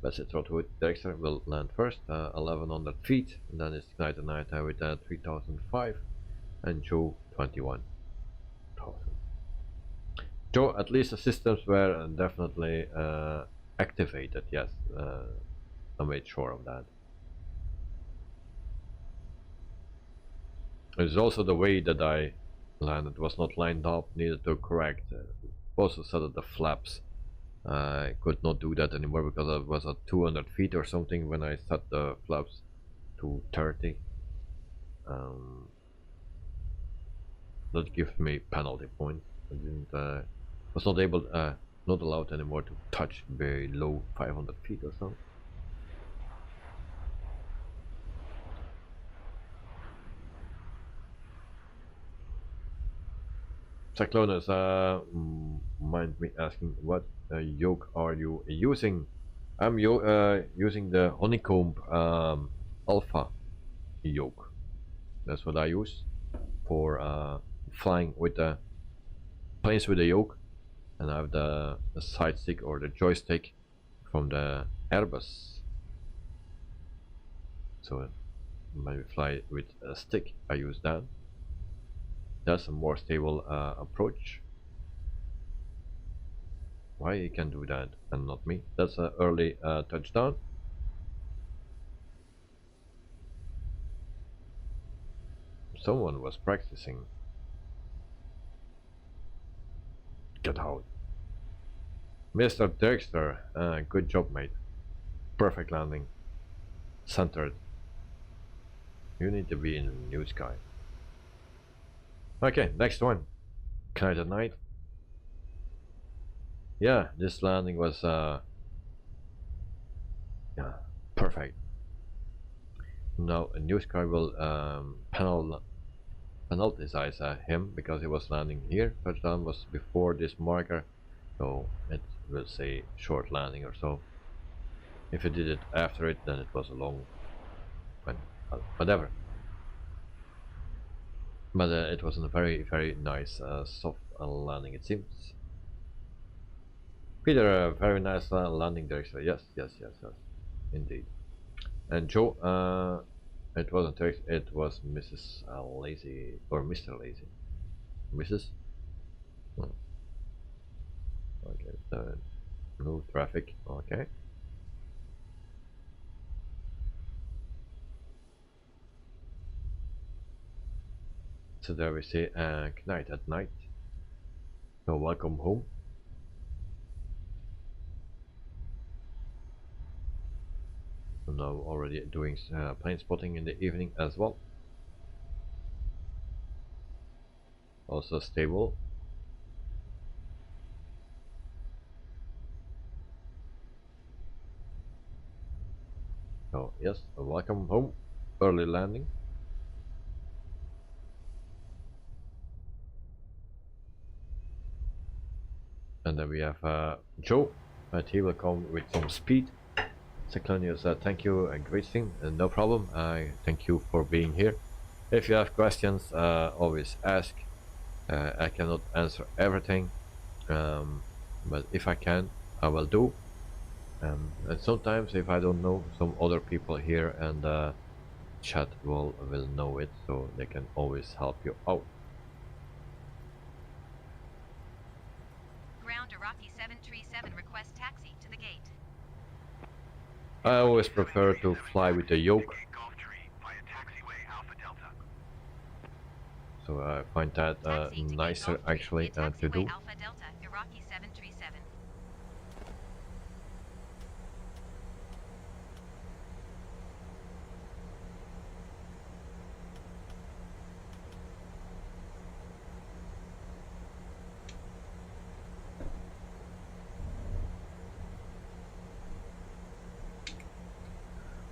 Patsy THROTTLE Dexter will land first, 1100 feet. And then it's Knight at night with 3005 and Joe 21,000. Joe, at least the systems were definitely activated, yes. I made sure of that. It's also the way that I landed was not lined up, needed to correct. Also said that the flaps, I could not do that anymore because I was at 200 feet or something when I set the flaps to 30. That gives me penalty points. I didn't, was not able, not allowed anymore to touch below 500 feet or so. Cyclonus, mind me asking, what yoke are you using? I'm using the Honeycomb Alpha yoke. That's what I use for flying with the planes with the yoke, and I have the side stick or the joystick from the Airbus. So when we fly with a stick, I use that. That's a more stable approach. Why you can do that and not me? That's an early touchdown. Someone was practicing. Get out. Mr. Dexter, good job, mate. Perfect landing. Centered. You need to be in Newsky. Okay, next one. Knight at night. Yeah, this landing was yeah, perfect. Now Newsky will penaltize him because he was landing here. Touchdown was before this marker, so it will say short landing or so. If he did it after it, then it was a long one. Whatever. But it was a very, very nice soft landing, it seems. Peter, very nice landing there. So yes, indeed. And Joe, it wasn't Tex, it was Mrs. Lazy or Mr. Lazy. Mrs. Oh. Okay, no traffic. Okay. So there we see Knight at night. So welcome home. I'm now already doing plane spotting in the evening as well. Also stable. So yes, welcome home. Early landing. And then we have Joe, but he will come with some speed. Cyclonius, thank you, great thing, no problem. I thank you for being here. If you have questions, always ask. I cannot answer everything, but if I can, I will do. And sometimes if I don't know, some other people here and chat will know it, so they can always help you out. Ground Iraqi 737 request taxi to the gate. I always prefer to fly with the yoke, Golf tree via taxiway Alpha Delta. so I find that Taxi to gate nicer Golf Tree actually via to taxiway do. Alpha Delta, Iraqi 737.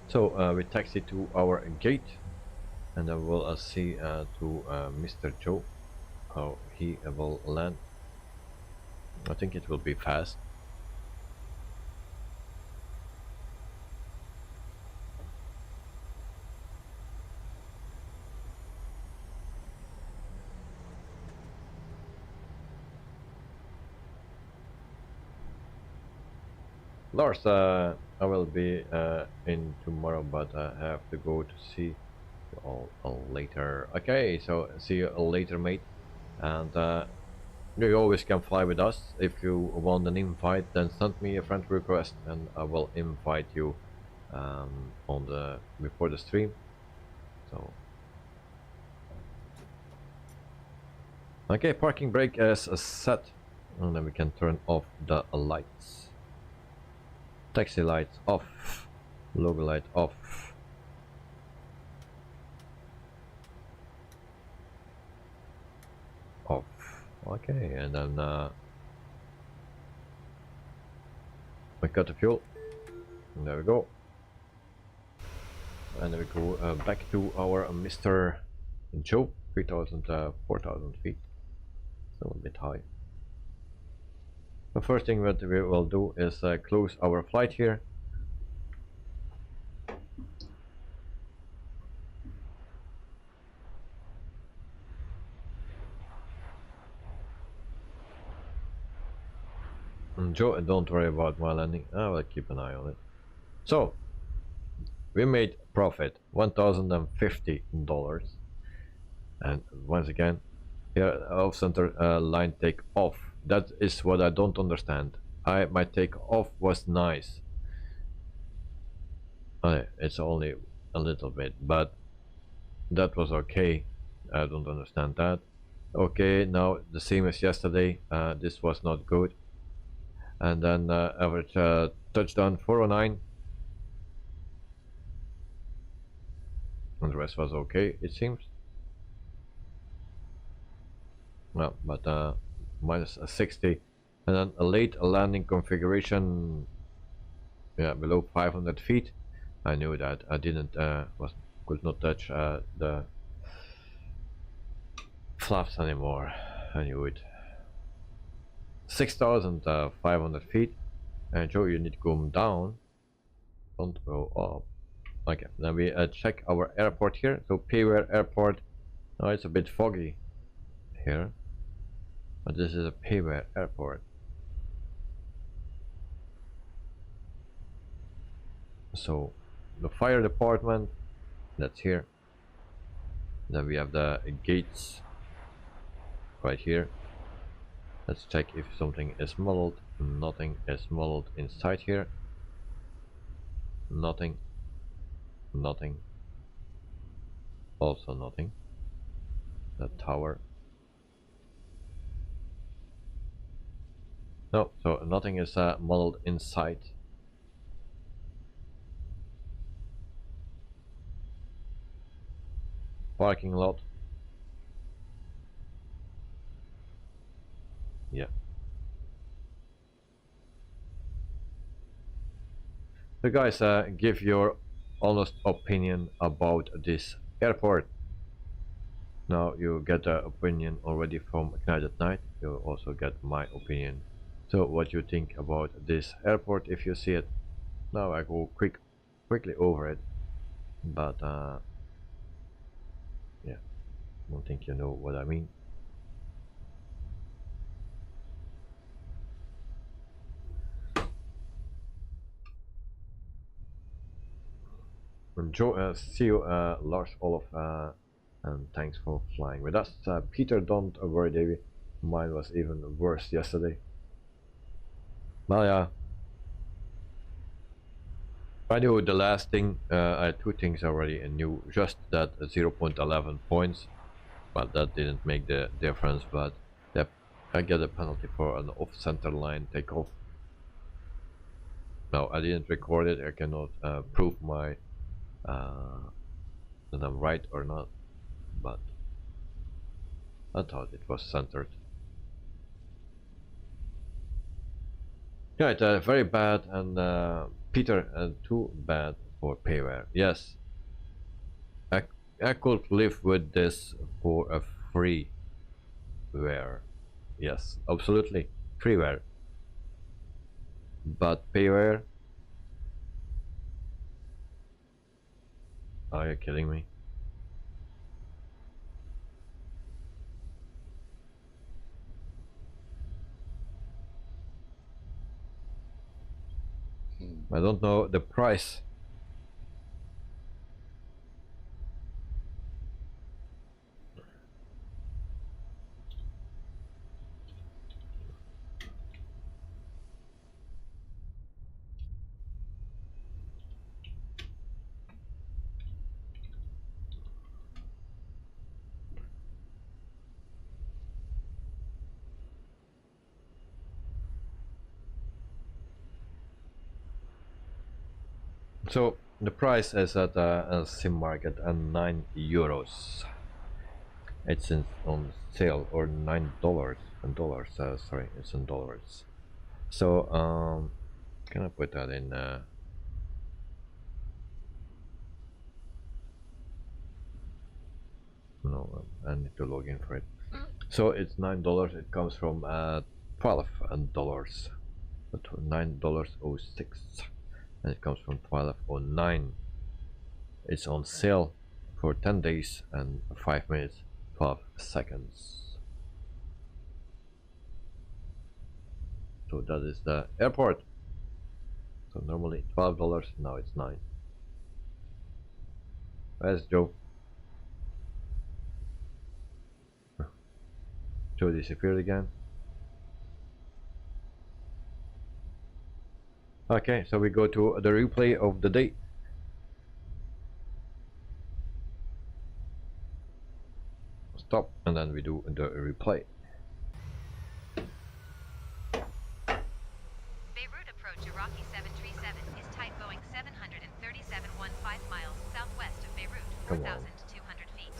So we taxi to our gate, and then we'll see to Mr. Joe how he will land. I think it will be fast. Lars, I will be in tomorrow, but I have to go to see you all later. Okay, so see you later, mate. And you always can fly with us. If you want an invite, then send me a friend request, and I will invite you on the before the stream. So okay, parking brake is set, and then we can turn off the lights. Taxi lights off, logo light off. Off. Okay, and then we got the fuel. And there we go. And then we go back to our Mr. Joe, 3,000, 4,000 feet. Still a bit high. The first thing that we will do is close our flight here. And Joe, don't worry about my landing. I will keep an eye on it. So, we made profit $1,050. And once again, here off center line take off. That is what I don't understand. My take off was nice. It's only a little bit, but that was okay. I don't understand that. Okay, now the same as yesterday. This was not good. And then average touchdown 409. And the rest was okay, it seems. Well, but minus 60, and then a late landing configuration, yeah, below 500 feet. I knew that. I didn't could not touch the flaps anymore. I knew it. 6,500 feet, and Joe, you need to go down, don't go up. Okay, then we check our airport here. So Payware Airport. Oh, it's a bit foggy here, but this is a Payware Airport. So the fire department, that's here. Then we have the gates right here. Let's check if something is modeled. Nothing is modeled inside here. Nothing. Nothing. Also nothing. The tower. No, so nothing is modeled inside. Parking lot. Yeah. So guys, give your honest opinion about this airport. Now you get an opinion already from Ignite at Night. You also get my opinion. So what you think about this airport if you see it. Now I go quickly over it, but yeah, I don't think you know what I mean. See you, Lars Olof, and thanks for flying with us. Peter, don't worry, Davey. Mine was even worse yesterday. Well, yeah. I knew the last thing. I had two things already and knew just that 0.11 points, but that didn't make the difference. But yep, I get a penalty for an off-center line takeoff. No, I didn't record it. I cannot prove my that I'm right or not, but I thought it was centered. Right, very bad, and Peter, too bad for payware. Yes, I could live with this for a freeware. Yes, absolutely, freeware. But payware? Are you kidding me? I don't know the price. So the price is at a sim market at €9. It's on sale, or $9 and dollars. Sorry, it's in dollars. So can I put that in? No, I need to log in for it. So it's $9. It comes from $12, but $9.06, and it comes from $12.09. It's on sale for 10 days and 5 minutes 12 seconds. So that is the airport. So normally $12, now it's $9. Where's Joe? Joe disappeared again. Okay, so we go to the replay of the day. Stop, and then we do the replay. Beirut approach Iraqi 737 is type Boeing 737.15 miles southwest of Beirut, 4,200 feet.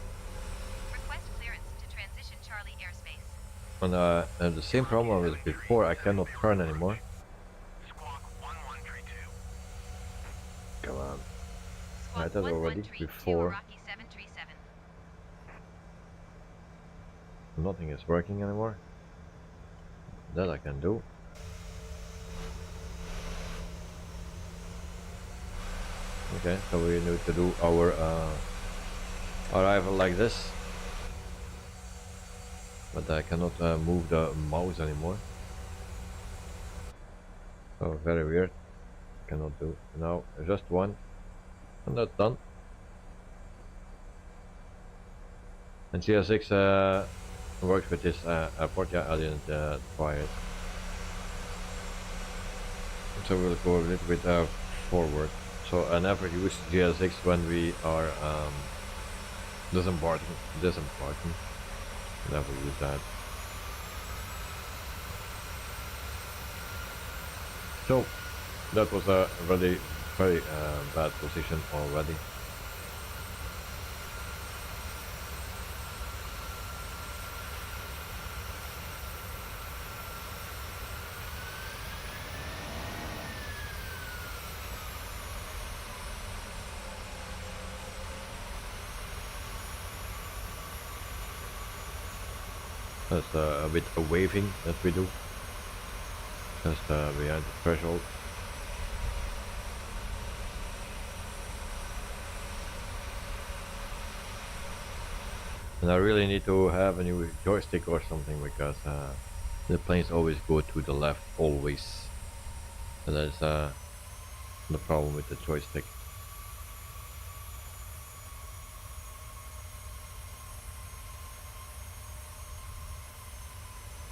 Request clearance to transition Charlie airspace. And the same problem as before, I cannot turn anymore. Squawk 1132. Come on. I Squawk had that already 1132 before. Iraqi 737. Nothing is working anymore. That I can do. Okay, so we need to do our arrival like this. But I cannot move the mouse anymore. Oh, very weird. Cannot do. Now, just one. And that's done. And CS6 works with this airport. Yeah, I didn't try it. So we'll go a little bit forward. So I never use GS6 when we are disembarking. Never use that. So that was a very bad position already. That's a bit of waving that we do, just behind the threshold. And I really need to have a new joystick or something, because the planes always go to the left, always. And that's the problem with the joystick.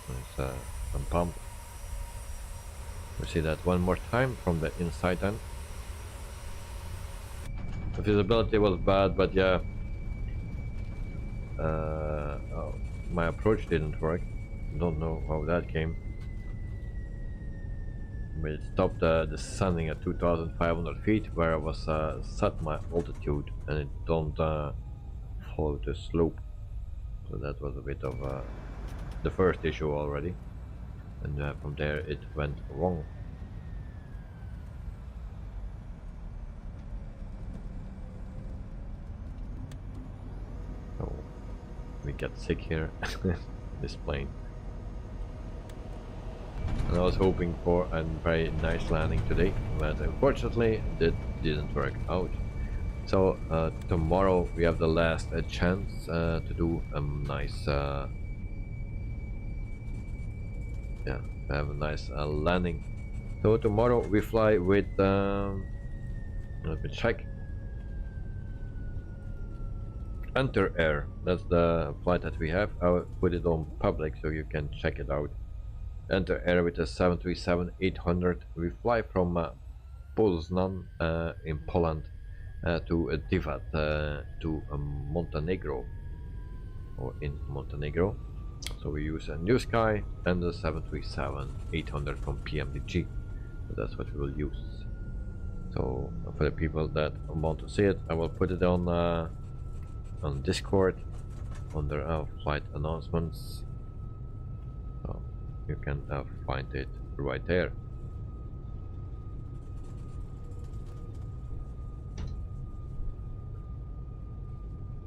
It's I'm pumped. We see that one more time from the inside end. The visibility was bad, but yeah, oh, my approach didn't work. Don't know how that came. But it stopped the descending at 2,500 feet, where I was set my altitude, and it don't follow the slope. So that was a bit of the first issue already, and from there it went wrong. So we get sick here. This plane. And I was hoping for a very nice landing today, but unfortunately it didn't work out. So tomorrow we have the last chance to do a nice have a nice landing. So tomorrow we fly with let me check, Enter Air. That's the flight that we have. I'll put it on public so you can check it out. Enter Air with a 737-800. We fly from Poznan in Poland to Tivat to Montenegro, or in Montenegro. So we use a Newsky and the 737-800 from Pmdg. So that's what we will use. So for the people that want to see it, I will put it on Discord under our flight announcements. So you can find it right there.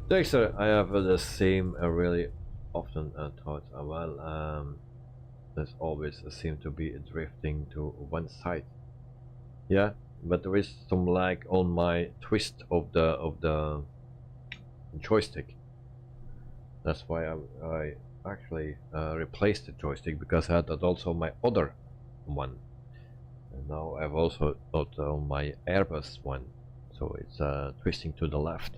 Dexter, I have the same really often thoughts. There's always seem to be drifting to one side. Yeah, but there is some lag on my twist of the joystick. That's why I actually replaced the joystick, because I had that also my other one, and now I've also got on my Airbus one, so it's twisting to the left.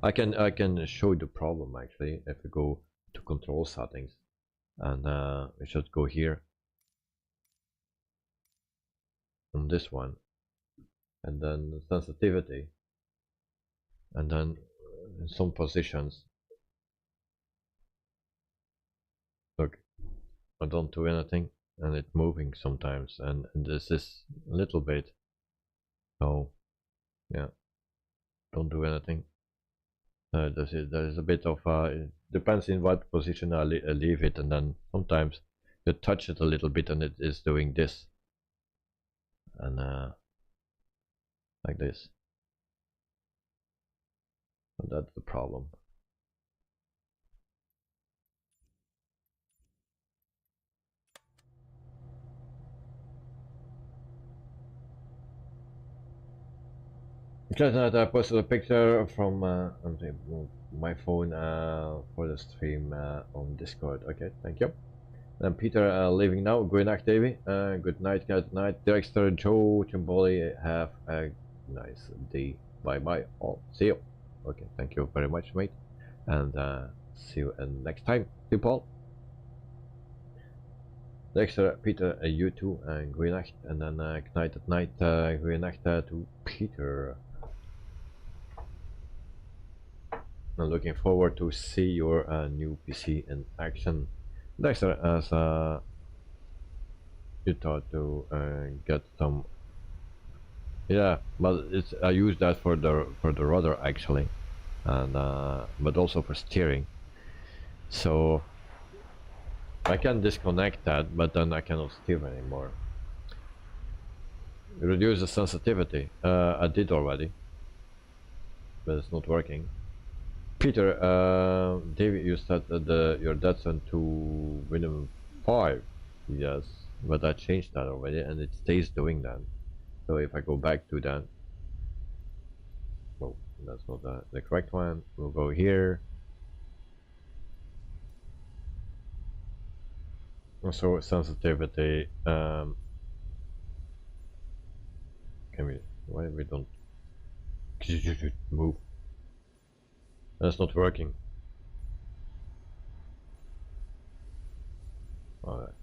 I can show you the problem actually. If we go to control settings, and we should go here on this one, and then sensitivity, and then in some positions, look, I don't do anything and it's moving sometimes, and this is a little bit, so yeah, don't do anything. There's a bit of it depends in what position I leave it, and then sometimes you touch it a little bit and it is doing this, and like this. And that's the problem. Just I posted a picture from my phone for the stream on Discord. Okay, thank you. And Peter leaving now. Good night, Davey. Good night, good night. Dexter, Joe, Chimboli, have a nice day. Bye bye all. See you. Okay, thank you very much, mate. And see you next time. See you, Paul. Dexter, Peter, you too, and good night. And then night at night, good night to Peter. I'm looking forward to see your new PC in action. Dexter, as you thought to get some, yeah, but it's I use that for the rudder actually, and but also for steering. So I can disconnect that, but then I cannot steer anymore. Reduce the sensitivity. I did already, but it's not working. Peter, David, you said that your Datsun to minimum 5. Yes, but I changed that already, and it stays doing that. So if I go back to that, oh, that's not the correct one. We'll go here. Also sensitivity. Can we? Why we don't move? That's not working. Alright.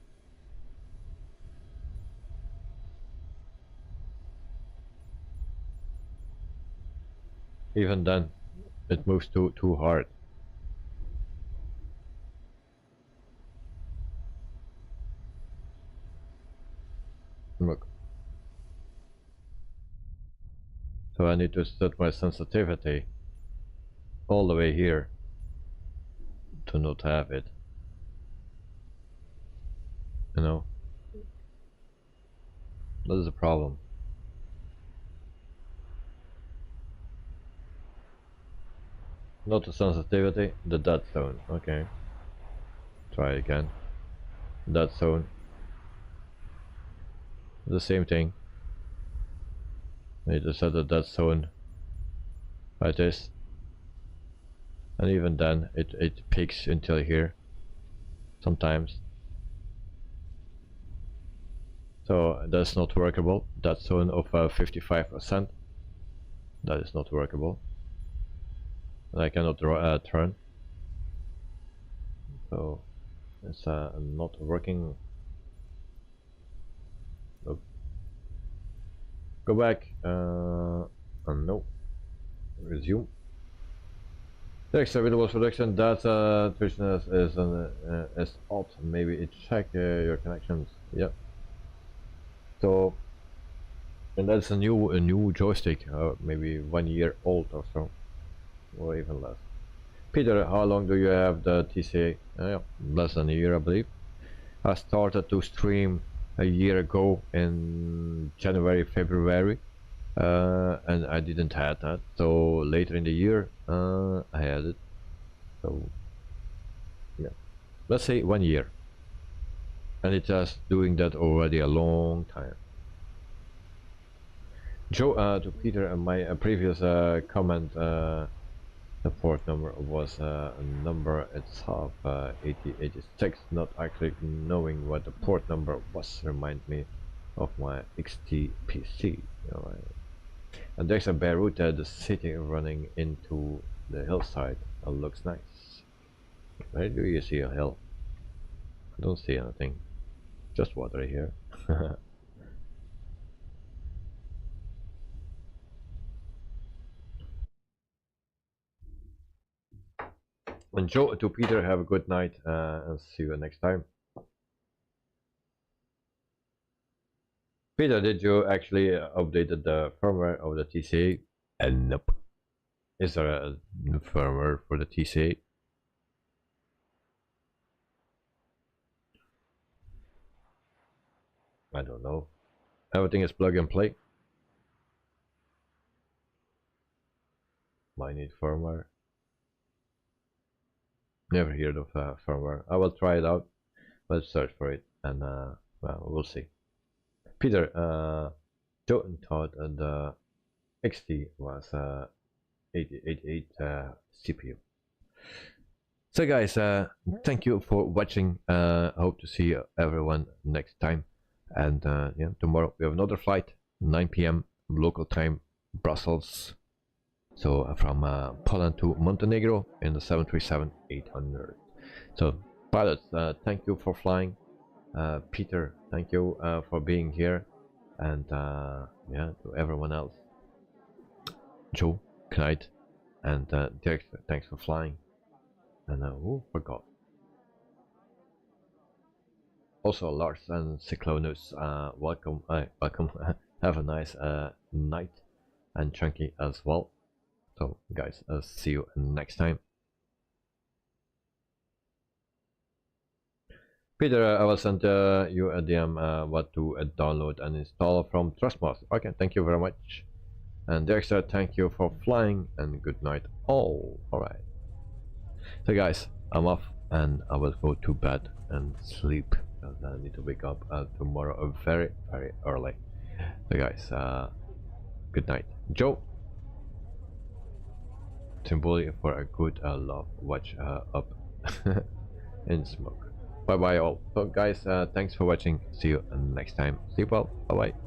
Even then, it moves too hard. Look. So I need to set my sensitivity all the way here to not have it. You know, that is a problem. Not the sensitivity, the dead zone. Okay. Try again. Dead zone. The same thing. I need to set the dead zone like this. And even then it peaks until here. Sometimes. So that's not workable. Dead zone of 55%. That is not workable. I cannot turn, so it's not working. Nope. Go back. No. Resume. Next available production data. Attribution is alt. Maybe it check your connections. Yep. So, and that's a new joystick. Maybe 1 year old or so. Or even less. Peter, how long do you have the TCA? Less than a year, I believe. I started to stream a year ago in January, February, and I didn't have that. So later in the year, I had it. So yeah, let's say 1 year, and it has doing that already a long time. Joe, to Peter, and my previous comment. The port number was a number itself, 8086, not actually knowing what the port number was. Remind me of my XT PC. And there's a Beirut, the city running into the hillside. It looks nice. Where do you see a hill? I don't see anything. Just water here. And Joe, to Peter, have a good night and see you next time. Peter, did you actually update the firmware of the TCA? Nope. Is there a firmware for the TCA? I don't know. Everything is plug and play. Might need firmware. Never heard of firmware. I will try it out. Let's search for it, and well, we'll see. Peter, Joe thought the XT was 8088 CPU. So guys, thank you for watching. I hope to see everyone next time. And yeah, tomorrow we have another flight, 9 p.m. local time, Brussels. So from Poland to Montenegro in the 737-800. So pilots, thank you for flying. Peter, thank you for being here. And yeah, to everyone else. Joe, Knight, and Dirk, thanks for flying. And who forgot? Also Lars and Cyclonus, welcome. Welcome. Have a nice night, and Chunky as well. So guys, I'll see you next time. Peter, I will send you a DM what to download and install from Trustmaster. Okay, thank you very much. And Dexter, thank you for flying, and good night all. Alright. So guys, I'm off and I will go to bed and sleep, because I need to wake up tomorrow very, very early. So guys, good night. Joe. simply for a good love. Watch up in smoke. Bye bye all. So guys, thanks for watching. See you next time. Sleep well. Bye bye.